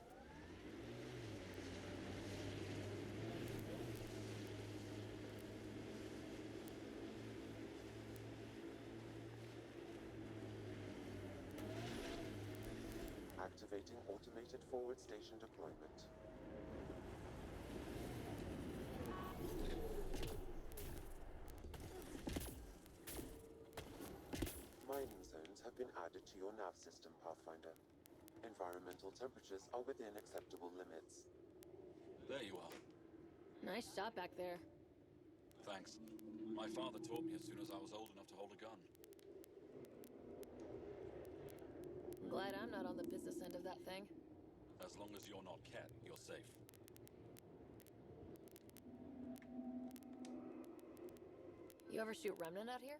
Activating automated forward station deployment. Mining zones have been added to your nav system, Pathfinder. Environmental temperatures are within acceptable limits. There you are. Nice shot back there. Thanks. My father taught me as soon as I was old enough to hold a gun. I'm glad I'm not on the business end of that thing. As long as you're not Cat, you're safe. You ever shoot remnant out here?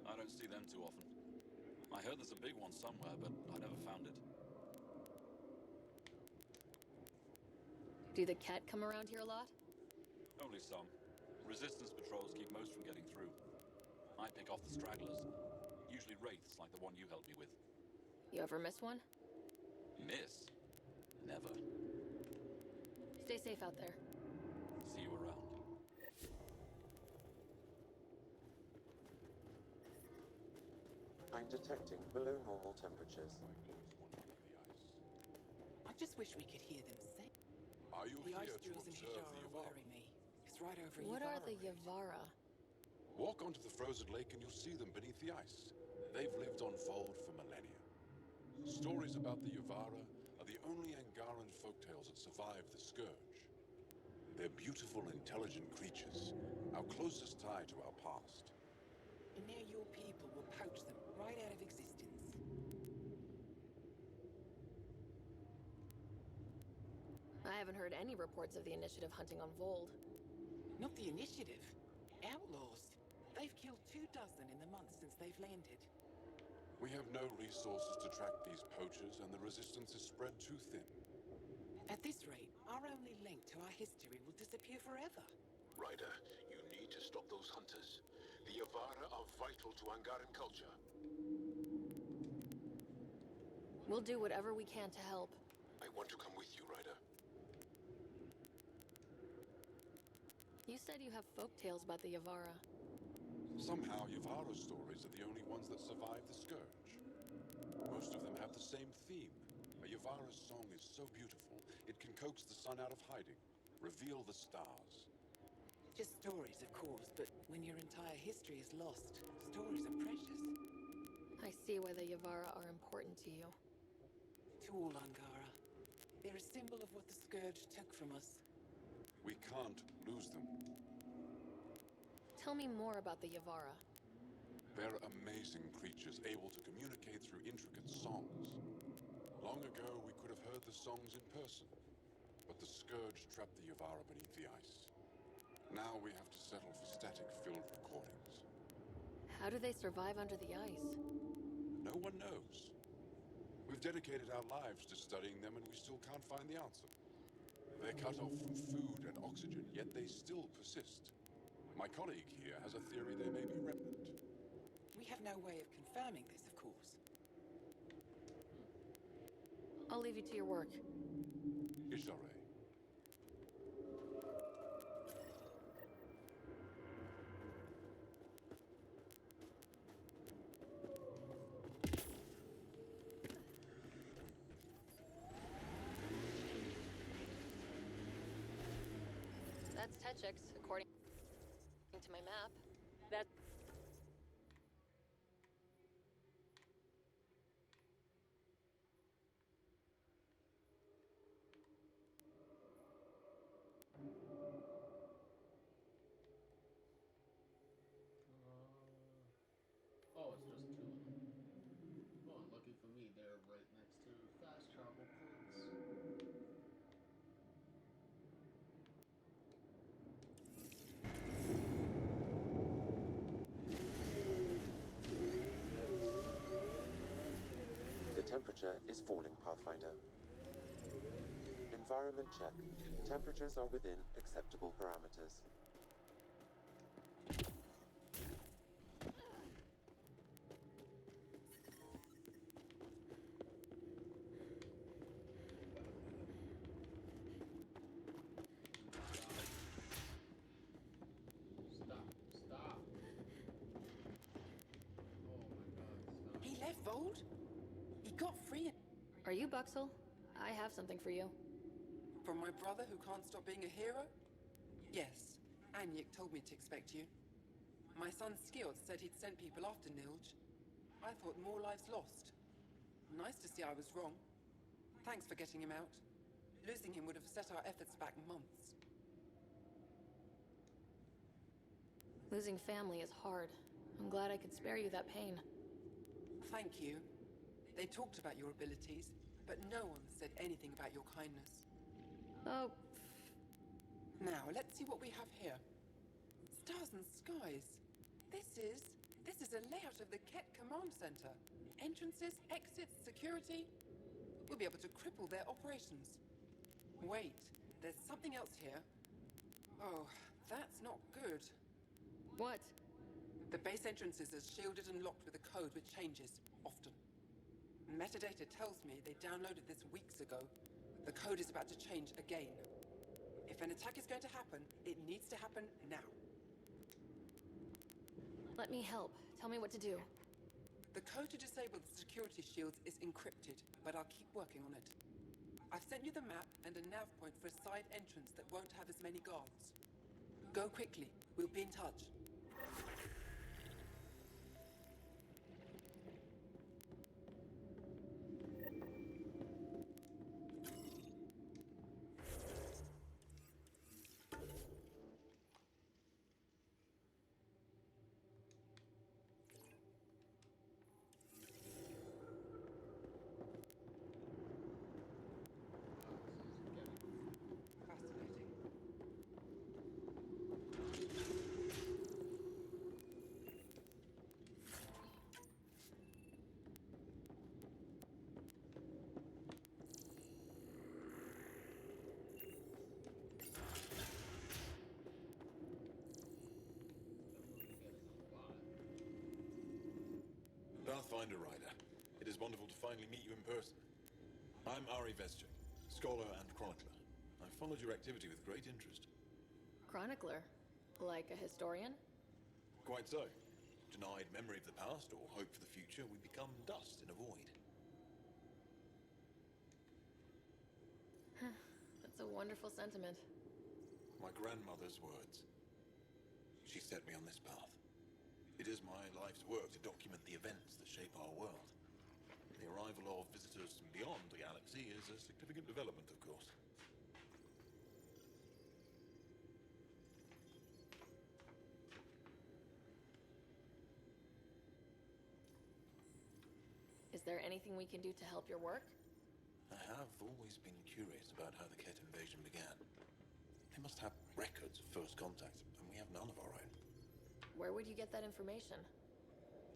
I don't see them too often. I heard there's a big one somewhere, but I never found it. Do the Ket come around here a lot? Only some. Resistance patrols keep most from getting through. I pick off the stragglers. Usually wraiths like the one you helped me with. You ever miss one? Miss? Never. Stay safe out there. See you around. I'm detecting below normal temperatures. I just wish we could hear them sing. Are you The here ice to drills in observe Hijara the are Yavara? worrying me. It's right over What are the Yavara. Yavara? Walk onto the frozen lake and you'll see them beneath the ice. They've lived on Fold for millennia. Stories about the Yavara are the only Angaran folktales that survived the Scourge. They're beautiful, intelligent creatures, our closest tie to our past. And now your people will poach them right out of existence. I haven't heard any reports of the Initiative hunting on Vold. Not the Initiative. Outlaws. They've killed 24 in the month since they've landed. We have no resources to track these poachers, and the resistance is spread too thin. At this rate, our only link to our history will disappear forever. Ryder, you need to stop those hunters. The Yavara are vital to Angaran culture. We'll do whatever we can to help. I want to come with you, Ryder. You said you have folk tales about the Yavara. Somehow, Yavara stories are the only ones that survive the Scourge. Most of them have the same theme. A Yavara song is so beautiful, it can coax the sun out of hiding, reveal the stars. Just stories, of course, but when your entire history is lost, stories are precious. I see why the Yavara are important to you. To all Angara. They're a symbol of what the Scourge took from us. We can't lose them. Tell me more about the Yavara. They're amazing creatures, able to communicate through intricate songs. Long ago, we could have heard the songs in person, but the Scourge trapped the Yavara beneath the ice. Now we have to settle for static-filled recordings. How do they survive under the ice? No one knows. We've dedicated our lives to studying them, and we still can't find the answer. They're cut off from food and oxygen, yet they still persist. My colleague here has a theory they may be remnant. We have no way of confirming this, of course. I'll leave you to your work. Ishare. That's Techix, according to my map. That... Oh, it's just two of them. Oh, and lucky for me, they're right next to fast travel points. The temperature is falling, Pathfinder. Environment check. Temperatures are within acceptable parameters. Stop. Oh my god, stop. He left Vold? He got free and... Are you Buxel? I have something for you. From my brother who can't stop being a hero? Yes, Anyik told me to expect you. My son Skiold said he'd sent people after Nilj. I thought more lives lost. Nice to see I was wrong. Thanks for getting him out. Losing him would have set our efforts back months. Losing family is hard. I'm glad I could spare you that pain. Thank you. They talked about your abilities, but no one said anything about your kindness. Oh. Now, let's see what we have here. Stars and skies. This is a layout of the Ket Command Center. Entrances, exits, security. We'll be able to cripple their operations. Wait, there's something else here. Oh, that's not good. What? The base entrances are shielded and locked with a code which changes, often. Metadata tells me they downloaded this weeks ago. The code is about to change again. If an attack is going to happen, it needs to happen now. Let me help. Tell me what to do. The code to disable the security shields is encrypted, but I'll keep working on it. I've sent you the map and a nav point for a side entrance that won't have as many guards. Go quickly. We'll be in touch. Commander Ryder. It is wonderful to finally meet you in person. I'm Ari Veschek, scholar and chronicler. I've followed your activity with great interest. Chronicler? Like a historian? Quite so. Denied memory of the past or hope for the future, we become dust in a void. That's a wonderful sentiment. My grandmother's words. She set me on this path. It is my life's work to document the events that shape our world. The arrival of visitors from beyond the galaxy is a significant development, of course. Is there anything we can do to help your work? I have always been curious about how the Ket invasion began. They must have records of first contact, and we have none of our own. Where would you get that information?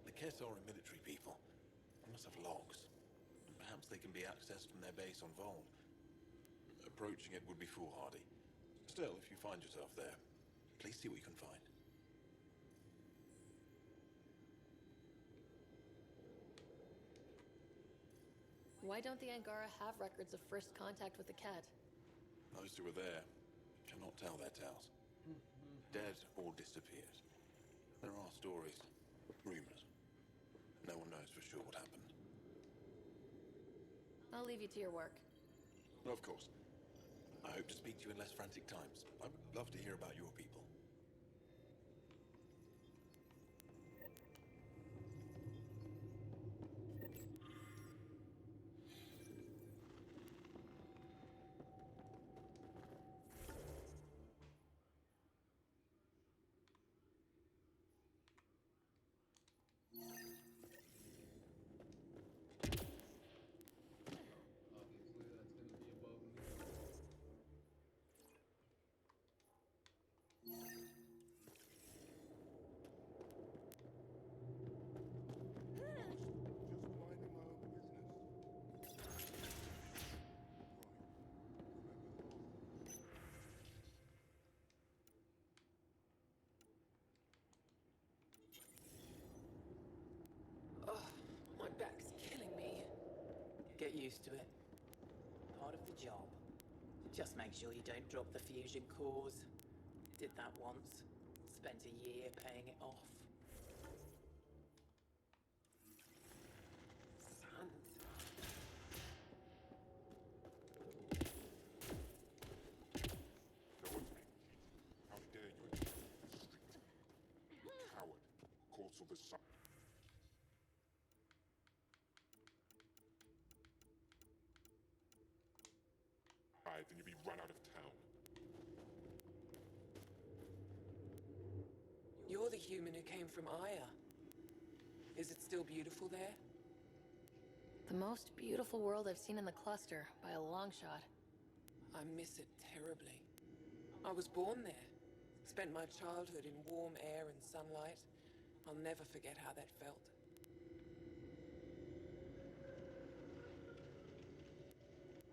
The Ket are a military people. They must have logs. And perhaps they can be accessed from their base on Vol. Approaching it would be foolhardy. Still, if you find yourself there, please see what you can find. Why don't the Angara have records of first contact with the Ket? Those who were there cannot tell their tales. Dead or disappeared. There are stories, rumors. No one knows for sure what happened. I'll leave you to your work. Of course. I hope to speak to you in less frantic times. I would love to hear about your people. My back's killing me. Get used to it. Part of the job. Just make sure you don't drop the fusion cores. Did that once. Spent a year paying it off. How dare you enter the street? Coward. Calls for the sun. Then you'll be run out of town. You're the human who came from Aya. Is it still beautiful there? The most beautiful world I've seen in the cluster, by a long shot. I miss it terribly. I was born there. Spent my childhood in warm air and sunlight. I'll never forget how that felt.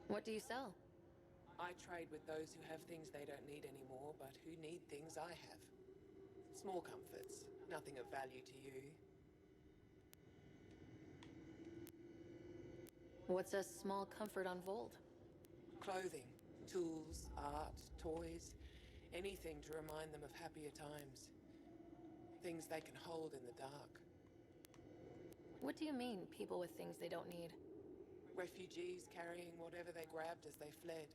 What do you sell? I trade with those who have things they don't need anymore, but who need things I have. Small comforts, nothing of value to you. What's a small comfort on Vold? Clothing, tools, art, toys, anything to remind them of happier times. Things they can hold in the dark. What do you mean, people with things they don't need? Refugees carrying whatever they grabbed as they fled.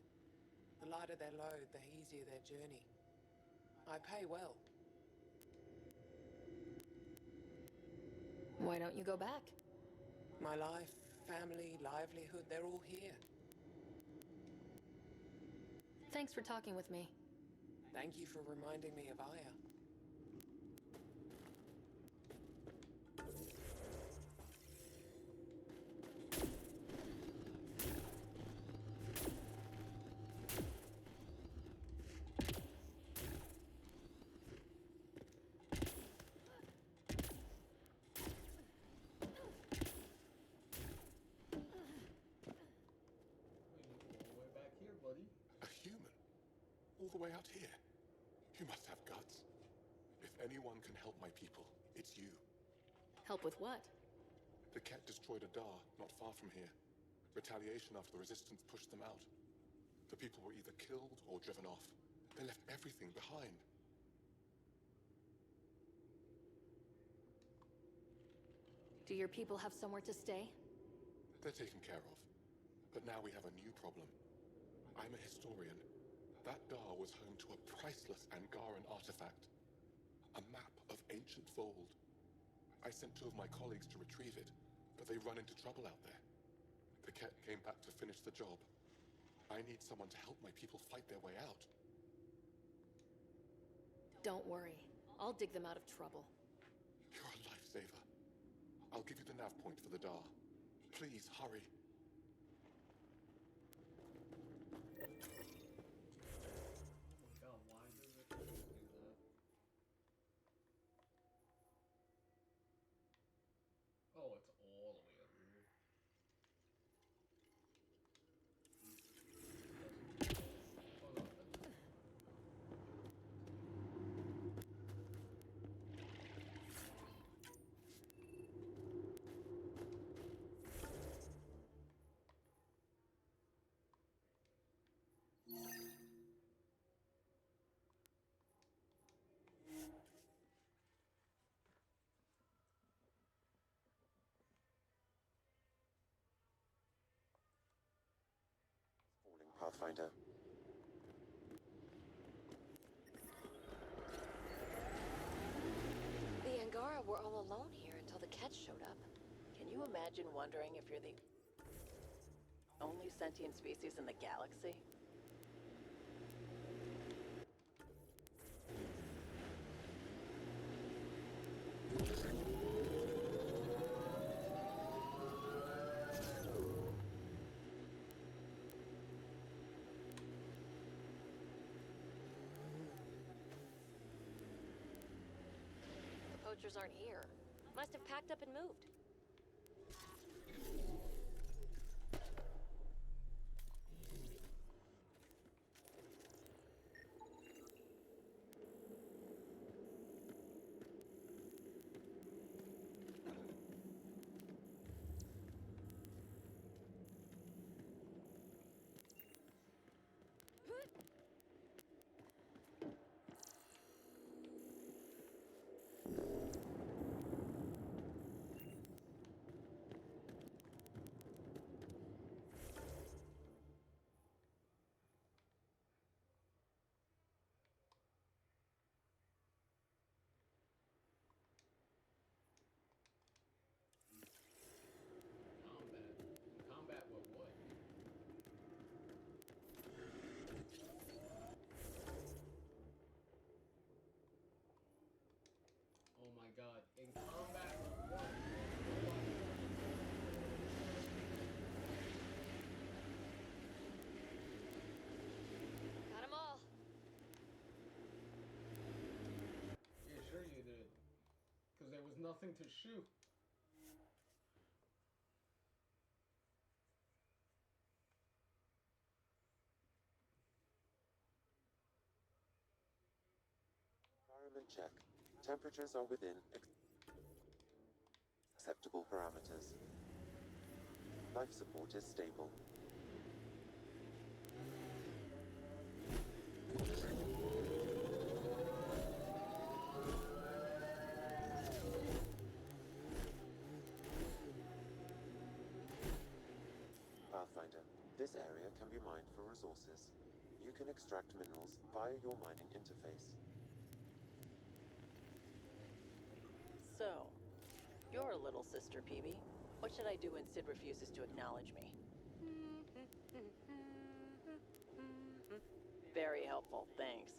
The lighter their load, the easier their journey. I pay well. Why don't you go back? My life, family, livelihood, they're all here. Thanks for talking with me. Thank you for reminding me of Aya. All the way out here. You must have guts. If anyone can help my people, it's you. Help with what? The Ket destroyed a Dar not far from here. Retaliation after the Resistance pushed them out. The people were either killed or driven off. They left everything behind. Do your people have somewhere to stay? They're taken care of. But now we have a new problem. I'm a historian. That Dar was home to a priceless Angaran artifact. A map of ancient Vold. I sent 2 of my colleagues to retrieve it, but they run into trouble out there. The Ket came back to finish the job. I need someone to help my people fight their way out. Don't worry. I'll dig them out of trouble. You're a lifesaver. I'll give you the nav point for the Dar. Please, hurry. God, why does it do that? Oh, it's all the way up here. Hold on. Falling Pathfinder. The Angara were all alone here until the Ket showed up. Can you imagine wondering if you're the only sentient species in the galaxy? The poachers aren't here. Must have packed up and moved. Combat with what? Oh my god. In combat with what? Got 'em all. Yeah, sure you did. Because there was nothing to shoot. Environment check. Temperatures are within acceptable parameters. Life support is stable. Pathfinder, this area can be mined for resources. You can extract minerals via your mining interface. So, you're a little sister, Peebee. What should I do when Sid refuses to acknowledge me? Very helpful, thanks.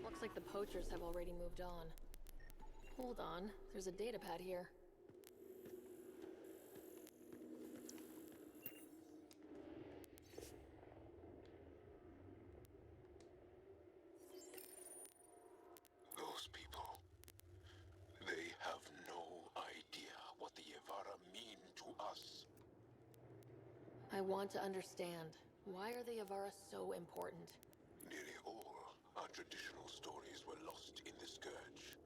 Looks like the poachers have already moved on. Hold on, there's a datapad here. Those people, they have no idea what the Yavara mean to us. I want to understand. Why are the Avara so important? Nearly all our traditional stories were lost in the Scourge.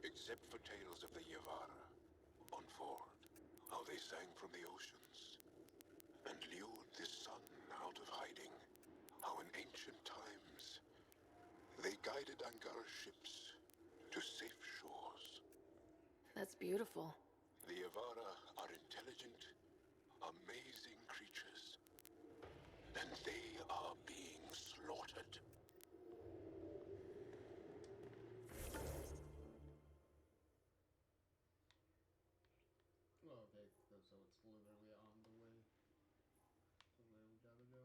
Except for tales of the Yavara, on Ford, how they sang from the oceans, and lured the sun out of hiding, how in ancient times they guided Angara's ships to safe shores. That's beautiful. The Yavara are intelligent, amazing creatures, and they are being slaughtered. Oh, okay, so it's literally on the way to where we gotta go.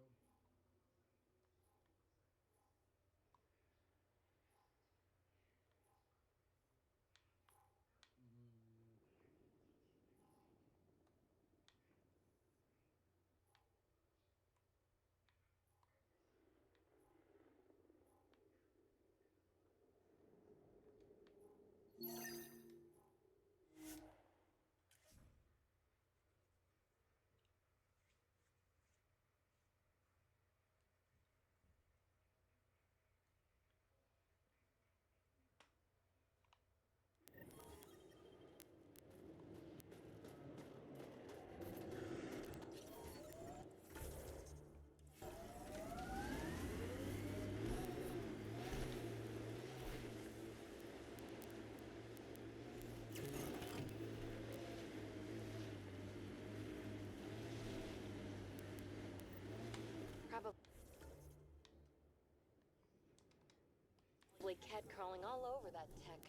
Probably cat crawling all over that tech.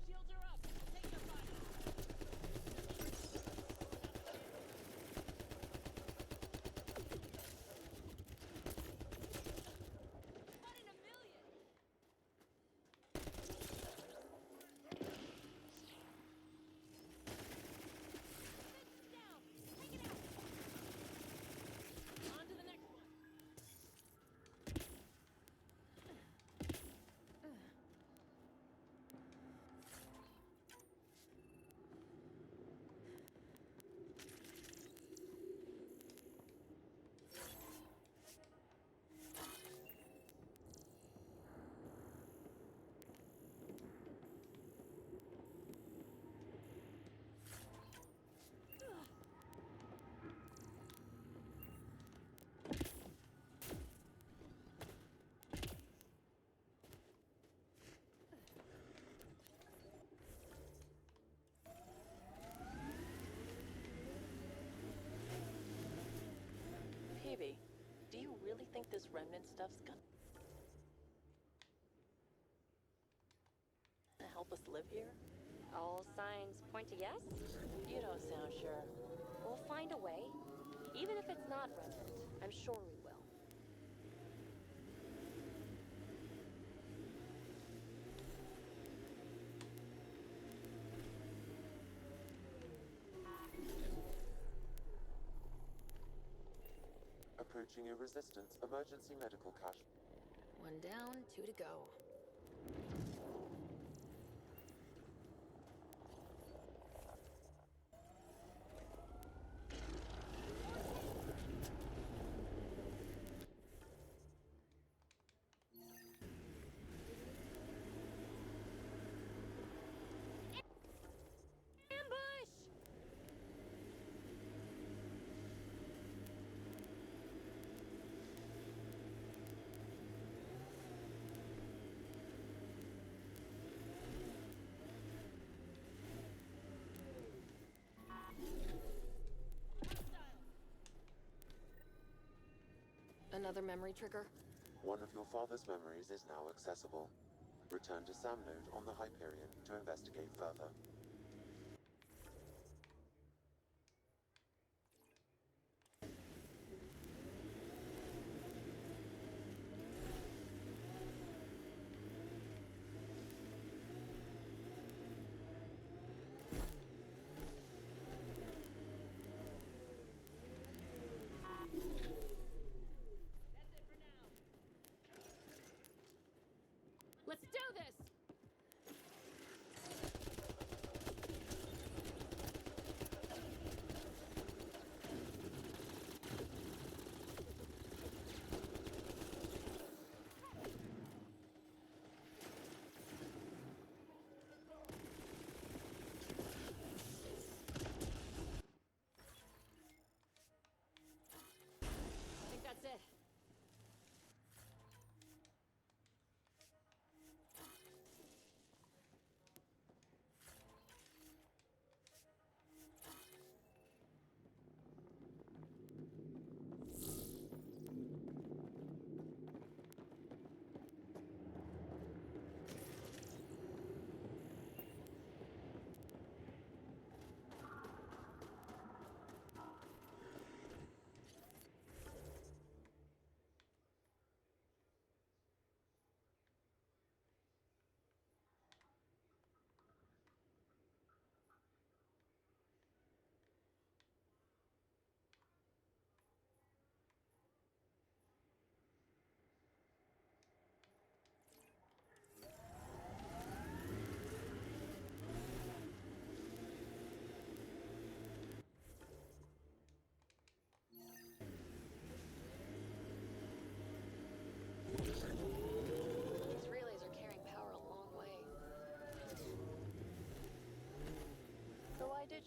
Shields are up. Take your fire. One in a million. On to the next one. Peavy, do you really think this remnant stuff's gonna help us live here? All signs point to yes? You don't sound sure. We'll find a way. Even if it's not remnant, I'm sure we will. Approaching a resistance emergency medical cache. One down, two to go. Ambush! Another memory trigger? One of your father's memories is now accessible. Return to Sam Node on the Hyperion to investigate further. Let's do this!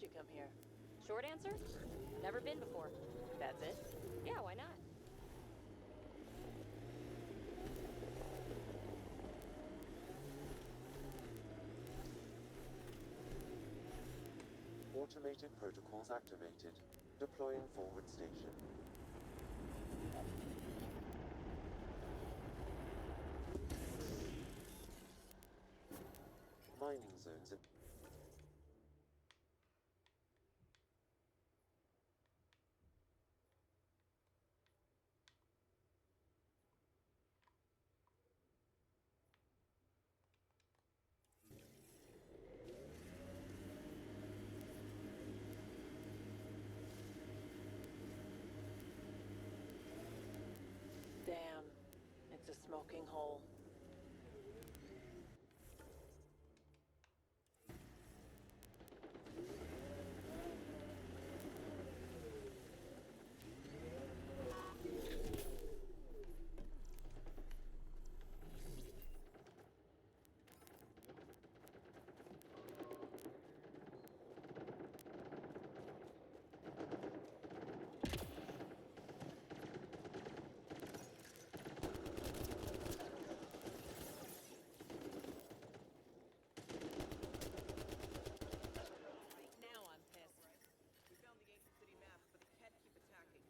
you come here? Short answer? Never been before. That's it? Yeah, why not? Automated protocols activated. Deploying forward station. Mining zones in... Damn. It's a smoking hole. Now I'm pissed. We found the ancient city map, but the Ket keep attacking.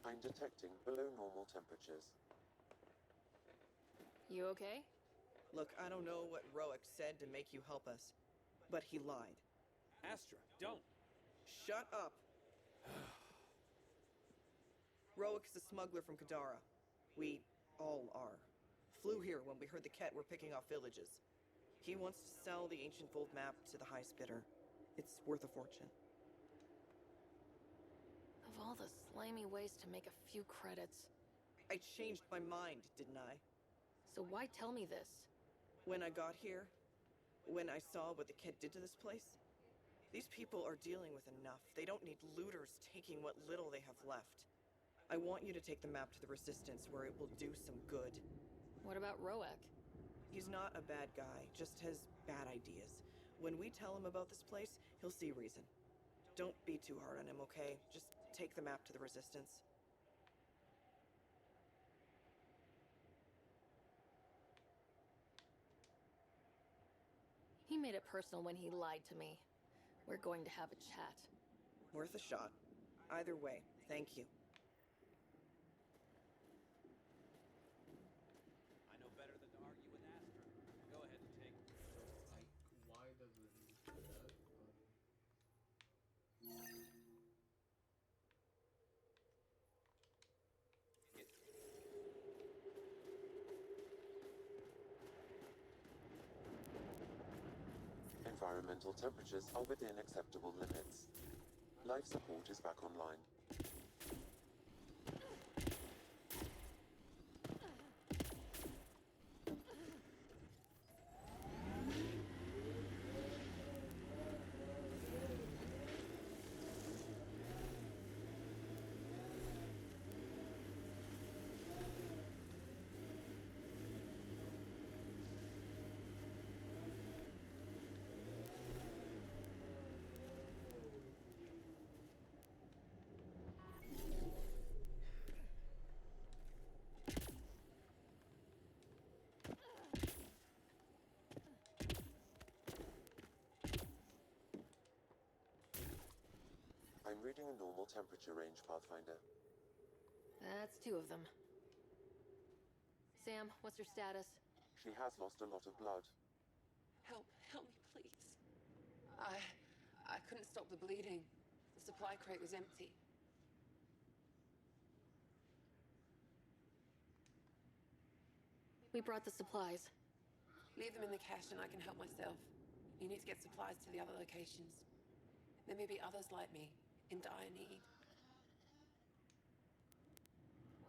I'm detecting below normal temperatures. You okay? Look, I don't know what Roic said to make you help us, but he lied. Astra, don't. Shut up! Roic is a smuggler from Kadara. We all are. Flew here when we heard the Ket were picking off villages. He wants to sell the ancient Fold map to the highest bidder. It's worth a fortune. Of all the slimy ways to make a few credits. I changed my mind, didn't I? So why tell me this? When I got here, when I saw what the Ket did to this place, these people are dealing with enough. They don't need looters taking what little they have left. I want you to take the map to the Resistance where it will do some good. What about Roek? He's not a bad guy, just has bad ideas. When we tell him about this place, he'll see reason. Don't be too hard on him, okay? Just take the map to the Resistance. He made it personal when he lied to me. We're going to have a chat. Worth a shot. Either way, thank you. I know better than to argue with Astra. Go ahead and take... Why does it do that? Environmental temperatures are within acceptable limits. Life support is back online. I'm reading a normal temperature range, Pathfinder. That's 2 of them. Sam, what's her status? She has lost a lot of blood. Help me, please. I couldn't stop the bleeding. The supply crate was empty. We brought the supplies. Leave them in the cache and I can help myself. You need to get supplies to the other locations. There may be others like me, in dire need.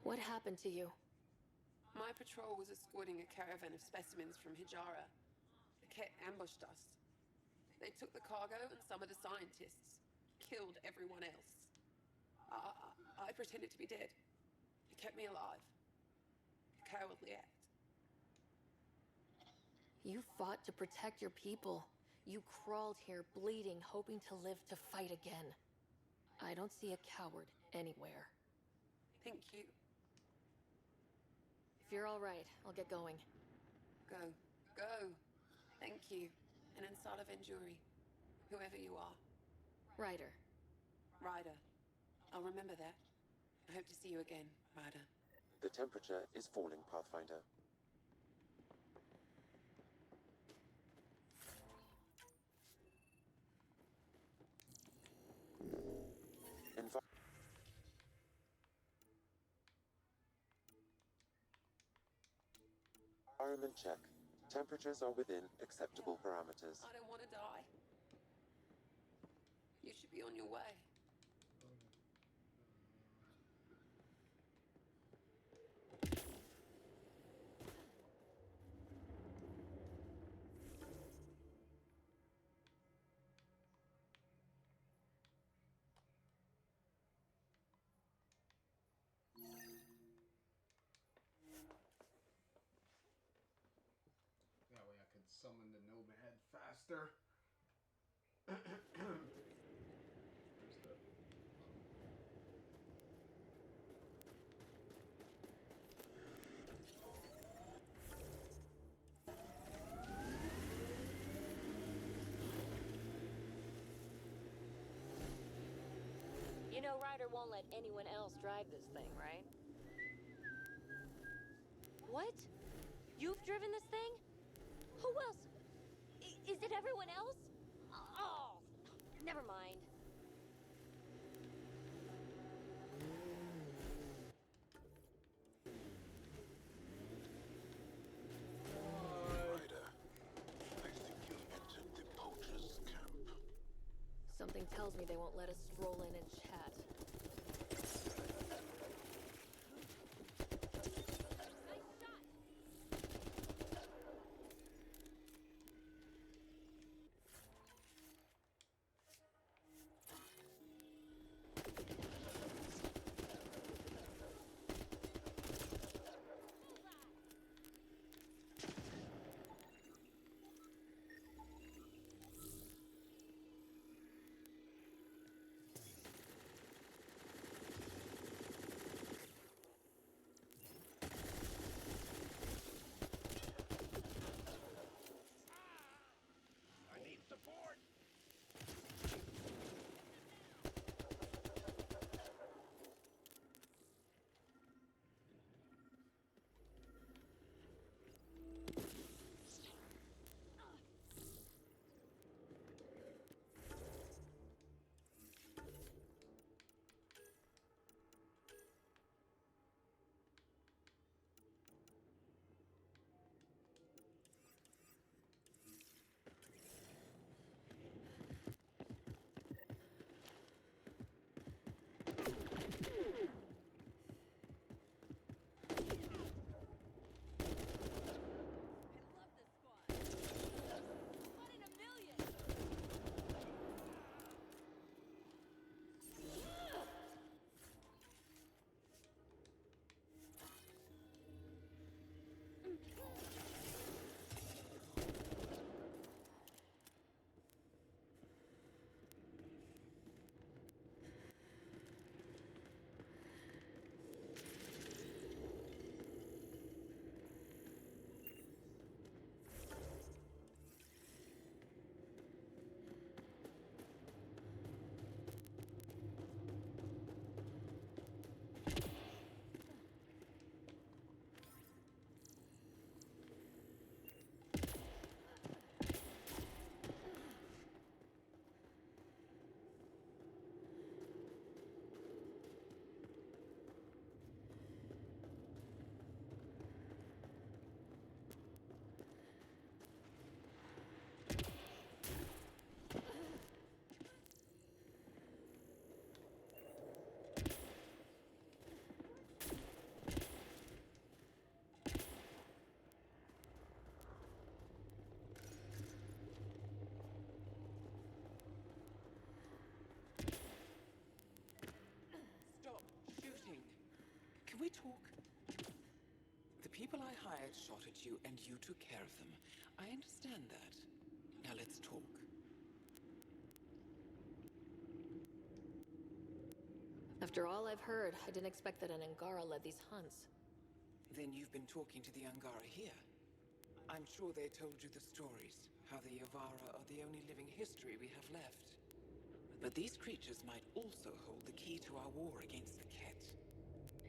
What happened to you? My patrol was escorting a caravan of specimens from Hijara. The Ket ambushed us. They took the cargo and some of the scientists. Killed everyone else. I pretended to be dead. It kept me alive. A cowardly act. You fought to protect your people. You crawled here bleeding, hoping to live to fight again. I don't see a coward anywhere. Thank you. If you're all right, I'll get going. Go. Thank you. And inside of Enduri, whoever you are. Ryder. I'll remember that. I hope to see you again, Ryder. The temperature is falling, Pathfinder. Environment check. Temperatures are within acceptable parameters. I don't want to die. You should be on your way. That way I could summon the Nomad faster. You know Ryder won't let anyone else drive this thing, right? What? You've driven this thing? Who else? Is it everyone else? Oh, never mind. Ryder, I think you've entered the poacher's camp. Something tells me they won't let us stroll in and chat. Can we talk? The people I hired shot at you, and you took care of them. I understand that. Now let's talk. After all I've heard, I didn't expect that an Angara led these hunts. Then you've been talking to the Angara here. I'm sure they told you the stories, how the Yavara are the only living history we have left. But these creatures might also hold the key to our war against the Ket.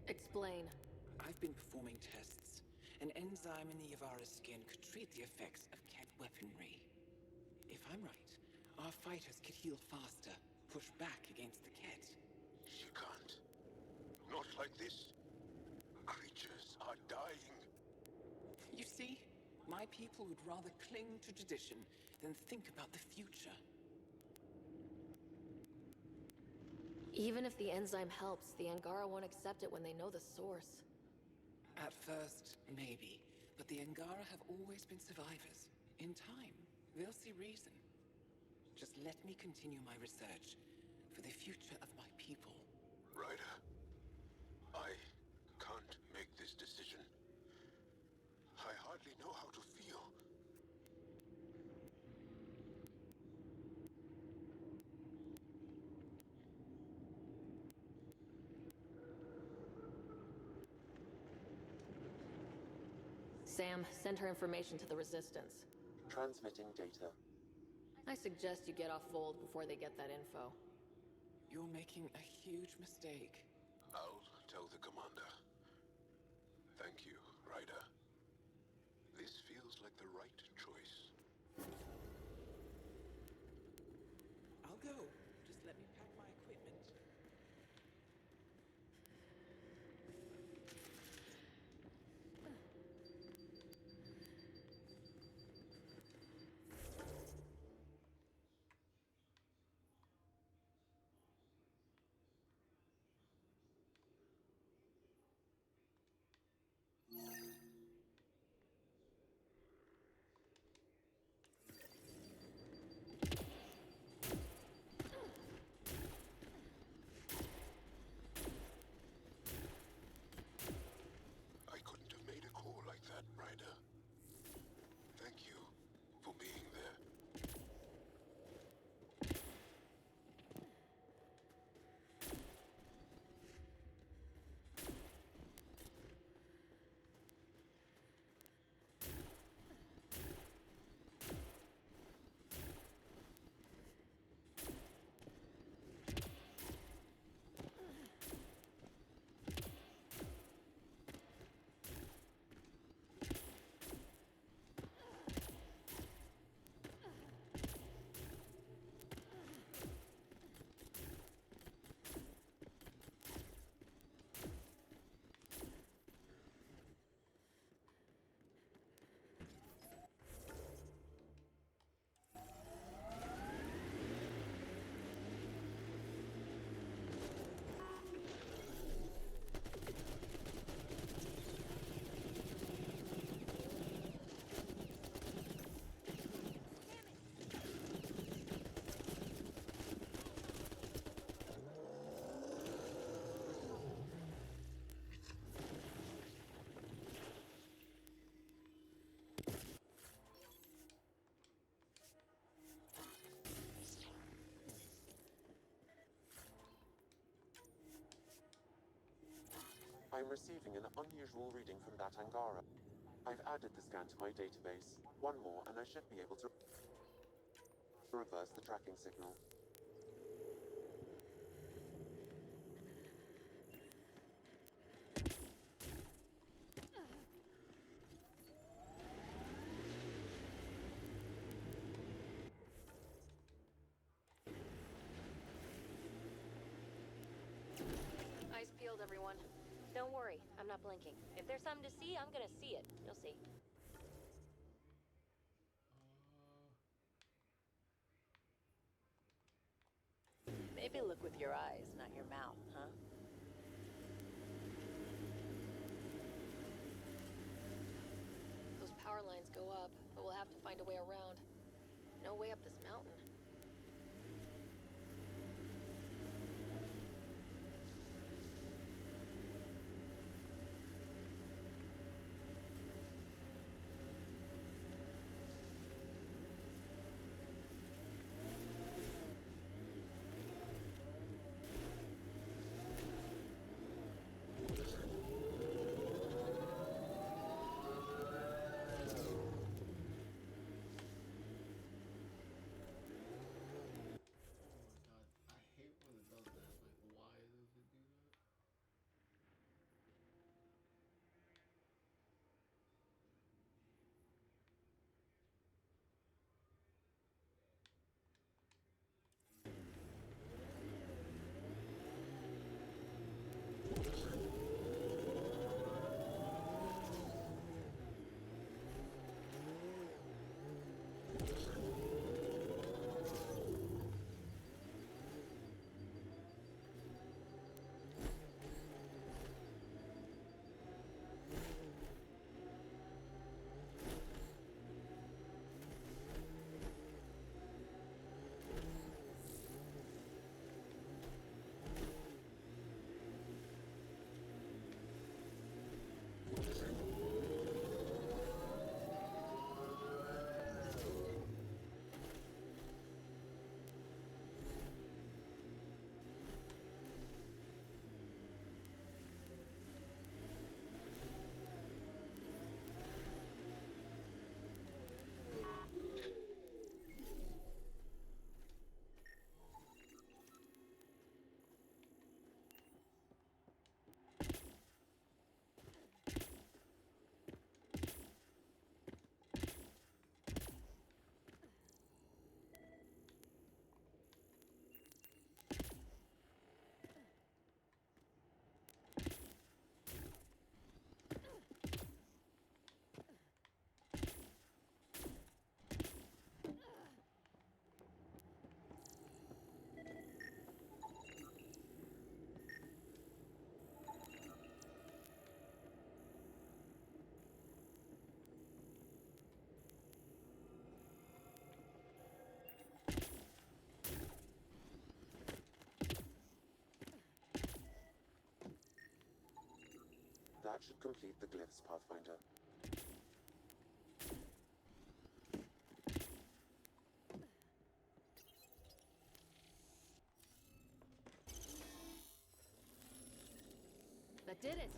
Explain. I've been performing tests. An enzyme in the Yavara's skin could treat the effects of Ket weaponry. If I'm right, our fighters could heal faster, push back against the Ket. She can't. Not like this. Creatures are dying. You see, my people would rather cling to tradition than think about the future. Even if the enzyme helps, the Angara won't accept it when they know the source. At first, maybe. But the Angara have always been survivors. In time, they'll see reason. Just let me continue my research for the future of my people. Ryder, I can't make this decision. I hardly know how to feel. Sam, send her information to the Resistance. Transmitting data. I suggest you get off Fold before they get that info. You're making a huge mistake. I'll tell the commander. Thank you, Ryder. This feels like the right choice. I'll go. Just let me pack my equipment. I couldn't have made a call like that, Ryder. Thank you for being there. I'm receiving an unusual reading from that Angara. I've added the scan to my database. One more, and I should be able to reverse the tracking signal. Eyes peeled, everyone. Don't worry, I'm not blinking. If there's something to see, I'm gonna see it. You'll see. Maybe look with your eyes, not your mouth, huh? Those power lines go up, but we'll have to find a way around. No way up this mountain. That should complete the glyphs, Pathfinder. That did it!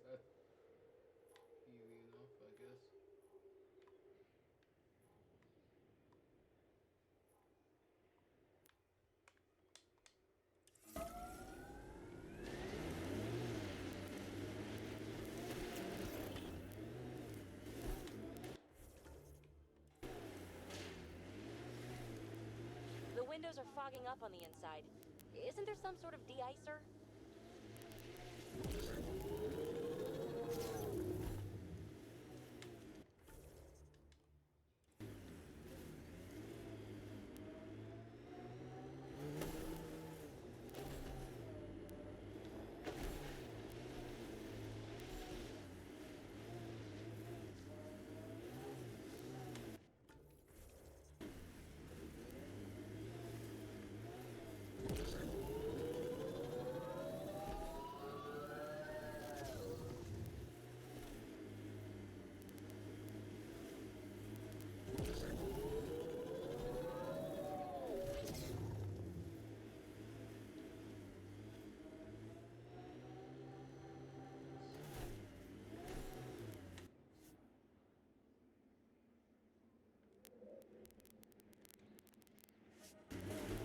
That's easy enough, I guess. The windows are fogging up on the inside. Isn't there some sort of de-icer?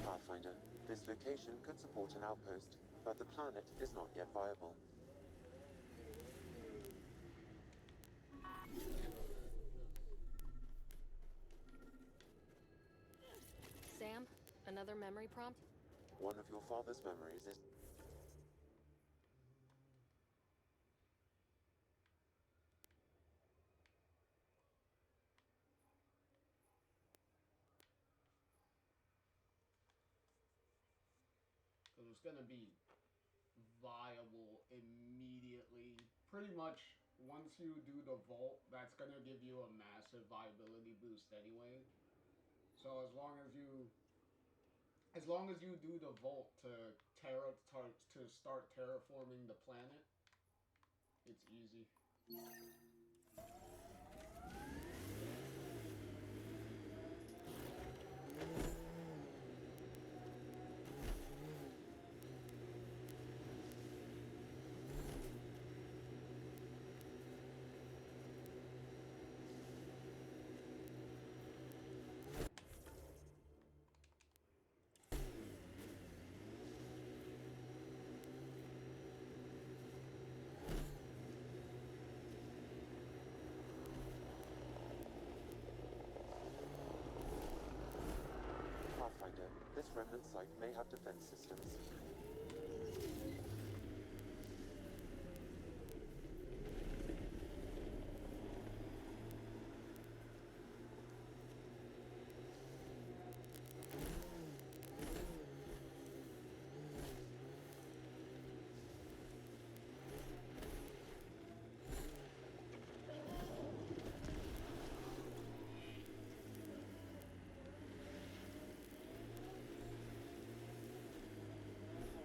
Pathfinder, this location could support an outpost, but the planet is not yet viable. Sam, another memory prompt? One of your father's memories is... Because it's going to be viable immediately. Pretty much, once you do the vault, that's going to give you a massive viability boost anyway. So as long as you do the vault to start terraforming the planet, it's easy. Pathfinder, this remnant site may have defense systems.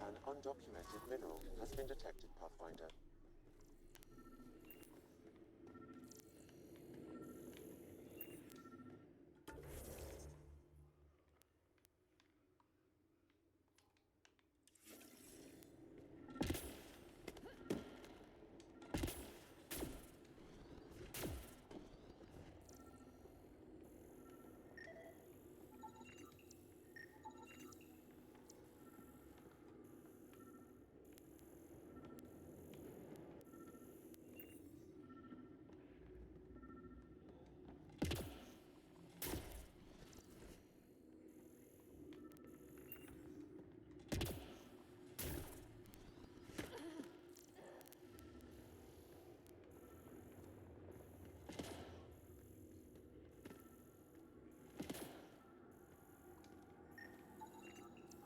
An undocumented mineral has been detected, Pathfinder.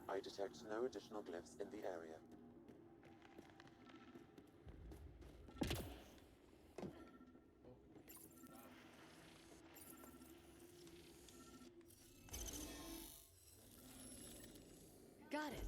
I detect no additional glyphs in the area. Got it.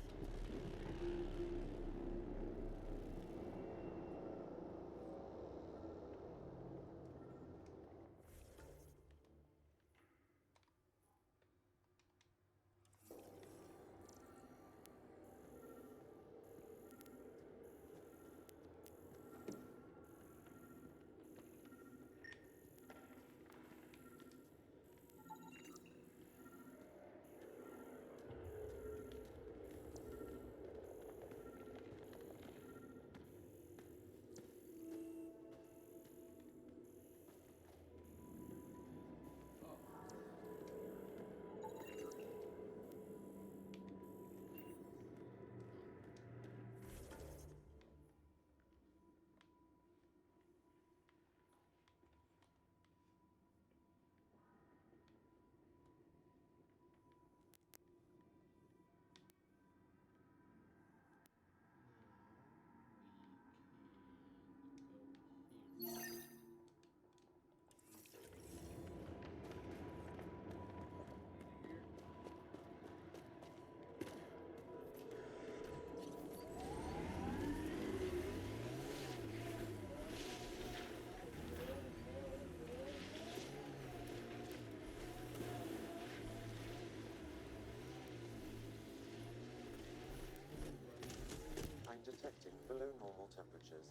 I'm detecting below normal temperatures.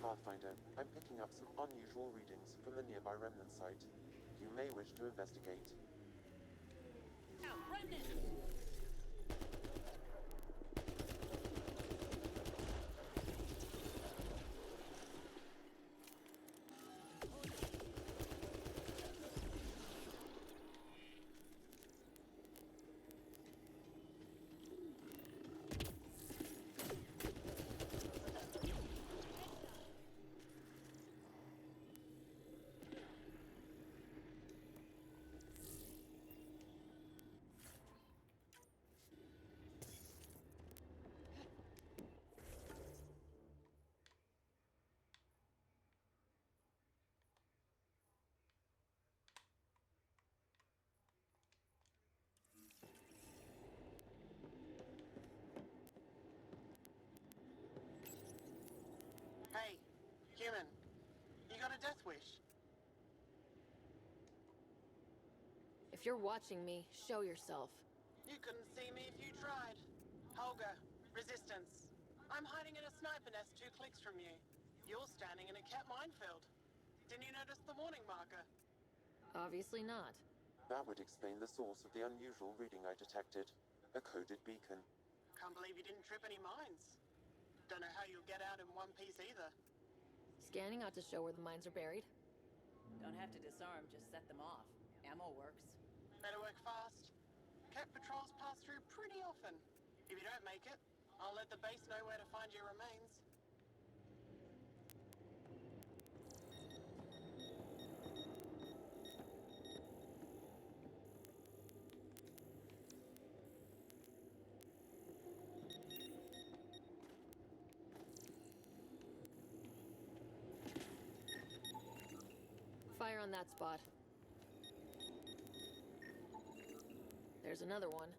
Pathfinder, I'm picking up some unusual readings from the nearby remnant site. You may wish to investigate. Now, remnant! If you're watching me, show yourself. You couldn't see me if you tried. Holger, Resistance. I'm hiding in a sniper nest 2 clicks from you. You're standing in a cat minefield. Didn't you notice the warning marker? Obviously not. That would explain the source of the unusual reading I detected. A coded beacon. Can't believe you didn't trip any mines. Don't know how you'll get out in one piece either. Scanning ought to show where the mines are buried. Don't have to disarm, just set them off. Ammo works. Better work fast. Cat patrols pass through pretty often. If you don't make it, I'll let the base know where to find your remains. Fire on that spot. There's another one.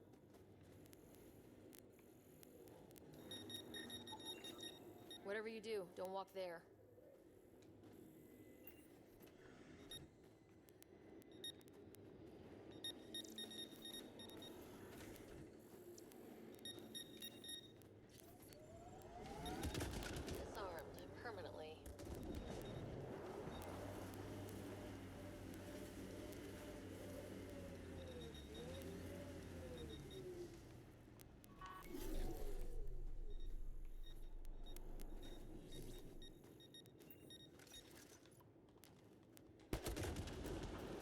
Whatever you do, don't walk there. Disarmed permanently.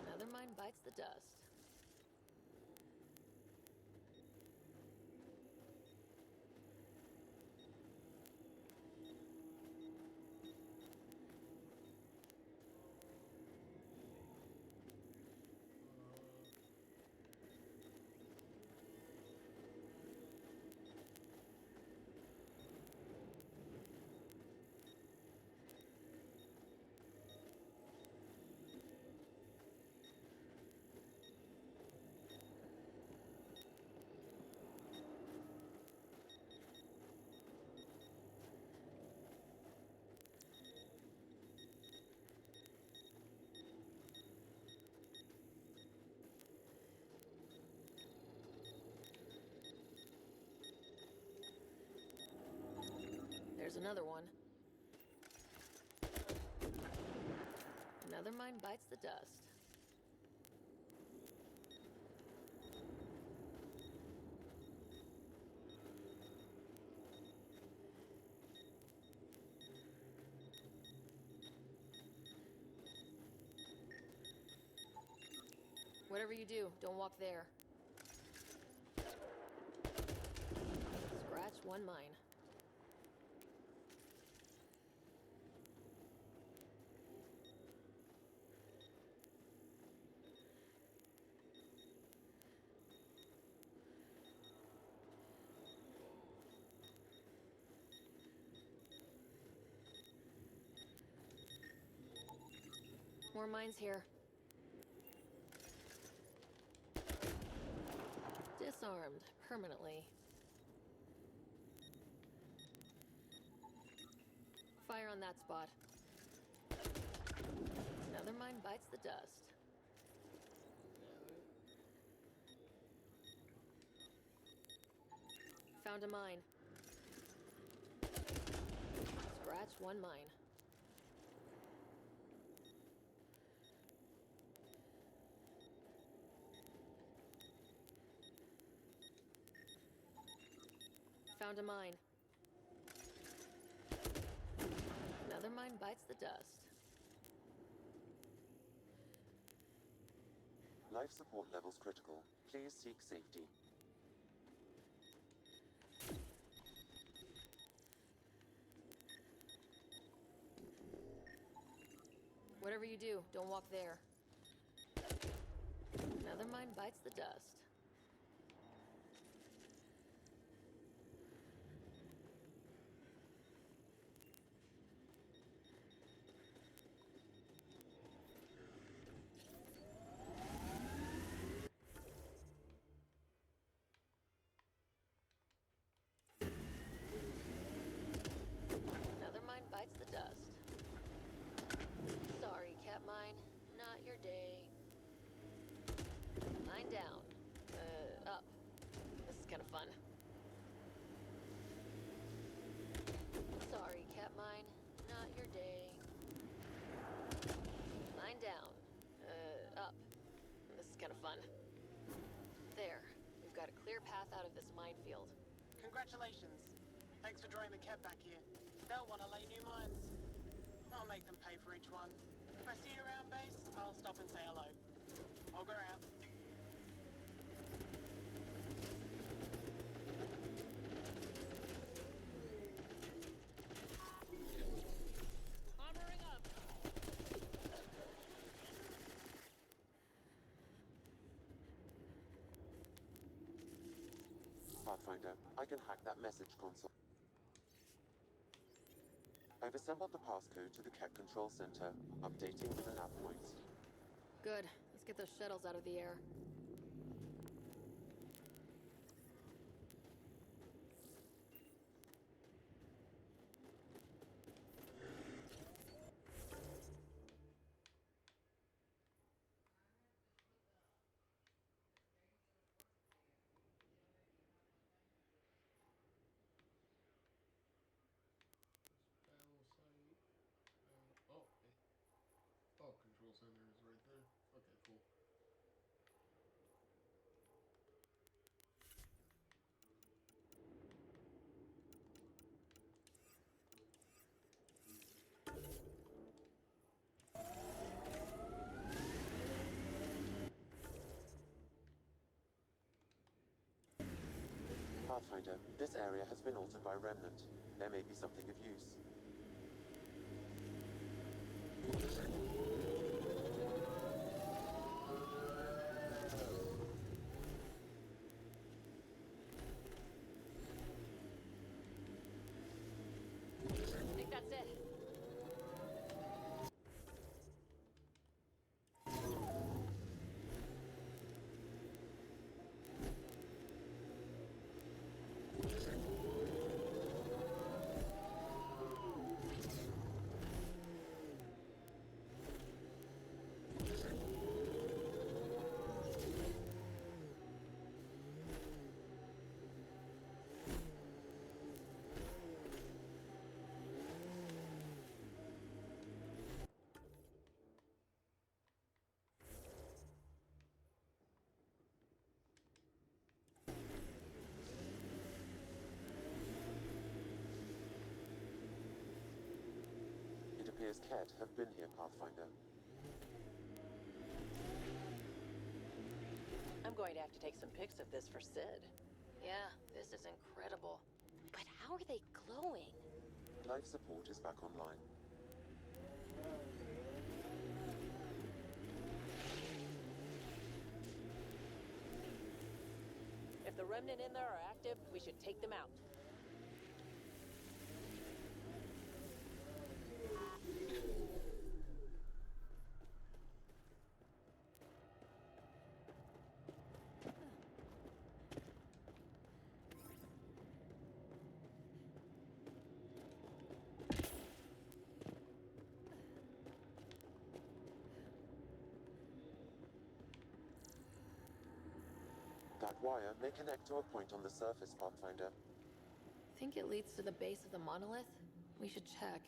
Another mine bites the dust. There's another one. Another mine bites the dust. Whatever you do, don't walk there. Scratch one mine. More mines here. Disarmed permanently. Fire on that spot. Another mine bites the dust. Found a mine. Scratch one mine. Found a mine. Another mine bites the dust. Life support levels critical. Please seek safety. Whatever you do, don't walk there. Another mine bites the dust. Another mine bites the dust. Sorry, Cat Mine. Not your day. kind of fun. There. We've got a clear path out of this minefield. Congratulations. Thanks for drawing the cat back here. They'll want to lay new mines. I'll make them pay for each one. If I see you around base, I'll stop and say hello. Ogre out. Armoring up. Pathfinder, I can hack that message console. I've assembled the passcode to the Ket Control Center, updating the nav points. Good. Let's get those shuttles out of the air. Oh, control center is right there. Okay, cool. Pathfinder, this area has been altered by Remnant. There may be something of use. I think that's it. It appears Ket have been here, Pathfinder. I'm going to have to take some pics of this for Sid. Yeah, this is incredible. But how are they glowing? Life support is back online. If the remnant in there are active, we should take them out. That wire may connect to a point on the surface, Pathfinder. Think it leads to the base of the monolith? We should check.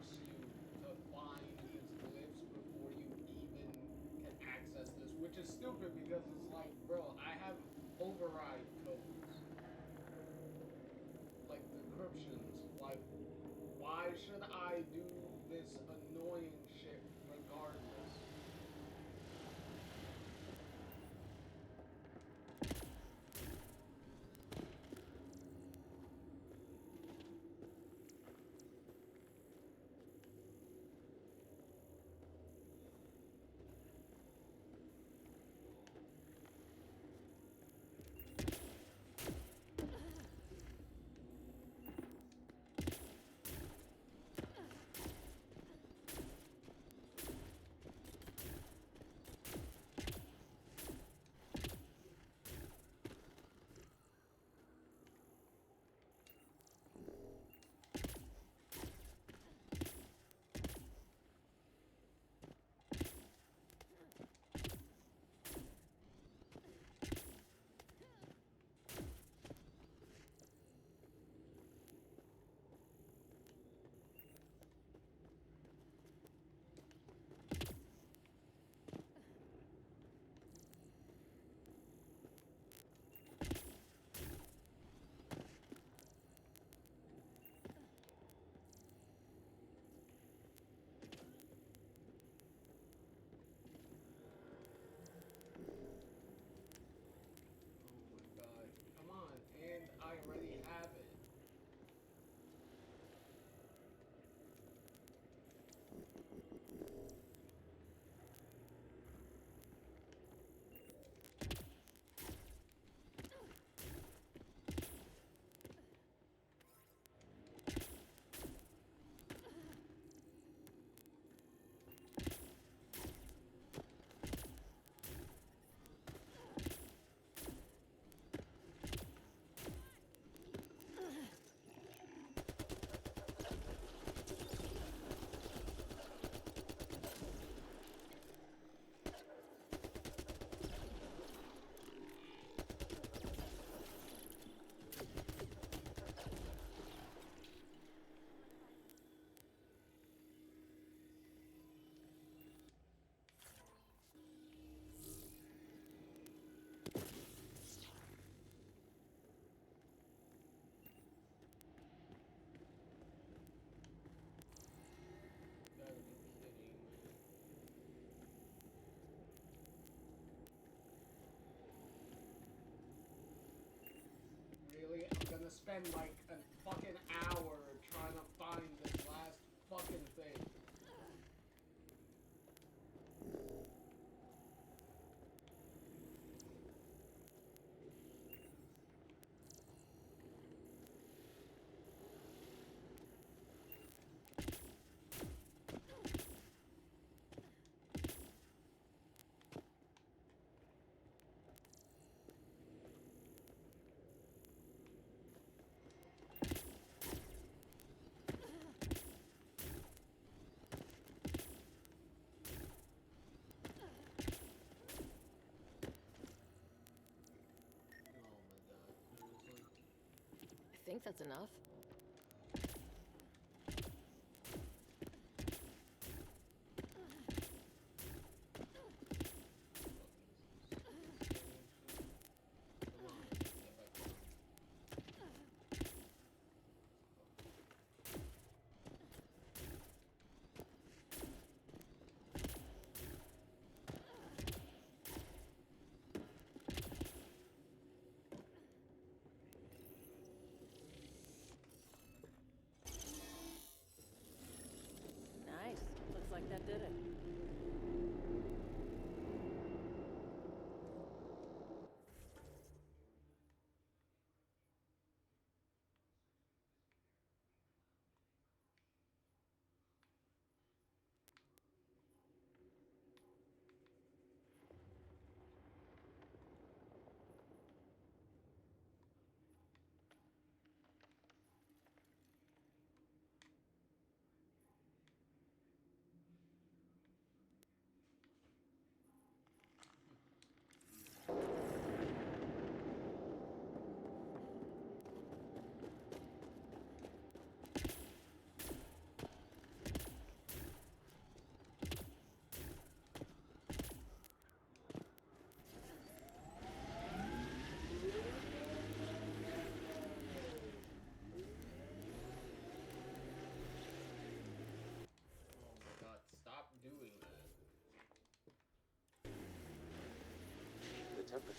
force you to find these glyphs before you even can access this, which is stupid because it's like, bro, I have override codes. Like decryptions. Like, why should I do this annoying shit regardless? Come on, and I already have it. Gotta be kidding me. Really? I'm gonna spend like a fucking hour trying to find this last fucking thing. I think that's enough.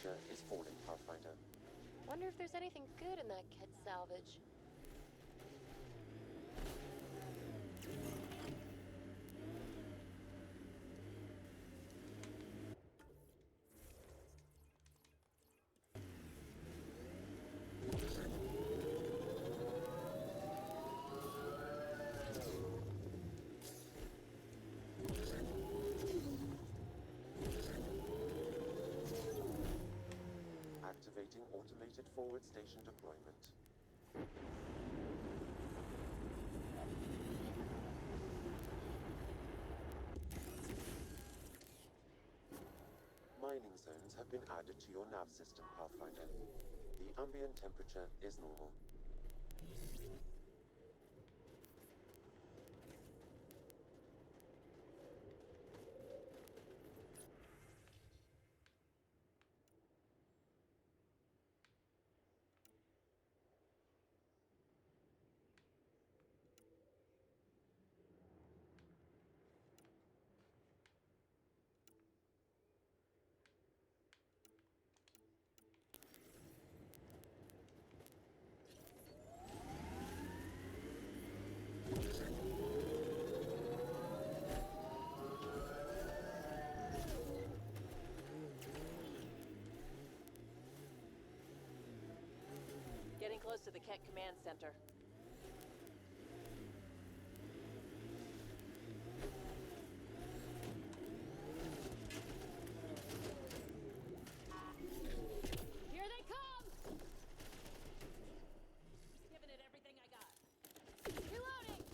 temperature is falling, Pathfinder. Wonder if there's anything good in that kit salvage. Activating automated forward station deployment. Mining zones have been added to your nav system, Pathfinder. The ambient temperature is normal. Getting close to the Kett Command Center. Here they come! Giving it everything I got. Reloading!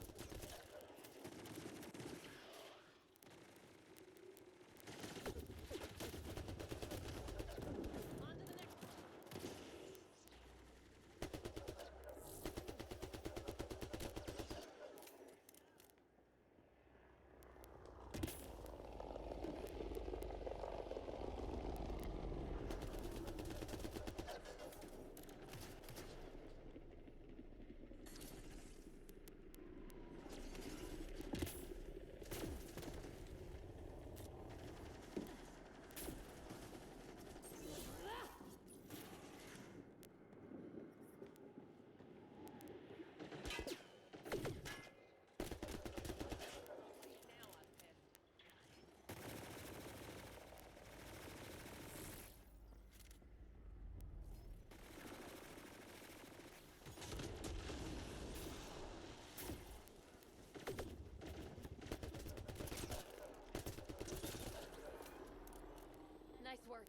Nice work.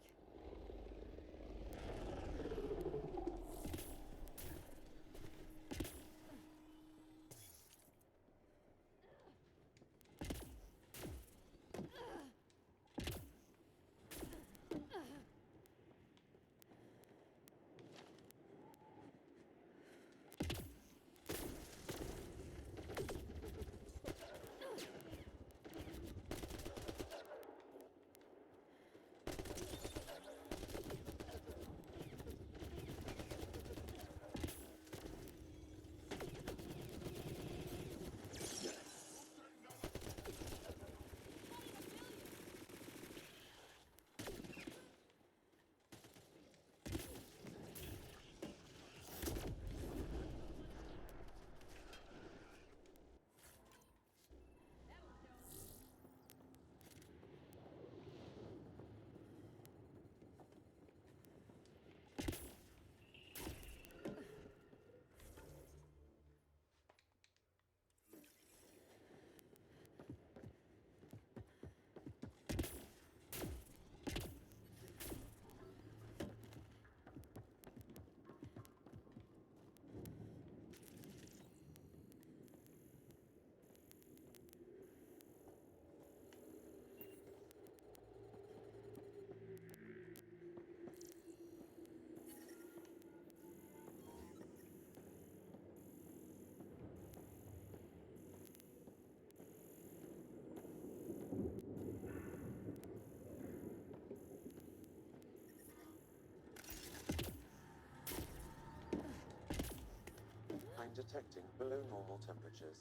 I'm detecting below normal temperatures.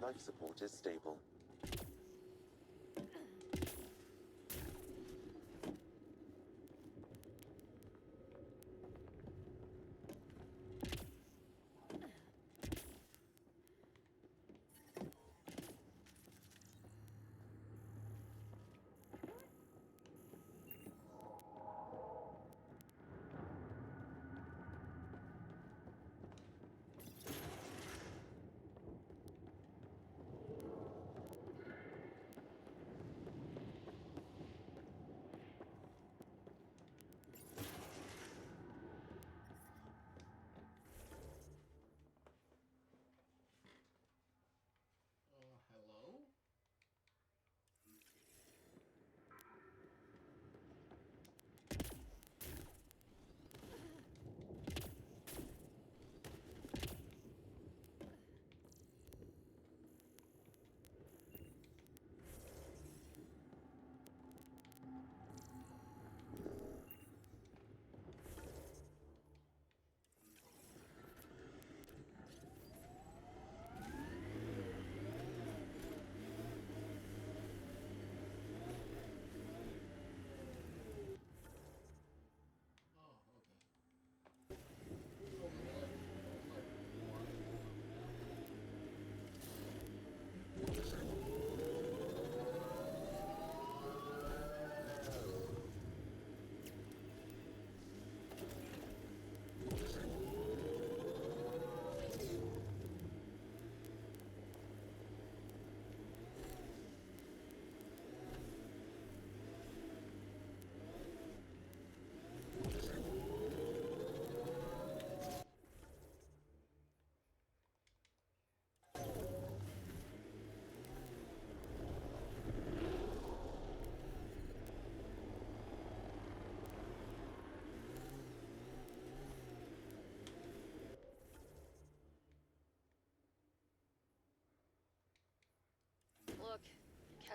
Life support is stable.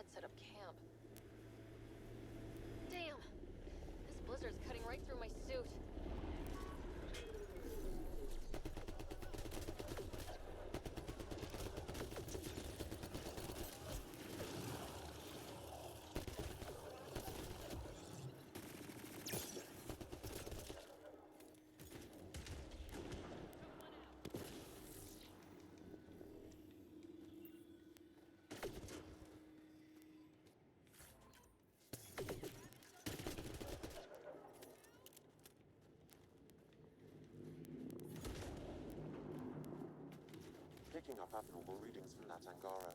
Dad set up camp. Damn! This blizzard's cutting right through my suit. Picking up abnormal readings from that Angara.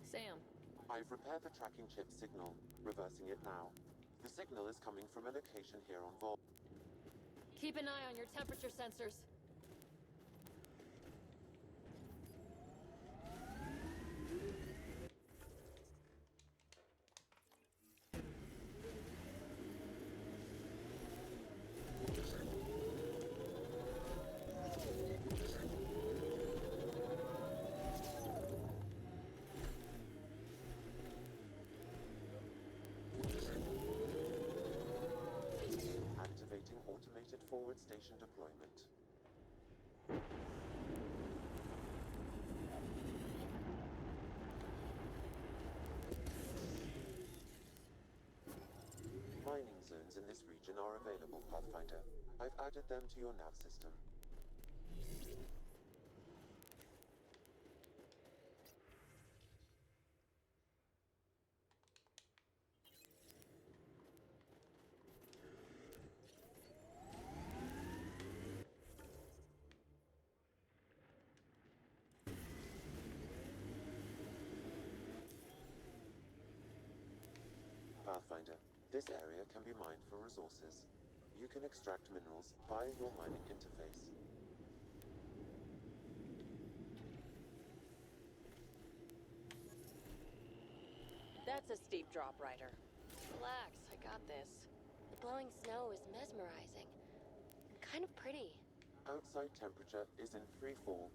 Sam. I've repaired the tracking chip signal, reversing it now. The signal is coming from a location here on Vol. Keep an eye on your temperature sensors. Activating automated forward station deployment. Mining zones in this region are available, Pathfinder. I've added them to your nav system. Pathfinder, this area can be mined for resources. You can extract minerals via your mining interface. That's a steep drop, Ryder. Relax, I got this. The glowing snow is mesmerizing. And kind of pretty. Outside temperature is in free fall.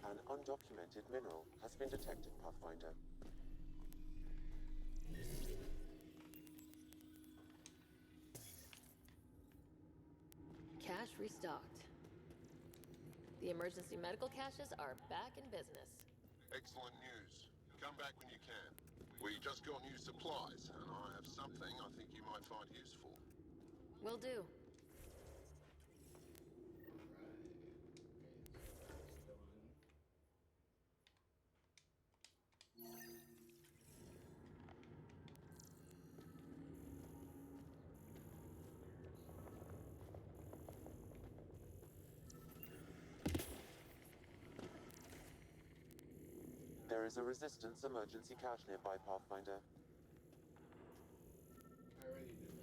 An undocumented mineral has been detected, Pathfinder. Cache restocked. The emergency medical caches are back in business. Excellent news. Come back when you can. We just got new supplies, and I have something I think you might find useful. Will do. There is a resistance emergency cache nearby, Pathfinder. I already did.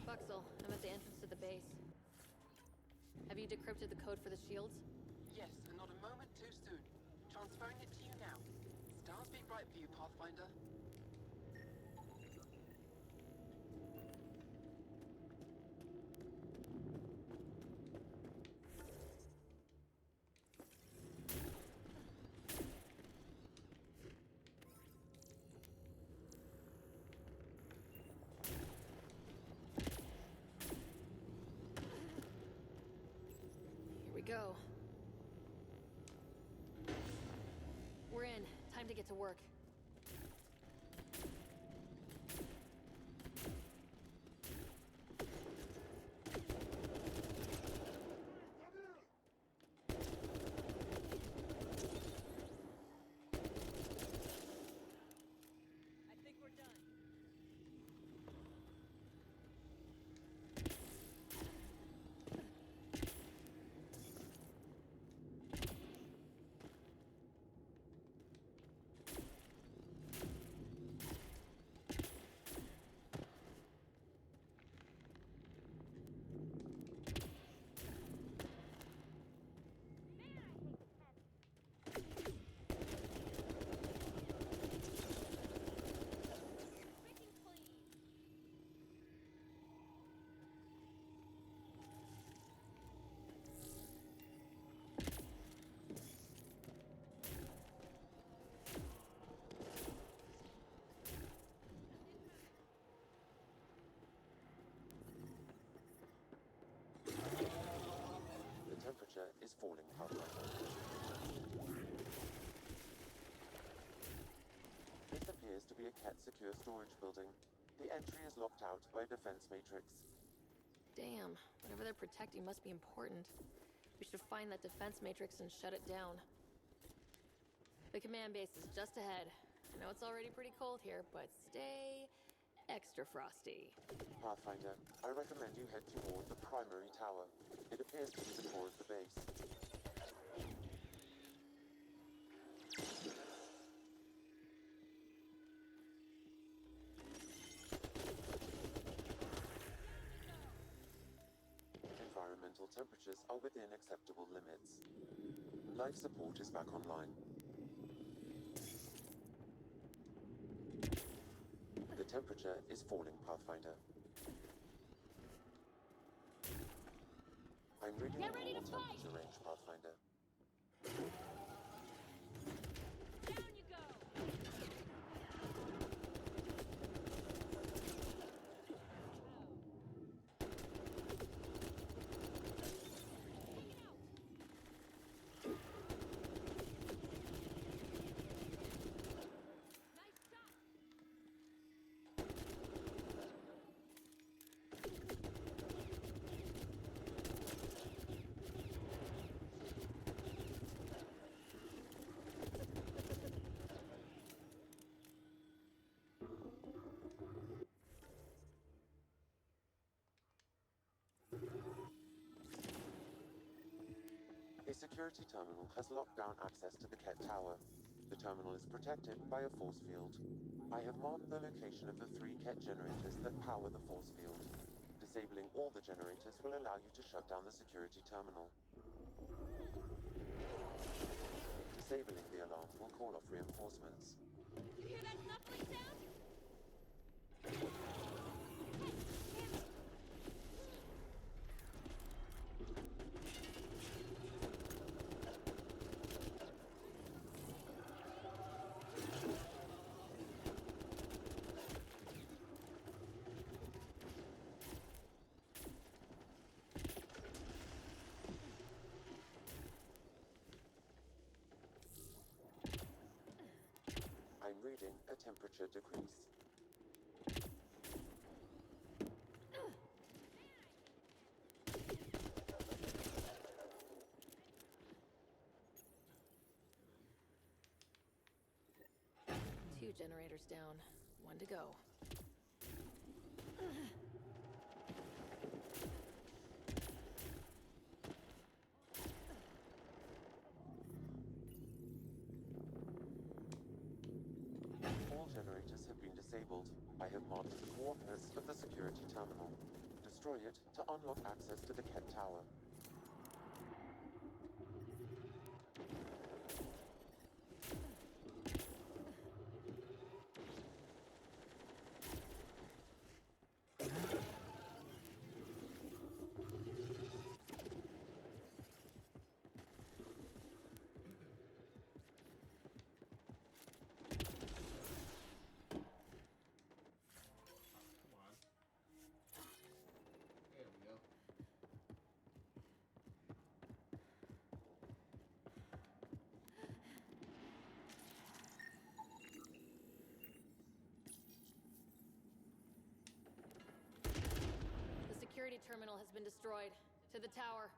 Buxel, I'm at the entrance to the base. Have you decrypted the code for the shields? Yes, and not a moment too soon. Transferring it to you now. Stars be bright for you, Pathfinder. Here we go. We're in. Time to get to work. I think we're done. The temperature is falling, Pathfinder. This appears to be a Ket secure storage building. The entry is locked out by a defense matrix. Damn, whatever they're protecting must be important. We should find that defense matrix and shut it down. The command base is just ahead. I know it's already pretty cold here, but stay extra frosty. Pathfinder, I recommend you head toward the primary tower. It appears to be the core of the base. Environmental temperatures are within acceptable limits. Life support is back online. The temperature is falling, Pathfinder. I'm reading Get the ready to normal fight! temperature range, Pathfinder. Down you go! A security terminal has locked down access to the Ket Tower. The terminal is protected by a force field. I have marked the location of the 3 Ket generators that power the force field. Disabling all the generators will allow you to shut down the security terminal. Disabling the alarm will call off reinforcements. You hear that snuffling sound? I'm reading a temperature decrease. Two generators down. One to go. All generators have been disabled. I have marked the coordinates of the security terminal. Destroy it to unlock access to the Ket Tower. security terminal has been destroyed. To the tower.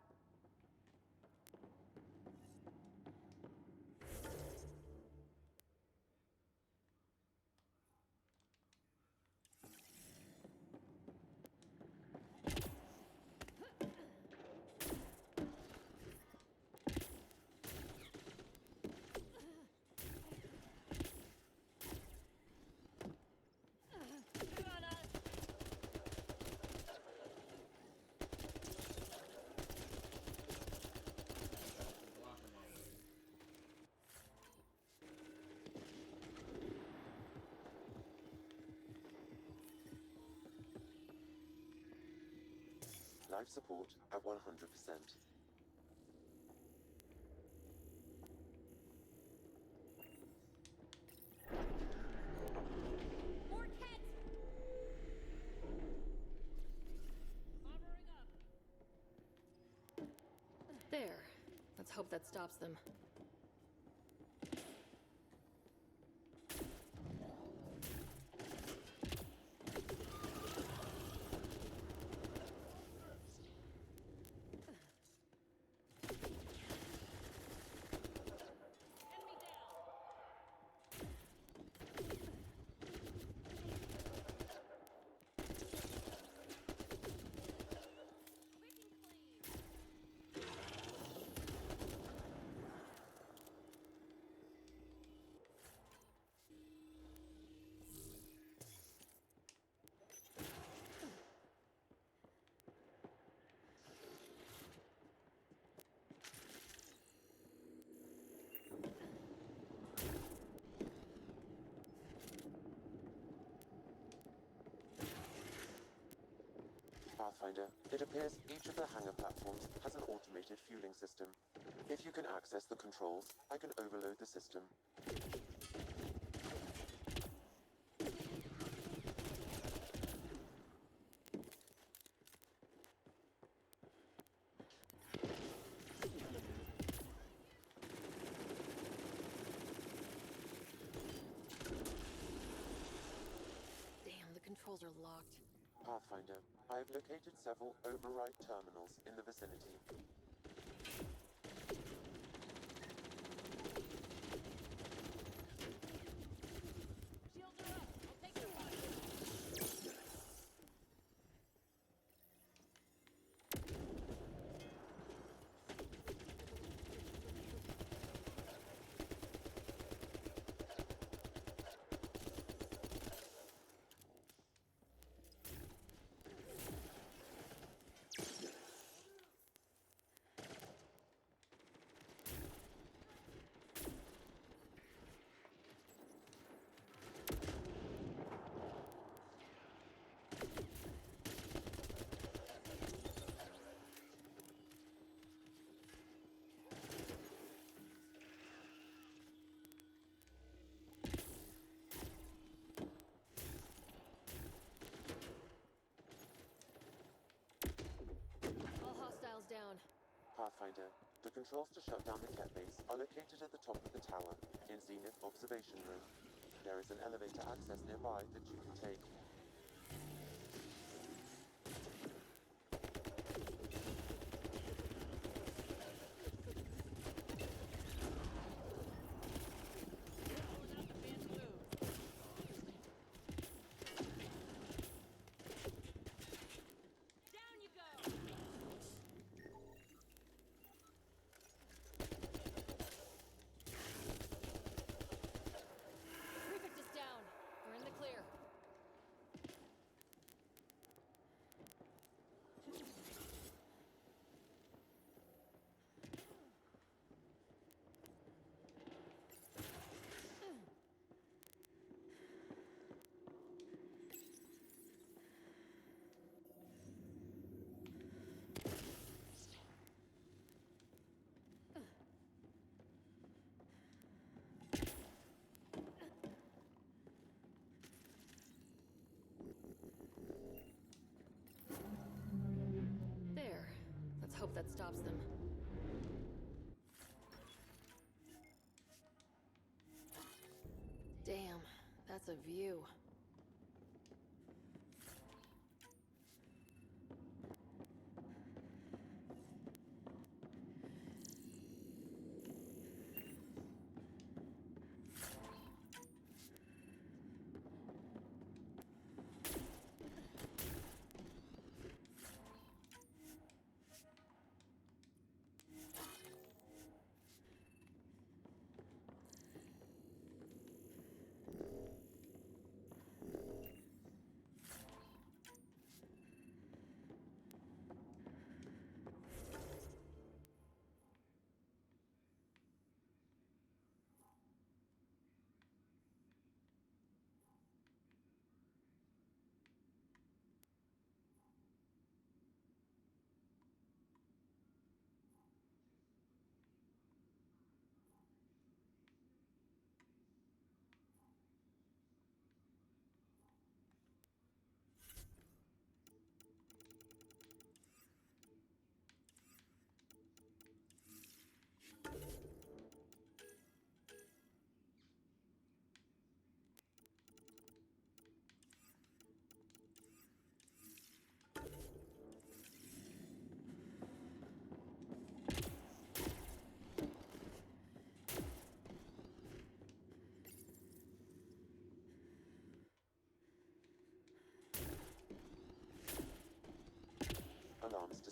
Life support at 100%. More Kett! There. Let's hope that stops them. Pathfinder, it appears each of the hangar platforms has an automated fueling system. If you can access the controls, I can overload the system. Damn, the controls are locked. Pathfinder, I have located several override terminals in the vicinity. Down. Pathfinder, the controls to shut down the Kett base are located at the top of the tower, in Zenith Observation Room. There is an elevator access nearby that you can take. Hope that stops them. Damn, that's a view.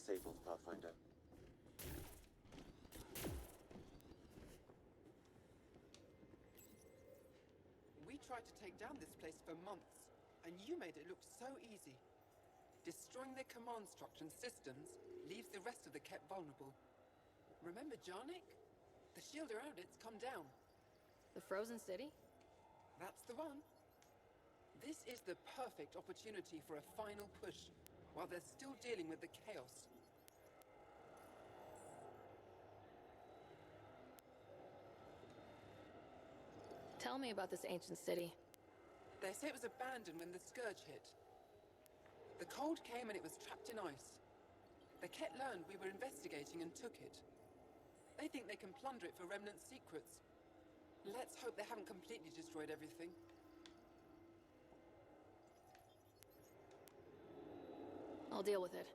Disabled, Pathfinder. We tried to take down this place for months, and you made it look so easy. Destroying their command structure and systems leaves the rest of the Kett vulnerable. Remember Jarnik? The shield around it's come down. The Frozen City? That's the one. This is the perfect opportunity for a final push, while they're still dealing with the chaos. Tell me about this ancient city. They say it was abandoned when the Scourge hit. The cold came and it was trapped in ice. The Kett learned we were investigating and took it. They think they can plunder it for Remnant secrets. Let's hope they haven't completely destroyed everything. I'll deal with it.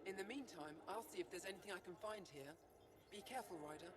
In the meantime, I'll see if there's anything I can find here. Be careful, Ryder.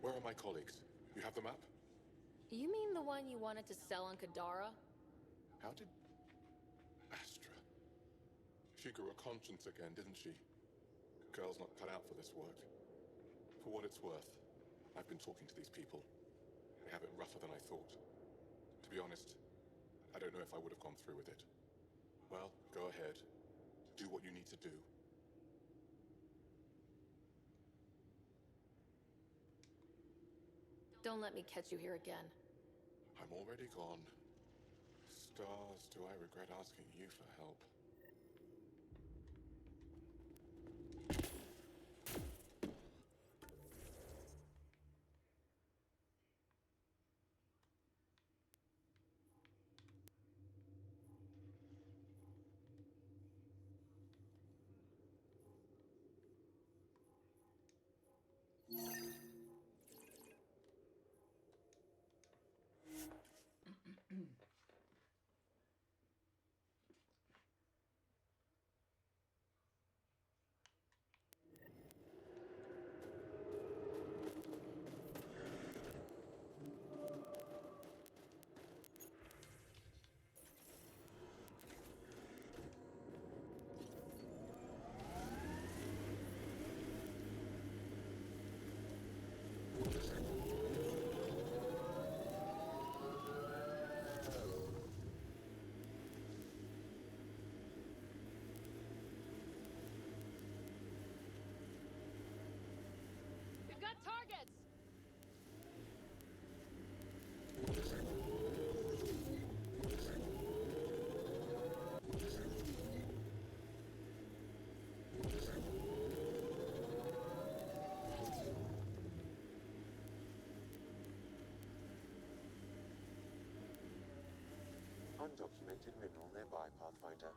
Where are my colleagues? You have the map? You mean the one you wanted to sell on Kadara? How did... Astra... She grew a conscience again, didn't she? Girl's not cut out for this work. For what it's worth, I've been talking to these people. They have it rougher than I thought. To be honest, I don't know if I would have gone through with it. Well, go ahead. Do what you need to do. Don't let me catch you here again. I'm already gone. Stars, do I regret asking you for help? We've got targets! Undocumented mineral nearby, Pathfinder.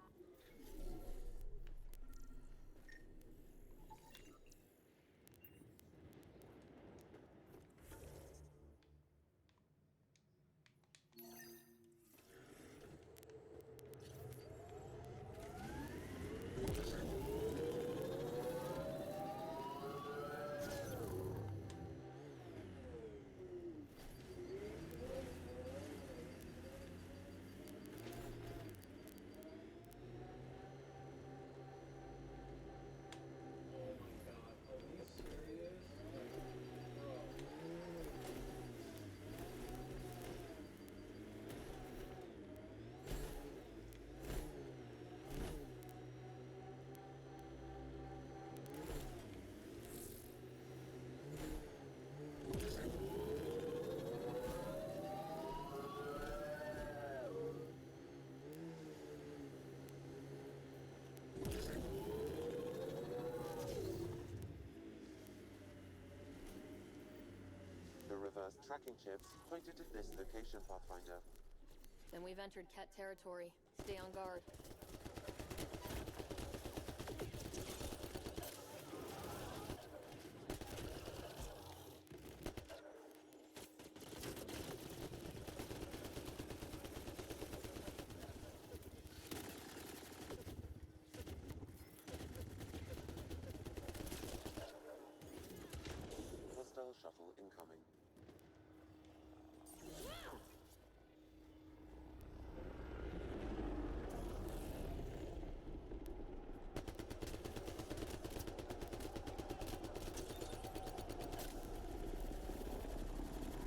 The reverse tracking chips pointed at this location, Pathfinder. Then we've entered Ket territory. Stay on guard. Hostile shuttle incoming.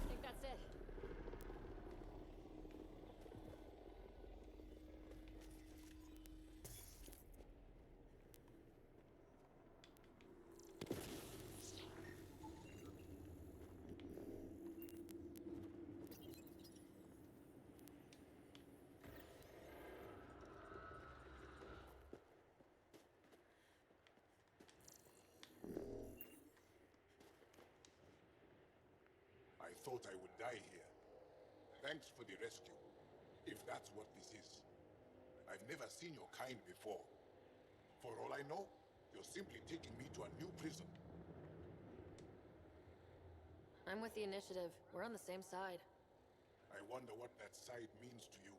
I think that's it. I thought I would die here. Thanks for the rescue, if that's what this is. I've never seen your kind before. For all I know, you're simply taking me to a new prison. I'm with the initiative. We're on the same side. I wonder what that side means to you.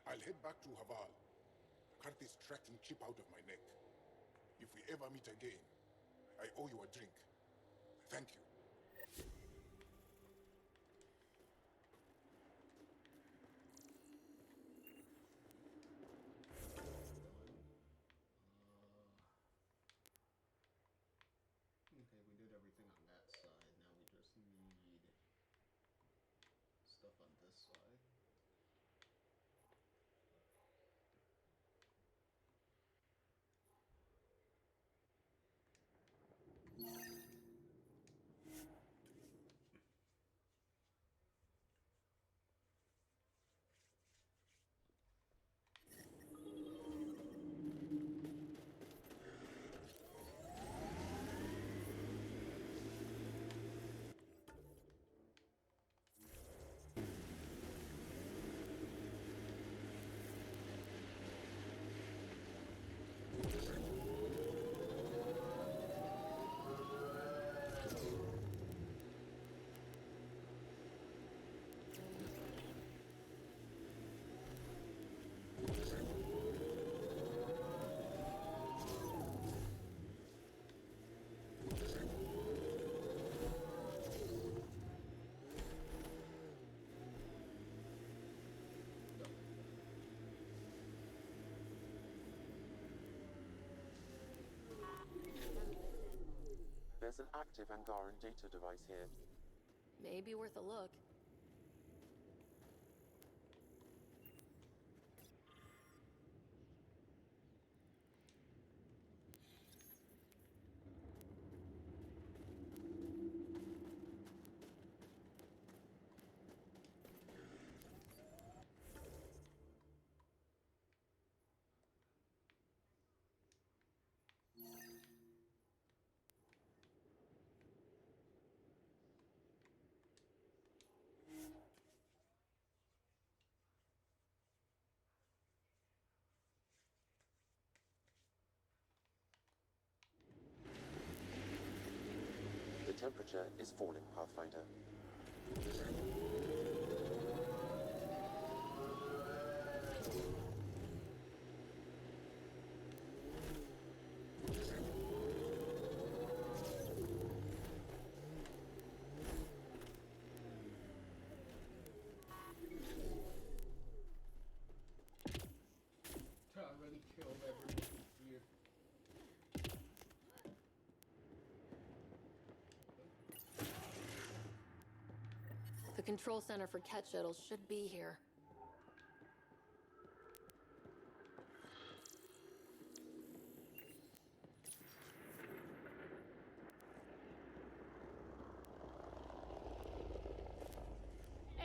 I'll head back to Haval. Cut this tracking chip out of my neck. If we ever meet again, I owe you a drink. Thank you. Okay, we did everything on that side. Now we just need stuff on this side. There's an active Angaran data device here. Maybe worth a look. temperature is falling, Pathfinder. I already killed everyone here. The control center for Ket shuttles should be here.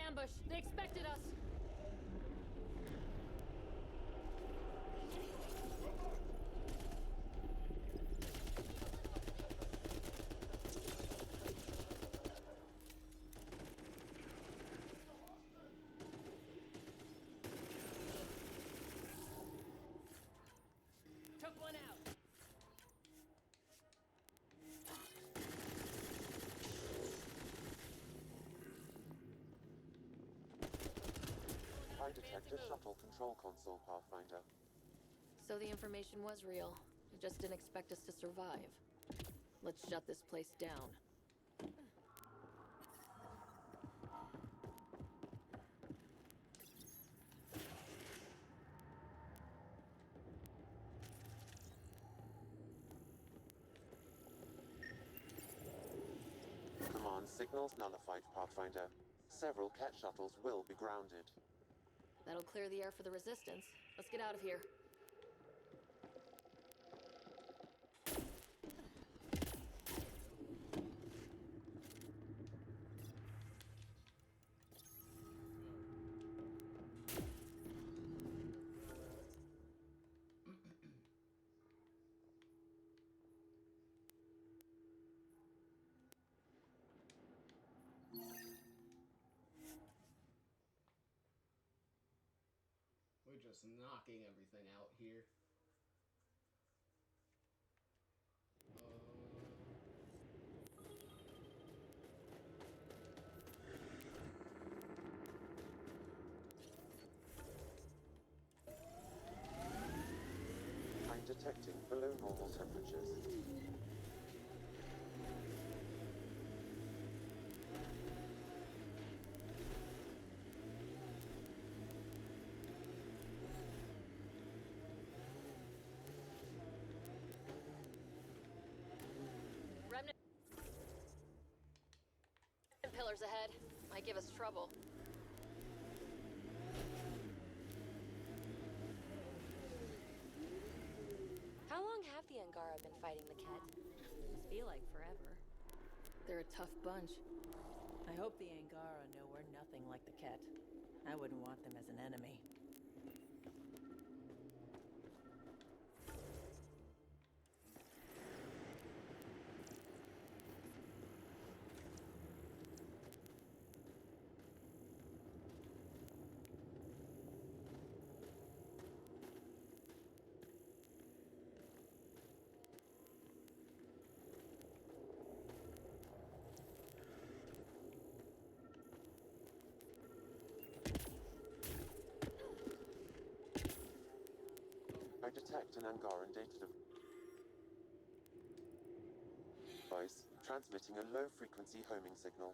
Ambush! They expected us! Took one out. I detect a shuttle control console, Pathfinder. So the information was real. They just didn't expect us to survive. Let's shut this place down. Command signals nullified, Pathfinder. Several Ket shuttles will be grounded. That'll clear the air for the resistance. Let's get out of here. We're just knocking everything out here. I'm detecting below normal temperatures. Remnant pillars ahead. Might give us trouble. How long have the Angara been fighting the Ket? Must feel like forever. They're a tough bunch. I hope the Angara know we're nothing like the Ket. I wouldn't want them as an enemy. I detect an Angaran data device transmitting a low-frequency homing signal.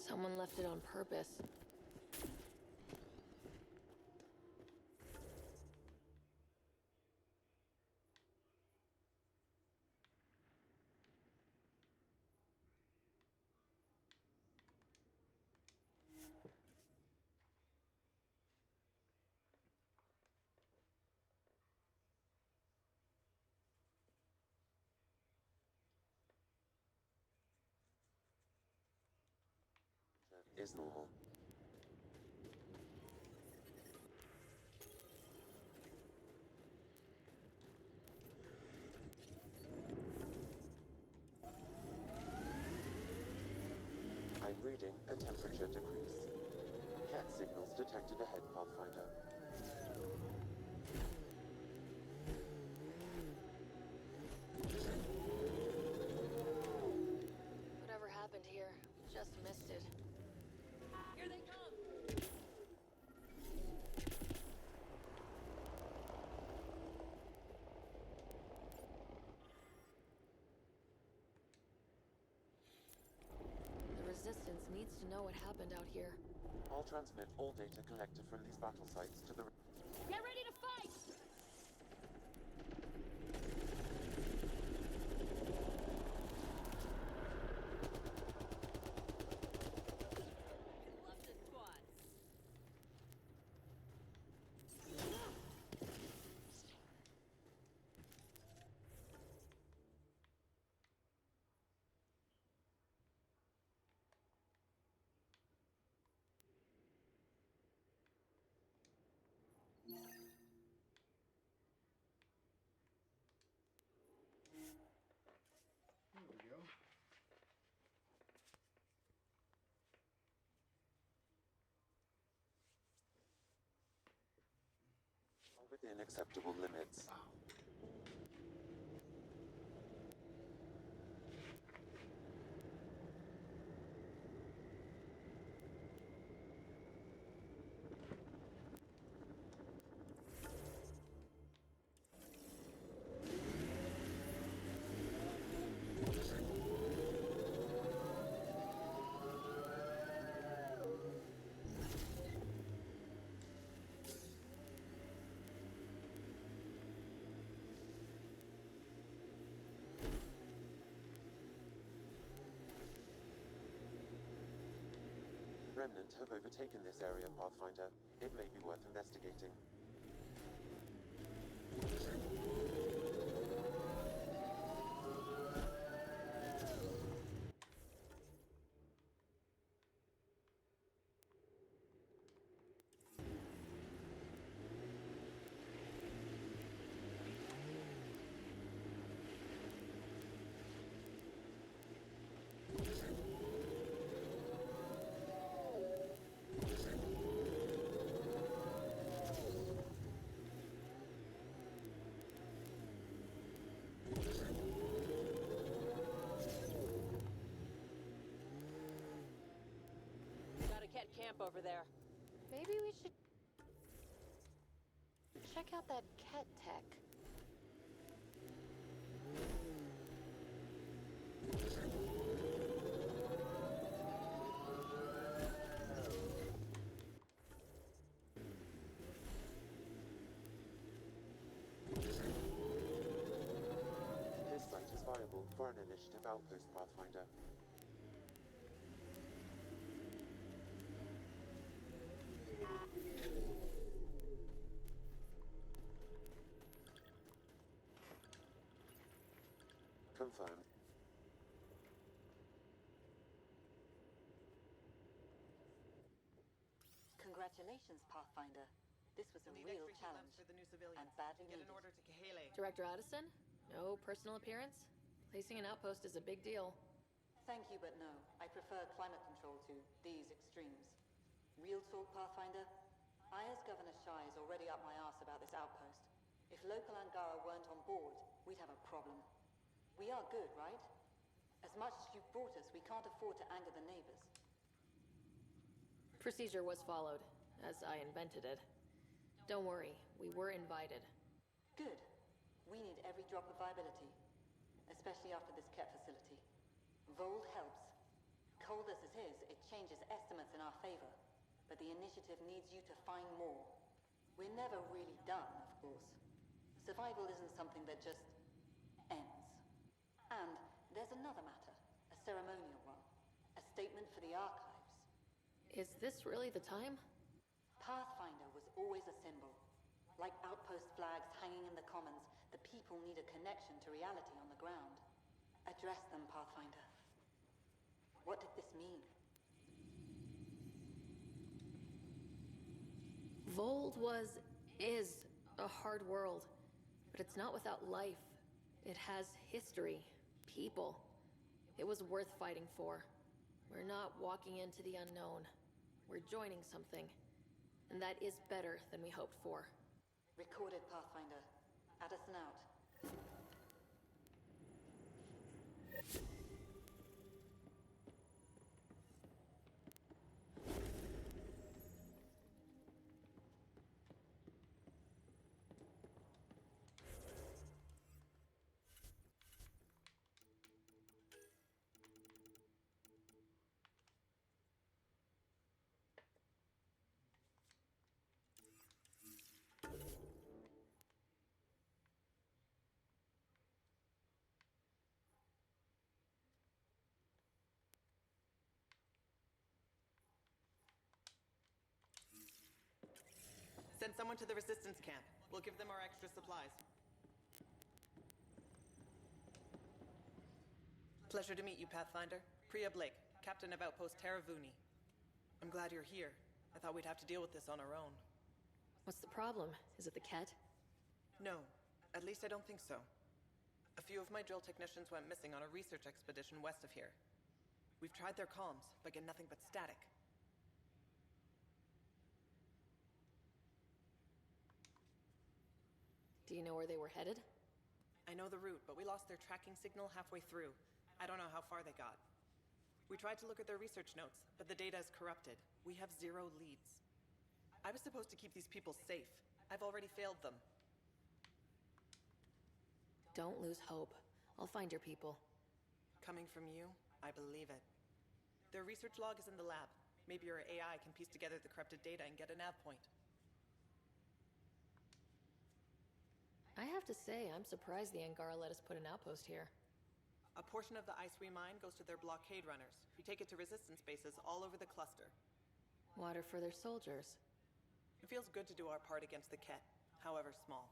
Someone left it on purpose. Is normal. I'm reading a temperature decrease. Ket signals detected ahead, Pathfinder. just missed it. Here they come! The Resistance needs to know what happened out here. I'll transmit all data collected from these battle sites to the... Get ready to fight! Cluster squads. Here we go. Within acceptable limits. Remnant have overtaken this area, Pathfinder. It may be worth investigating. Got a Ket camp over there. Maybe we should check out that Ket tech. This site is viable for an initiative outpost, Pathfinder. Confirmed. Congratulations, Pathfinder. This was a real challenge, and badly needed. Director Addison? No personal appearance? Placing an outpost is a big deal. Thank you, but no. I prefer climate control to these extremes. Real talk, Pathfinder? Aya's Governor Shai is already up my arse about this outpost. If local Angara weren't on board, we'd have a problem. We are good, right? As much as you've brought us, we can't afford to anger the neighbors. Procedure was followed, as I invented it. Don't worry, we were invited. Good. We need every drop of viability, especially after this Ket facility. Vold helps. Cold as it is, it changes estimates in our favor. But the initiative needs you to find more. We're never really done, of course. Survival isn't something that just ends. And there's another matter, a ceremonial one. A statement for the archives. Is this really the time? Pathfinder was always a symbol. Like outpost flags hanging in the commons, the people need a connection to reality on the ground. Address them, Pathfinder. What did this mean? Vold is a hard world, but it's not without life. It has history, people. It was worth fighting for. We're not walking into the unknown. We're joining something. And that is better than we hoped for. Recorded, Pathfinder. Addison out. Send someone to the resistance camp. We'll give them our extra supplies. Pleasure to meet you, Pathfinder. Priya Blake, captain of Outpost Taravuni. I'm glad you're here. I thought we'd have to deal with this on our own. What's the problem? Is it the Ket? No, at least I don't think so. A few of my drill technicians went missing on a research expedition west of here. We've tried their comms, but get nothing but static. Do you know where they were headed? I know the route, but we lost their tracking signal halfway through. I don't know how far they got. We tried to look at their research notes, but the data is corrupted. We have 0 leads. I was supposed to keep these people safe. I've already failed them. Don't lose hope. I'll find your people. Coming from you, I believe it. Their research log is in the lab. Maybe your AI can piece together the corrupted data and get a nav point. I have to say, I'm surprised the Angara let us put an outpost here. A portion of the ice we mine goes to their blockade runners, who take it to resistance bases all over the cluster. Water for their soldiers. It feels good to do our part against the Ket, however small.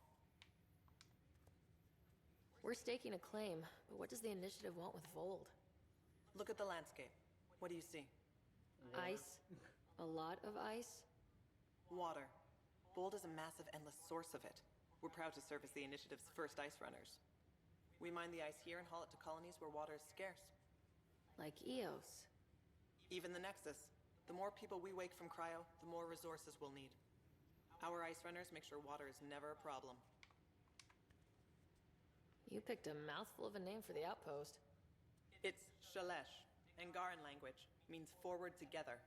We're staking a claim, but what does the initiative want with Vold? Look at the landscape. What do you see? Ice. A lot of ice. Water. Vold is a massive, endless source of it. We're proud to serve as the initiative's first ice runners. We mine the ice here and haul it to colonies where water is scarce. Like Eos. Even the Nexus. The more people we wake from cryo, the more resources we'll need. Our ice runners make sure water is never a problem. You picked a mouthful of a name for the outpost. It's Shalesh. Angaran language. Means forward together.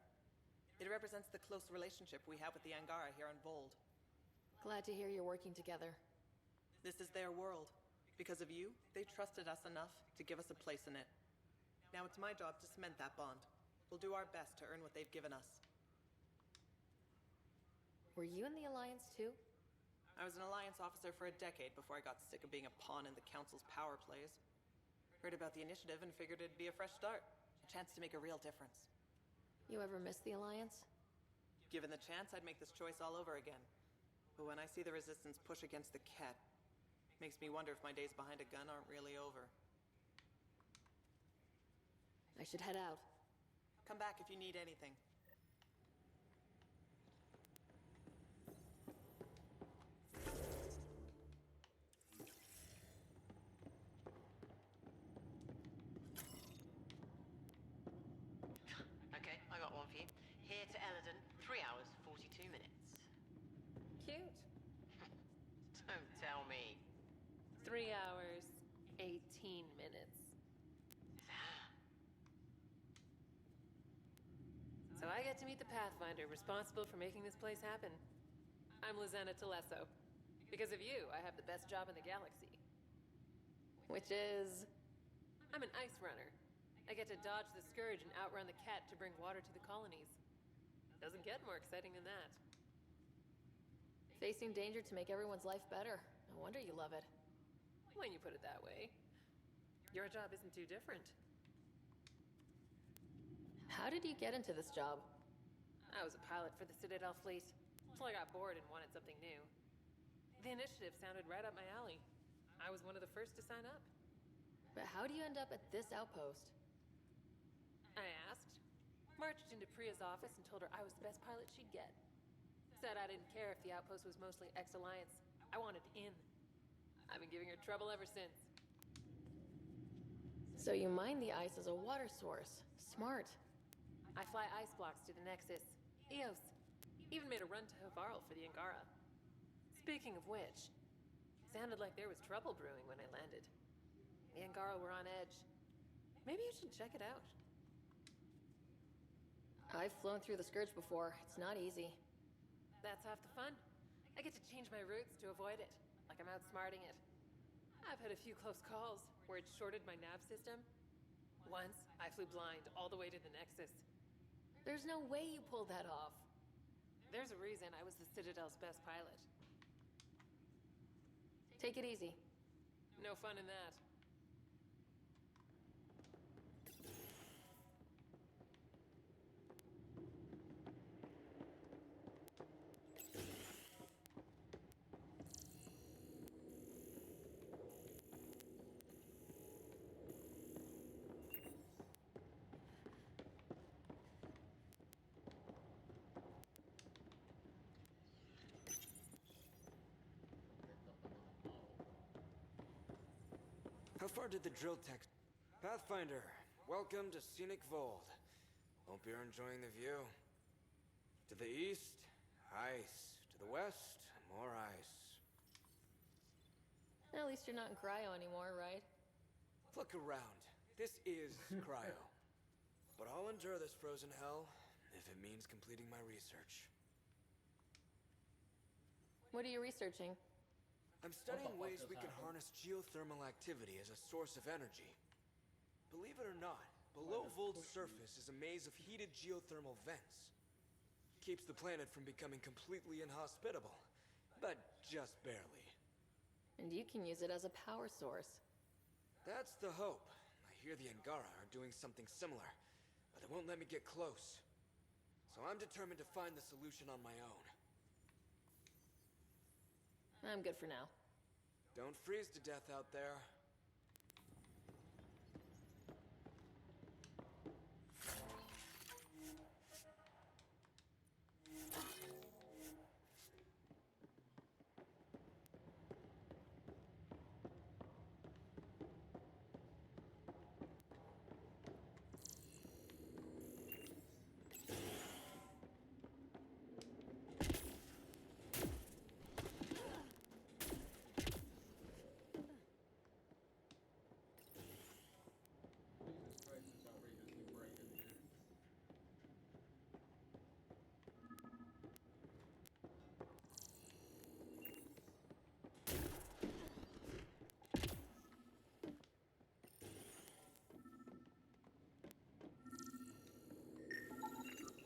It represents the close relationship we have with the Angara here on Vold. Glad to hear you're working together. This is their world. Because of you, they trusted us enough to give us a place in it. Now it's my job to cement that bond. We'll do our best to earn what they've given us. Were you in the Alliance too? I was an Alliance officer for a decade before I got sick of being a pawn in the Council's power plays. Heard about the initiative and figured it'd be a fresh start. A chance to make a real difference. You ever miss the Alliance? Given the chance, I'd make this choice all over again. But when I see the Resistance push against the Ket, makes me wonder if my days behind a gun aren't really over. I should head out. Come back if you need anything. Okay, I got one for you. Here to Eladon, 3 hours, 42 minutes. Cute. Don't tell me. 3 hours, 18 minutes. So I get to meet the Pathfinder responsible for making this place happen. I'm Lizanna Telesso. Because of you, I have the best job in the galaxy. Which is... I'm an ice runner. I get to dodge the Scourge and outrun the Ket to bring water to the colonies. Doesn't get more exciting than that. Facing danger to make everyone's life better. No wonder you love it. When you put it that way. Your job isn't too different. How did you get into this job? I was a pilot for the Citadel fleet, until I got bored and wanted something new. The initiative sounded right up my alley. I was one of the first to sign up. But how do you end up at this outpost? I asked. Marched into Priya's office and told her I was the best pilot she'd get. Said I didn't care if the outpost was mostly ex-Alliance. I wanted in. I've been giving her trouble ever since. So you mine the ice as a water source. Smart. I fly ice blocks to the Nexus. Eos. Even made a run to Havarl for the Angara. Speaking of which, sounded like there was trouble brewing when I landed. The Angara were on edge. Maybe you should check it out. I've flown through the Scourge before. It's not easy. That's half the fun. I get to change my routes to avoid it, like I'm outsmarting it. I've had a few close calls where it shorted my nav system. Once, I flew blind all the way to the Nexus. There's no way you pulled that off. There's a reason I was the Citadel's best pilot. Take it easy. No fun in that. How far did the drill tech... Pathfinder, welcome to Scenic Vold. Hope you're enjoying the view. To the east, ice. To the west, more ice. At least you're not in cryo anymore, right? Look around. This is cryo. But I'll endure this frozen hell if it means completing my research. What are you researching? I'm studying ways we can harness geothermal activity as a source of energy. Believe it or not, below Vold's surface is a maze of heated geothermal vents. Keeps the planet from becoming completely inhospitable, but just barely. And you can use it as a power source. That's the hope. I hear the Angara are doing something similar, but they won't let me get close. So I'm determined to find the solution on my own. I'm good for now. Don't freeze to death out there.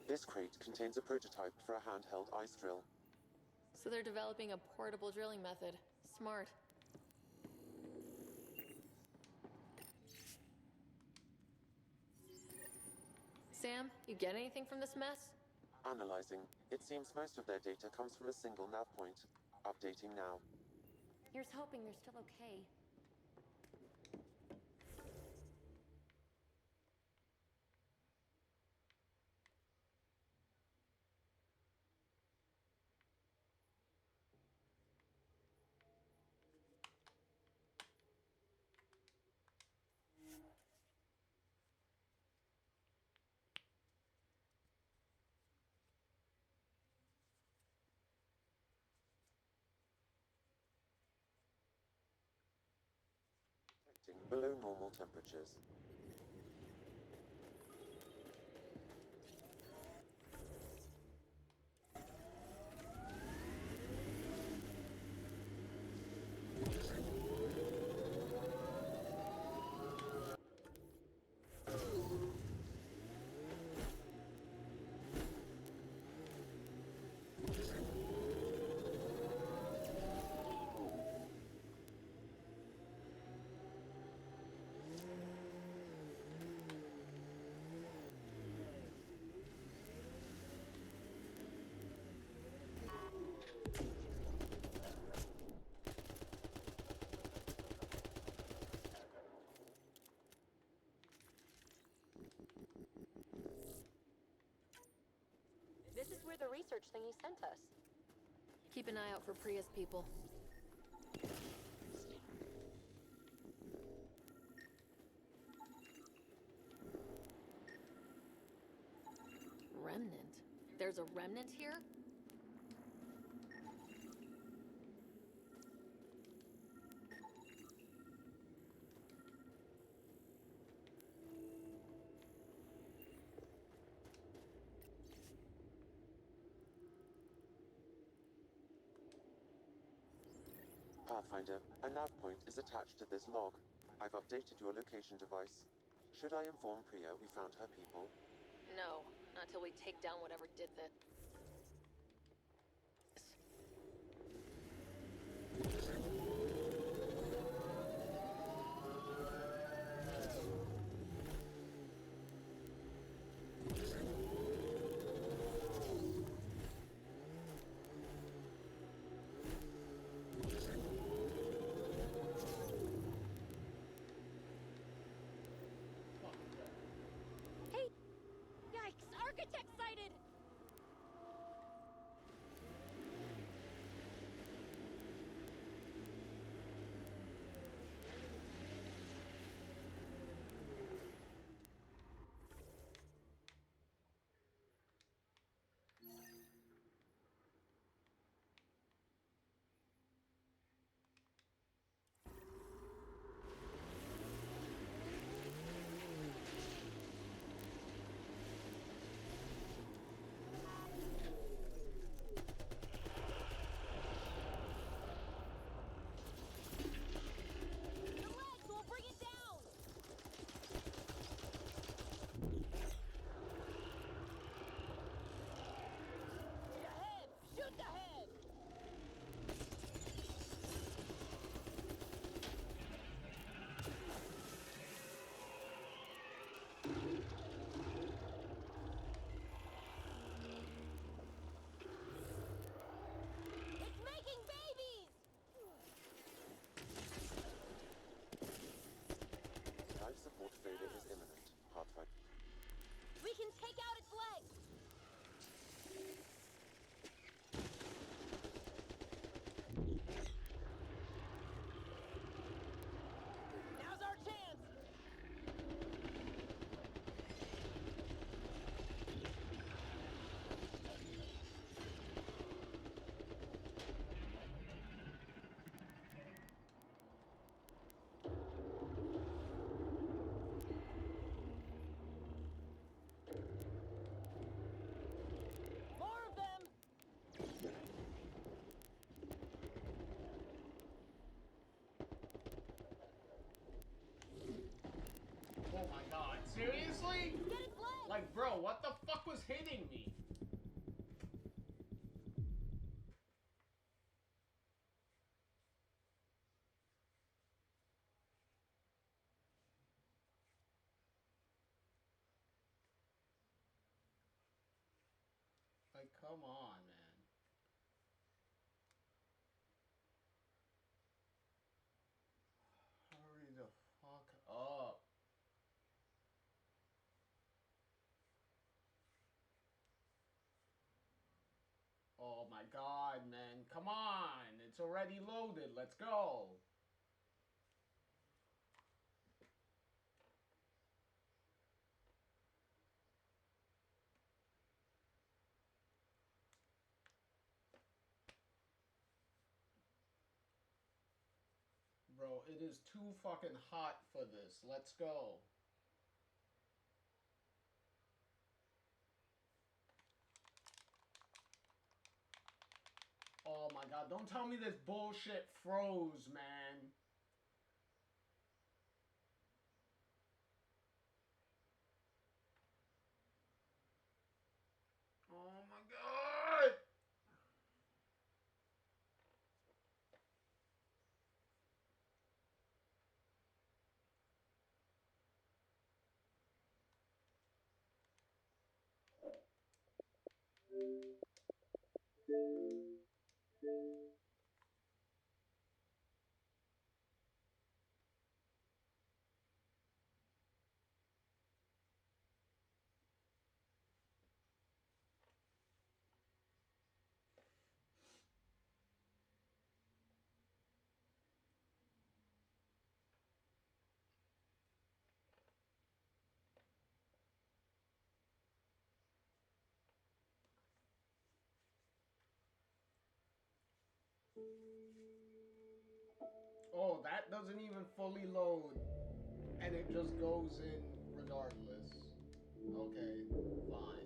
This crate contains a prototype for a handheld ice drill. So they're developing a portable drilling method. Smart. Sam, you get anything from this mess? Analyzing. It seems most of their data comes from a single nav point. Updating now. Here's hoping they're still okay. Below normal temperatures. This is where the research thingy sent us. Keep an eye out for Prius people. Remnant? There's a remnant here? Pathfinder, a nav point is attached to this log. I've updated your location device. Should I inform Priya we found her people? No, not till we take down whatever did that. Hey! Yikes! Architect sighted! failure is imminent. Pathfinder. We can take out its legs! Now's our chance! More of them! Oh my god, seriously? Like, bro, what the fuck was hitting me? Like, come on, man. Hurry the fuck up. Oh my god, man. Come on. It's already loaded. Let's go. Bro, it is too fucking hot for this. Let's go. Oh my god, don't tell me this bullshit froze, man. Oh my god! Oh, that doesn't even fully load. And it just goes in regardless. Okay, fine.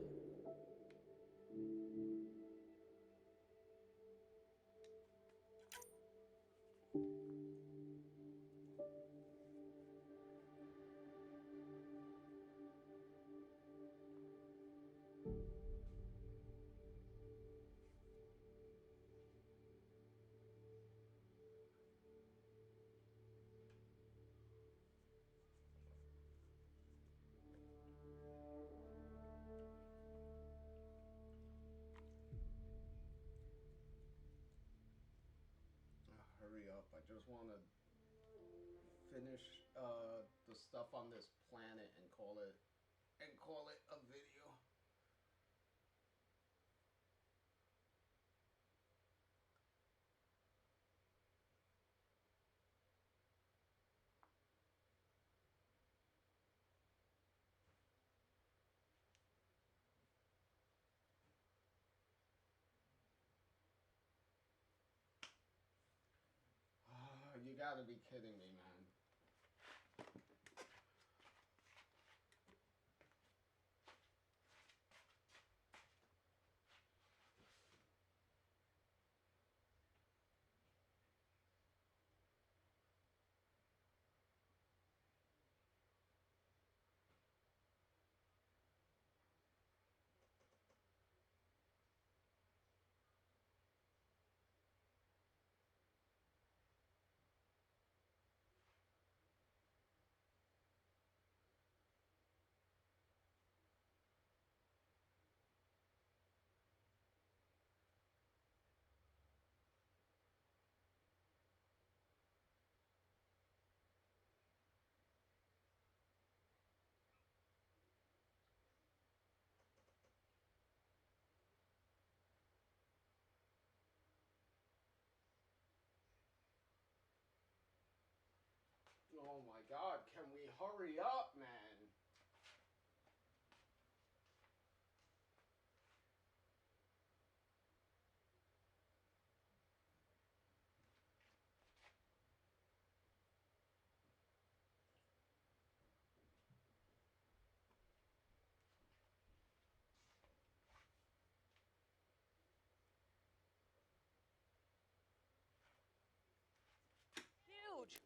Hurry up. I just want to finish the stuff on this planet and call it a video. You gotta be kidding me, man. hurry up, man. Huge!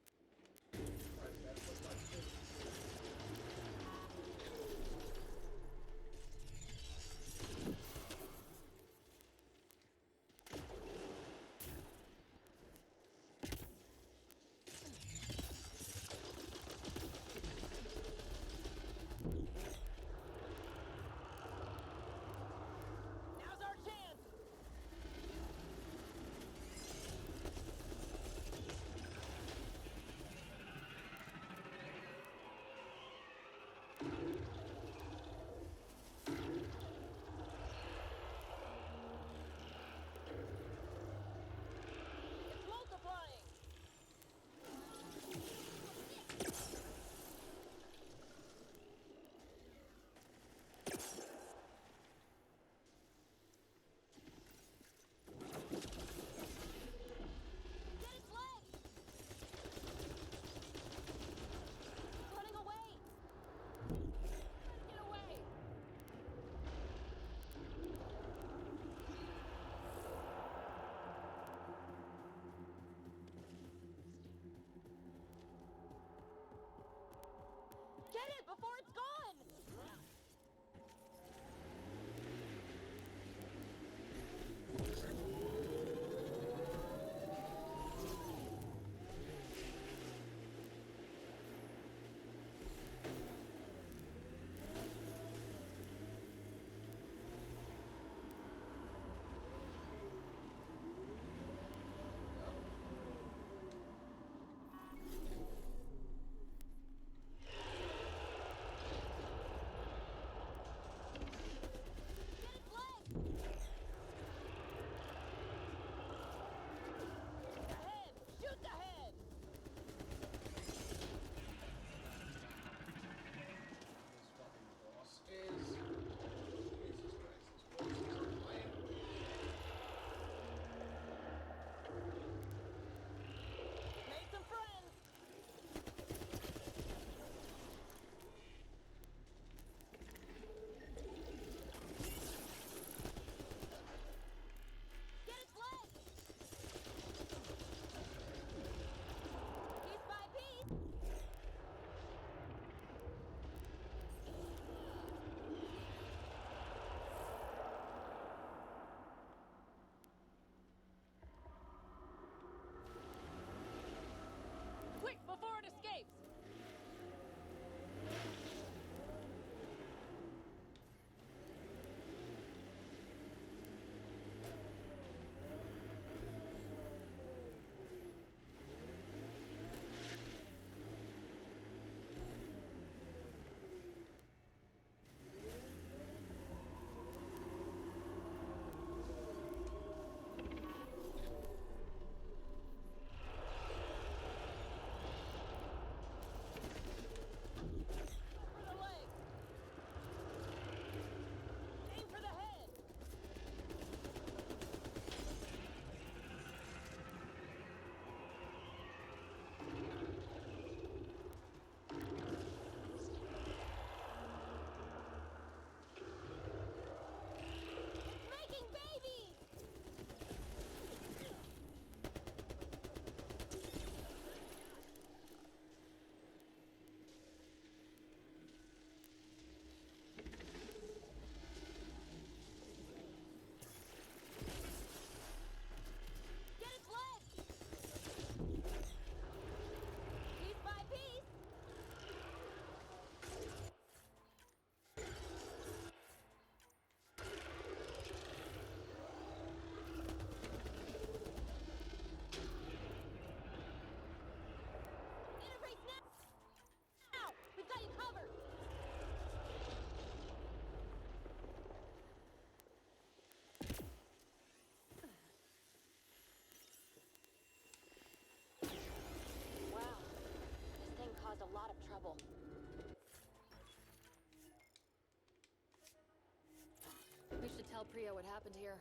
tell Priya what happened here.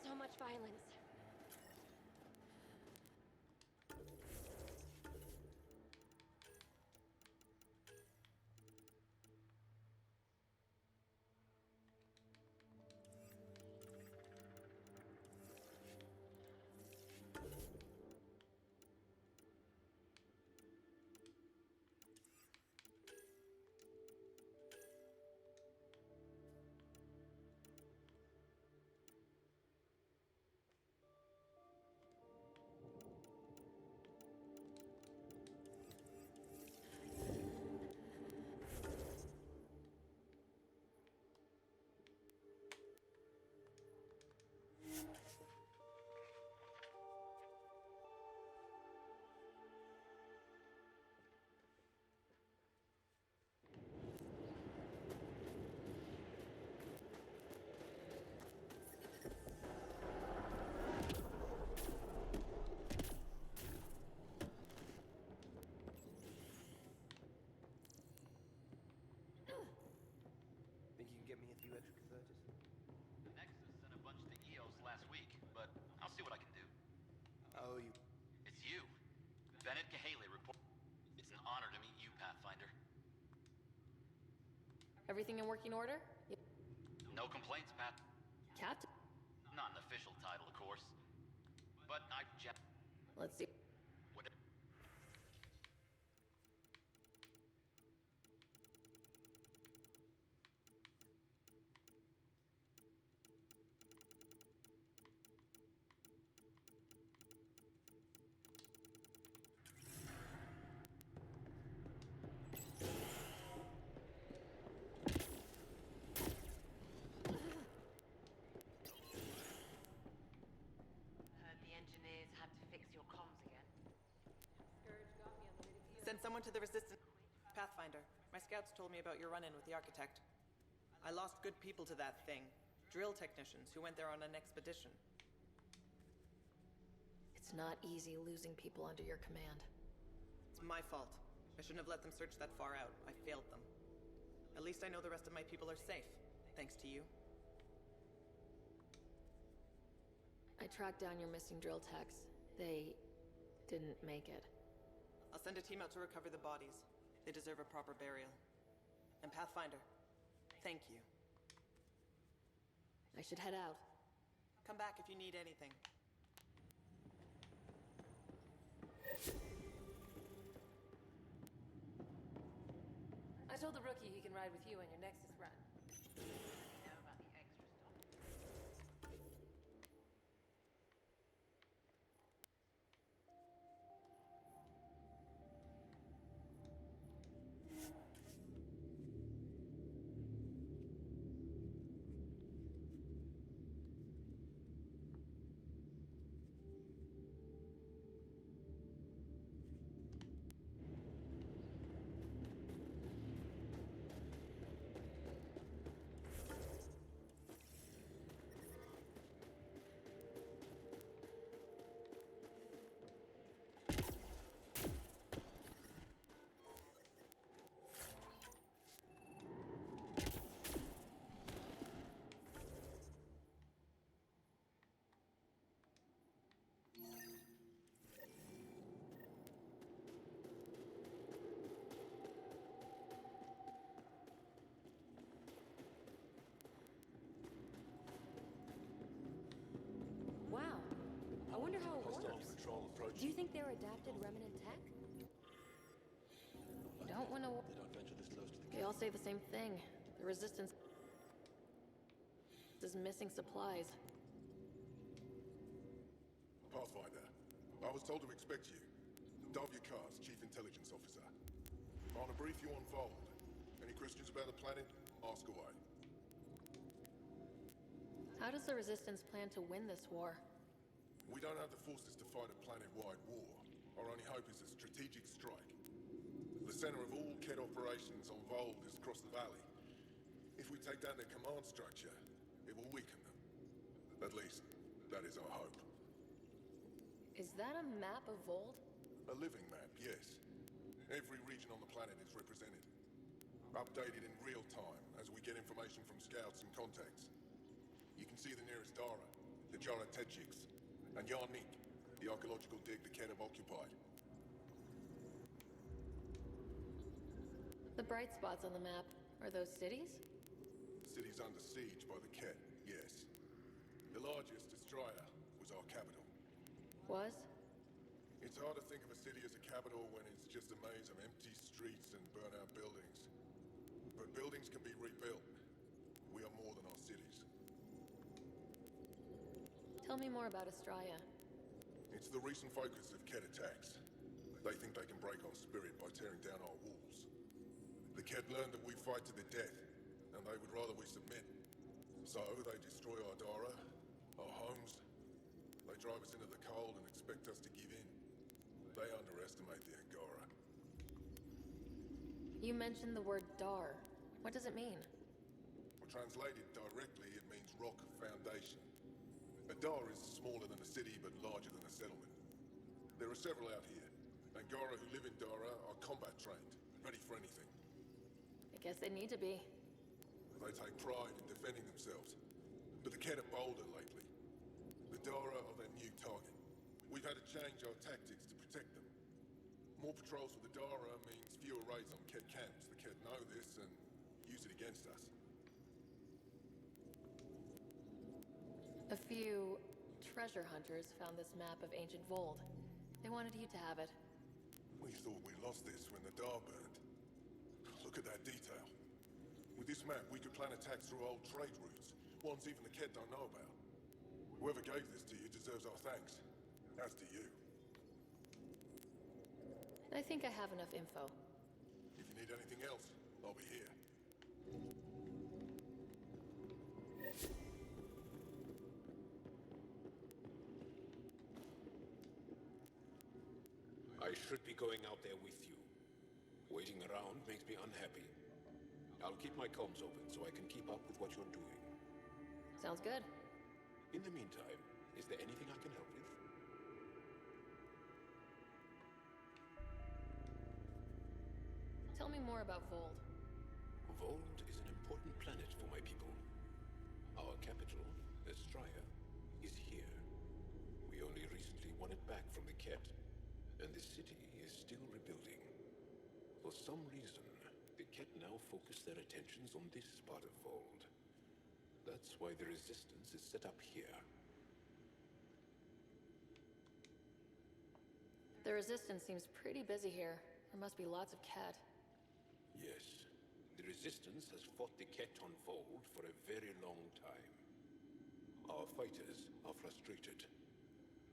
So much violence. Think you can get me a few extra converters? Nexus sent a bunch to EOS last week, but I'll see what I can do. Oh, you... It's you. Bennett Cahaley report. It's an honor to meet you, Pathfinder. Everything in working order? No complaints, Pat. Captain? Not an official title, of course. But I've Let's see. What? Heard the engineers had to fix your comms again. Send someone to the Resistance. Pathfinder, my scouts told me about your run-in with the Architect. I lost good people to that thing. Drill technicians who went there on an expedition. It's not easy losing people under your command. It's my fault. I shouldn't have let them search that far out. I failed them. At least I know the rest of my people are safe, thanks to you. I tracked down your missing drill techs. They didn't make it. I'll send a team out to recover the bodies. They deserve a proper burial. And Pathfinder, thank you. I should head out. Come back if you need anything. I told the rookie he can ride with you on your Nexus run. Know about the extra stuff. Wow. I wonder how it Hostile works. patrol approaching. Do you think they're adapted remnant tech? You don't want to... They don't venture this close to the They all say the same thing. The Resistance is missing supplies. Pathfinder, I was told to expect you. W. Cars, Chief Intelligence Officer. I want to brief you on Vold. Any questions about the planet? Ask away. How does the Resistance plan to win this war? We don't have the forces to fight a planet-wide war. Our only hope is a strategic strike. The center of all KED operations on Vold is across the valley. If we take down their command structure, it will weaken them. At least, that is our hope. Is that a map of Vold? A living map, yes. Every region on the planet is represented. Updated in real time as we get information from scouts and contacts. You can see the nearest Dara, the Jara Techiks, and Yarnik, the archaeological dig the Ket have occupied. The bright spots on the map, are those cities? City's under siege by the Ket, yes. The largest, Destroyer, was our capital. Was? It's hard to think of a city as a capital when it's just a maze of empty streets and burnt-out buildings. But buildings can be rebuilt. We are more than our cities. Tell me more about Astraea. It's the recent focus of Ket attacks. They think they can break our spirit by tearing down our walls. The Ket learned that we fight to the death, and they would rather we submit. So they destroy our Dara, our homes. They drive us into the cold and expect us to give in. They underestimate the Angara. You mentioned the word Dar. What does it mean? Well, translated directly, it means rock foundation. A Dar is smaller than a city, but larger than a settlement. There are several out here. Angara who live in Dara are combat trained, ready for anything. I guess they need to be. They take pride in defending themselves. But the Ket are bolder lately. The Dara are their new target. We've had to change our tactics to protect them. More patrols with the Dara means fewer raids on Ket camps. The Ket know this and use it against us. A few treasure hunters found this map of ancient Vold. They wanted you to have it. We thought we lost this when the Dar burned. Look at that detail. With this map, we could plan attacks through old trade routes, ones even the Ket don't know about. Whoever gave this to you deserves our thanks. As do you. I think I have enough info. If you need anything else, I'll be here. I should be going out there with you. Waiting around makes me unhappy. I'll keep my comms open so I can keep up with what you're doing. Sounds good. In the meantime, is there anything I can help with? Tell me more about Vold. Vold is an important planet for my people. Our capital, Astraea, is here. We only recently won it back from the Ket, and the city is still rebuilding. For some reason, the Ket now focus their attentions on this part of Vold. That's why the Resistance is set up here. The Resistance seems pretty busy here. There must be lots of Ket. Yes. The Resistance has fought the Ket on Vold for a very long time. Our fighters are frustrated.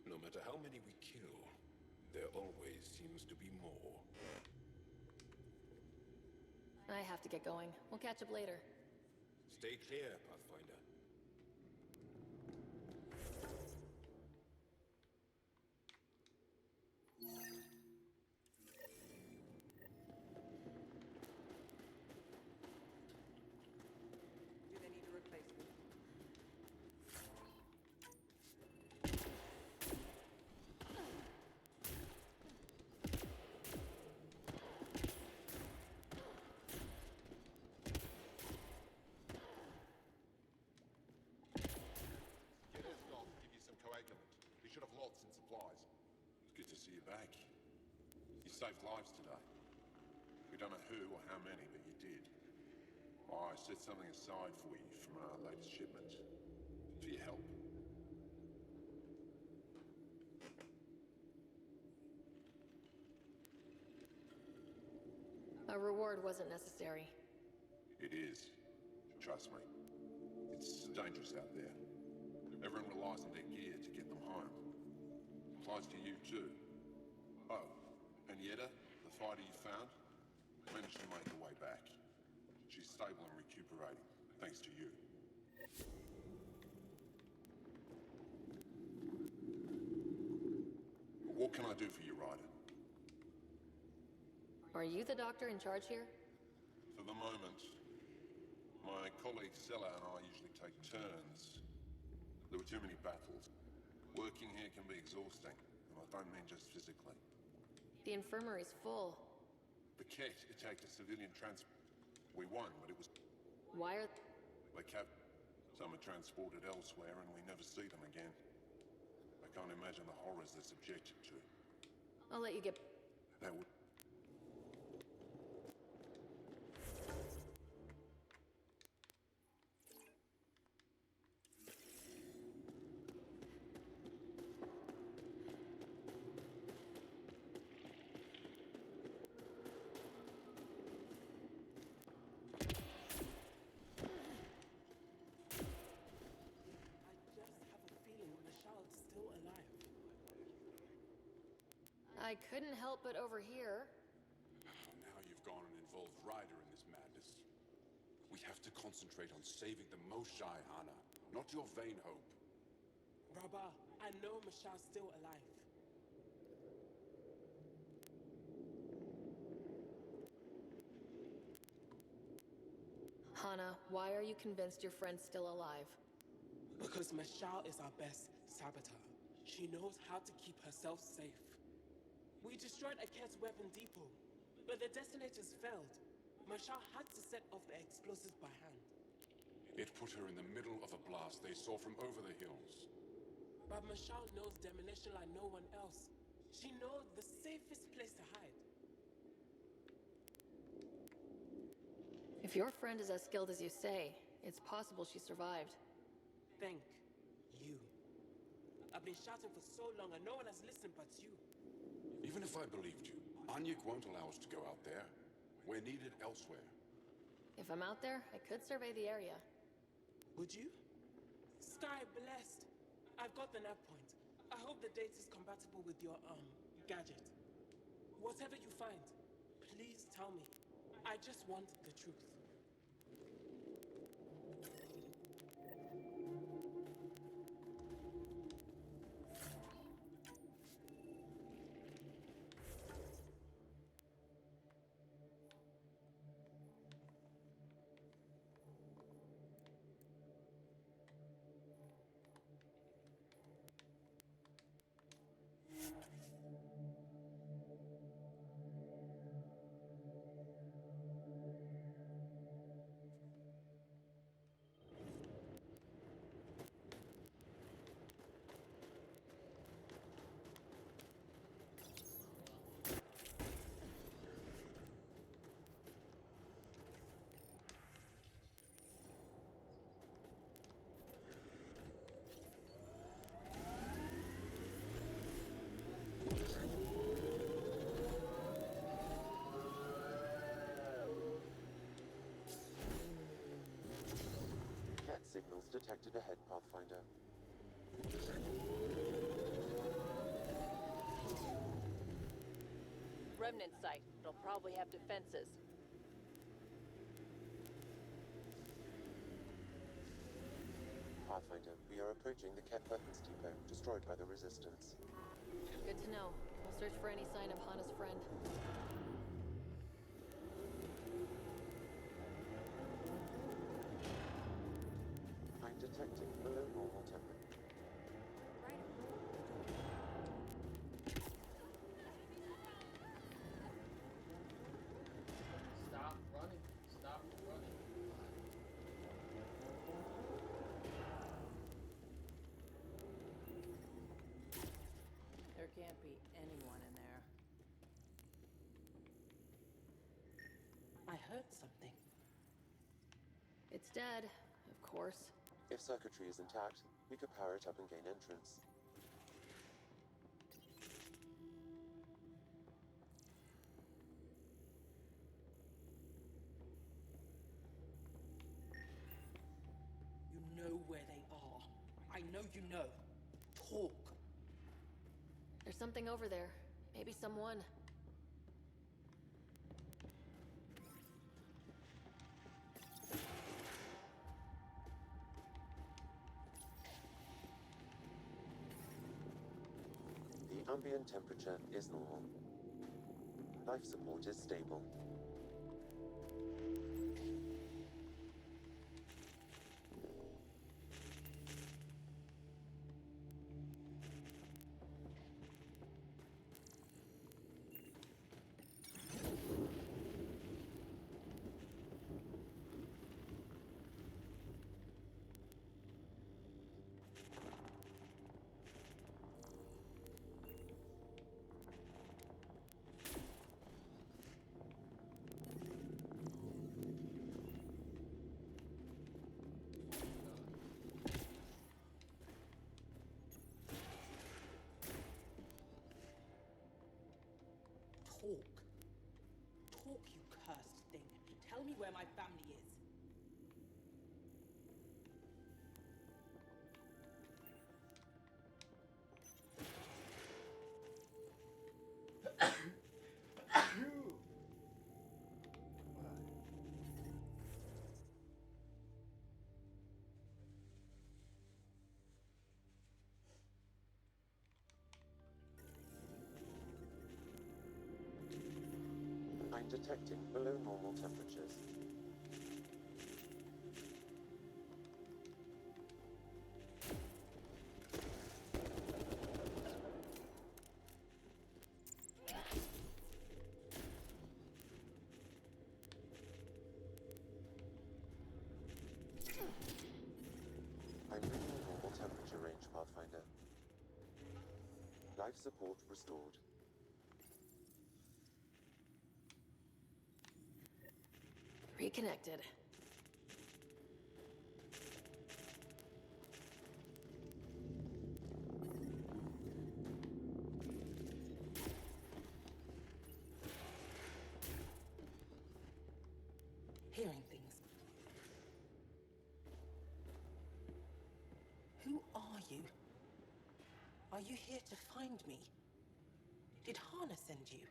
No matter how many we kill, there always seems to be more. I have to get going. We'll catch up later. Stay clear, Pathfinder. Do they need a replacement? Get us off, give you some coagulant. We should have lots in supplies. It's good to see you back. You saved lives today. We don't know who or how many, but you did. I set something aside for you from our latest shipment. For your help. A reward wasn't necessary. It is. Trust me. It's dangerous out there. Everyone relies on their gear to get them home. Applies to you too. Oh, and Yetta, the fighter you found, managed to make her way back. She's stable and recuperating, thanks to you. What can I do for you, Ryder? Are you the doctor in charge here? For the moment, my colleague Sella and I usually take turns. There were too many battles. Working here can be exhausting, and I don't mean just physically. The infirmary's full. The Ket attacked a civilian We won, but it was... Why are... They kept... Some are transported elsewhere and we never see them again. I can't imagine the horrors they're subjected to. I'll let you get... That would... I couldn't help but overhear. Now you've gone and involved Ryder in this madness. We have to concentrate on saving the Moshai, Hana, not your vain hope. Rabba, I know Mashal's still alive. Hana, why are you convinced your friend's still alive? Because Mashal is our best saboteur. She knows how to keep herself safe. We destroyed Aket's weapon depot, but the detonators failed. Mashal had to set off the explosives by hand. It put her in the middle of a blast they saw from over the hills. But Mashal knows demolition like no one else. She knows the safest place to hide. If your friend is as skilled as you say, it's possible she survived. Thank you. I've been shouting for so long and no one has listened but you. Even if I believed you, Anyik won't allow us to go out there. We're needed elsewhere. If I'm out there, I could survey the area. Would you? Sky blessed. I've got the nav point. I hope the data's compatible with your, gadget. Whatever you find, please tell me. I just want the truth. Signals detected ahead, Pathfinder. Remnant site. It'll probably have defenses. Pathfinder, we are approaching the Ket weapons depot, destroyed by the Resistance. Good to know. We'll search for any sign of Hana's friend. I'm detecting below normal temperature. Stop running. Stop running. There can't be anyone in there. I heard something. It's dead, of course. If circuitry is intact, we could power it up and gain entrance. You know where they are. I know you know. Talk. There's something over there. Maybe someone. The ambient temperature is normal. Life support is stable. talk. Talk, you cursed thing. Tell me where my family is. I'm detecting below normal temperatures. I'm reading normal temperature range, Pathfinder. Life support restored. Reconnected. Hearing things. Who are you? Are you here to find me? Did Hana send you?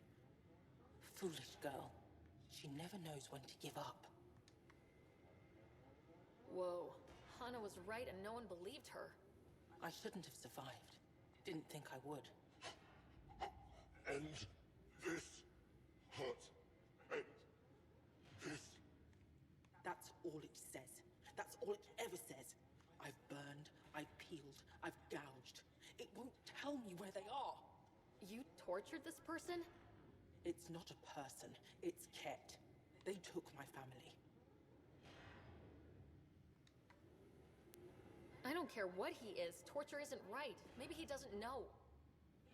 Foolish girl. She never knows when to give up. Whoa. Hana was right and no one believed her. I shouldn't have survived. Didn't think I would. End this. Hurt. End this. That's all it says. That's all it ever says. I've burned, I've peeled, I've gouged. It won't tell me where they are. You tortured this person? It's not a person. It's Ket. They took my family. I don't care what he is. Torture isn't right. Maybe he doesn't know.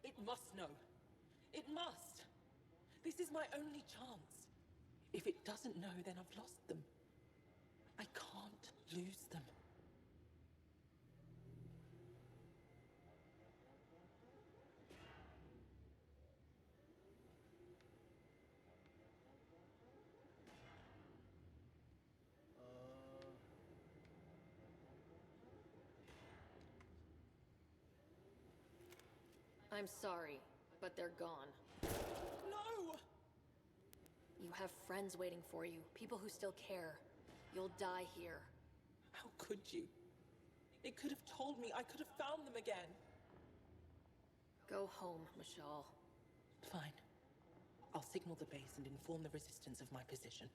It must know. It must. This is my only chance. If it doesn't know, then I've lost them. I can't lose them. I'm sorry, but they're gone. No! You have friends waiting for you, people who still care. You'll die here. How could you? It could have told me. I could have found them again. Go home, Mashal. Fine. I'll signal the base and inform the Resistance of my position.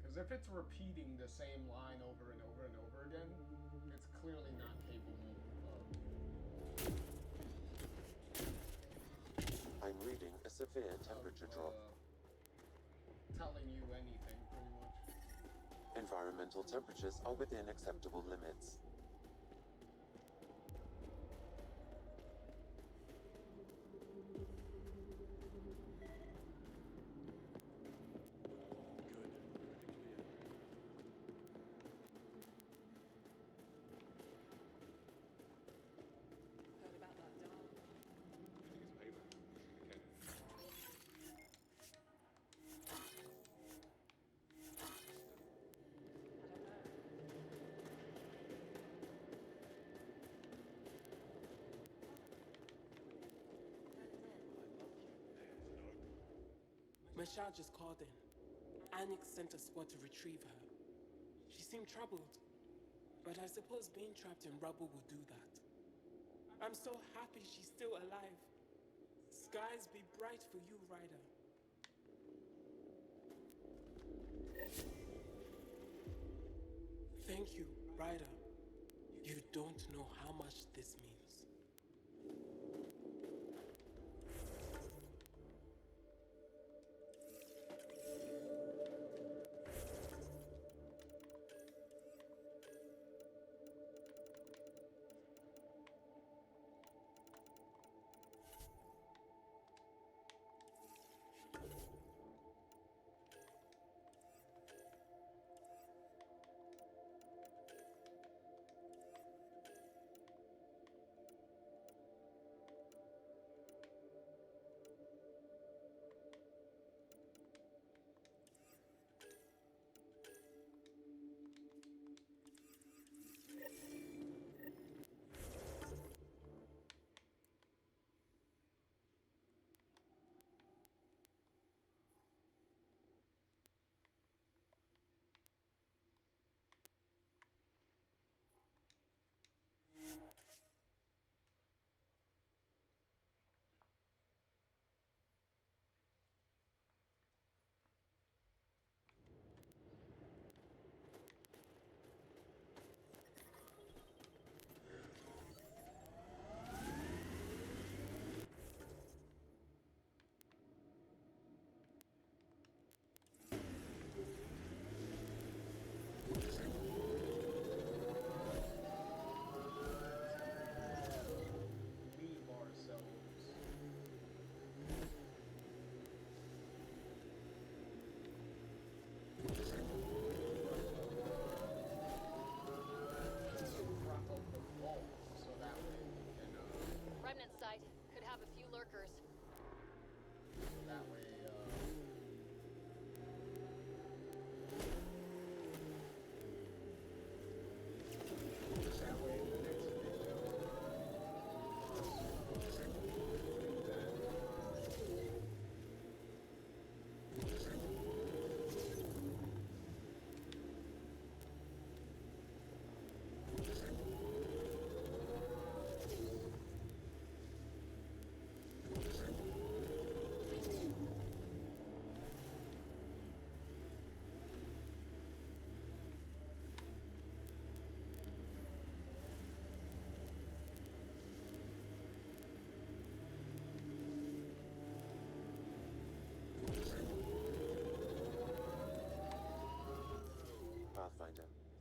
Because if it's repeating the same line over and over and over again, it's clearly not capable of... I'm reading a severe temperature drop. Telling you anything, pretty much. Environmental temperatures are within acceptable limits. Mashal just called in. Anix sent a squad to retrieve her. She seemed troubled, but I suppose being trapped in rubble will do that. I'm so happy she's still alive. Skies be bright for you, Ryder. Thank you, Ryder. You don't know how much this means.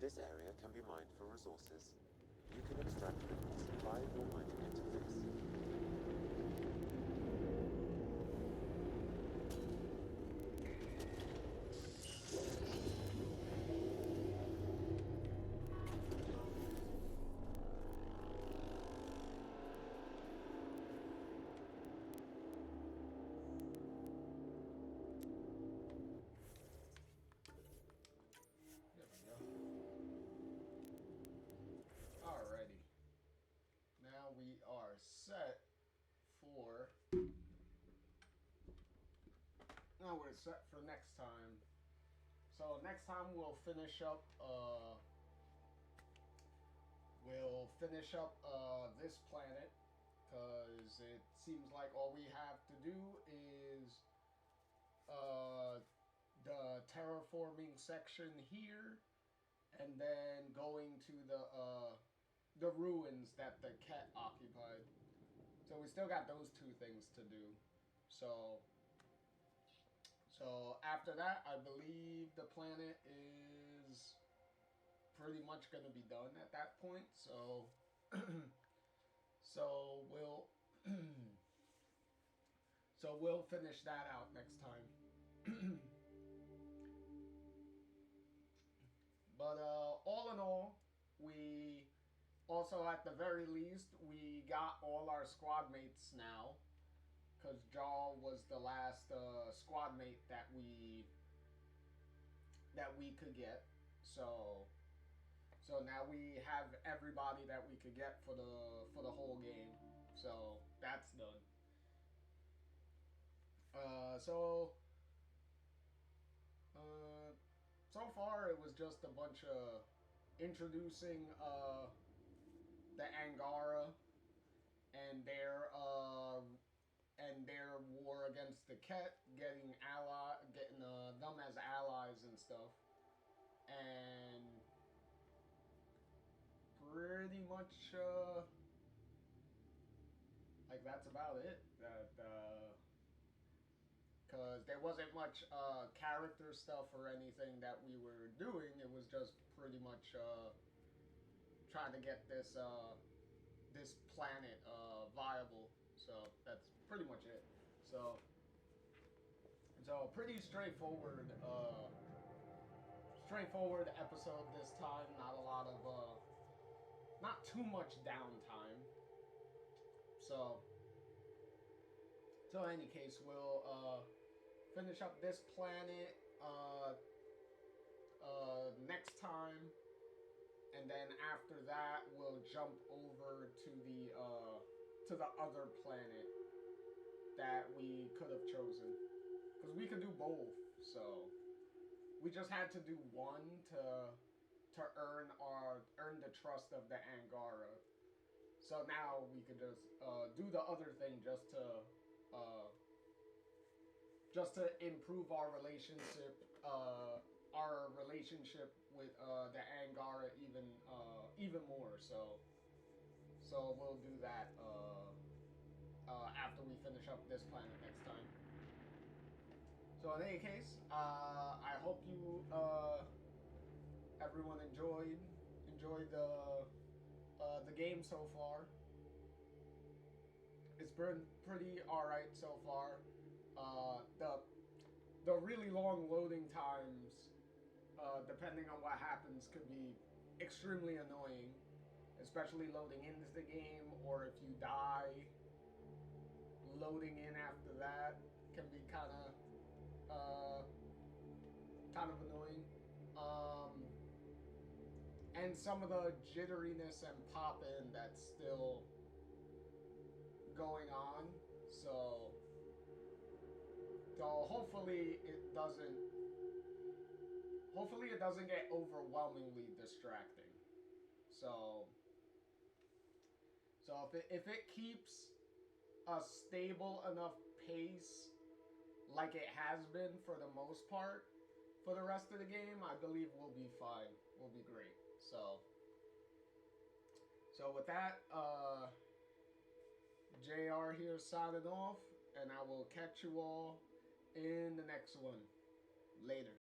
This area can be mined for resources. You can extract minerals via your mining interface. Alrighty. Now we are set for. Now we're set for next time. So next time we'll finish up. This planet, because it seems like all we have to do is the terraforming section here, and then going to the ruins that the cat occupied. So we still got those two things to do. So after that, I believe the planet is pretty much going to be done at that point. So we'll finish that out next time. But all in all, we also, at the very least, we got all our squad mates now, because Jaw was the last squad mate that we could get. So now we have everybody that we could get for the whole game. So that's done. So far it was just a bunch of introducing the Angara and their war against the Ket, getting them as allies and stuff, and pretty much like that's about it. Because there wasn't much character stuff or anything that we were doing. It was just pretty much trying to get this planet viable. So that's pretty much it. So pretty straightforward episode this time. Not a lot of not too much downtime. So in any case, we'll finish up this planet next time, and then after that we'll jump over to the other planet that we could have chosen, because we could do both. So we just had to do one to earn the trust of the Angara. So now we could just do the other thing just to improve our relationship with the Angara even more. So we'll do that after we finish up this planet next time. So in any case, I hope you everyone enjoyed the game so far. It's been pretty alright so far. The really long loading times, depending on what happens, could be extremely annoying, especially loading into the game, or if you die, loading in after that can be kind of annoying. And some of the jitteriness and pop-in that's still going on. So hopefully it doesn't get overwhelmingly distracting. So if it keeps a stable enough pace like it has been for the most part for the rest of the game, I believe we'll be fine. We'll be great. So with that, JR here signing off, and I will catch you all in the next one. Later.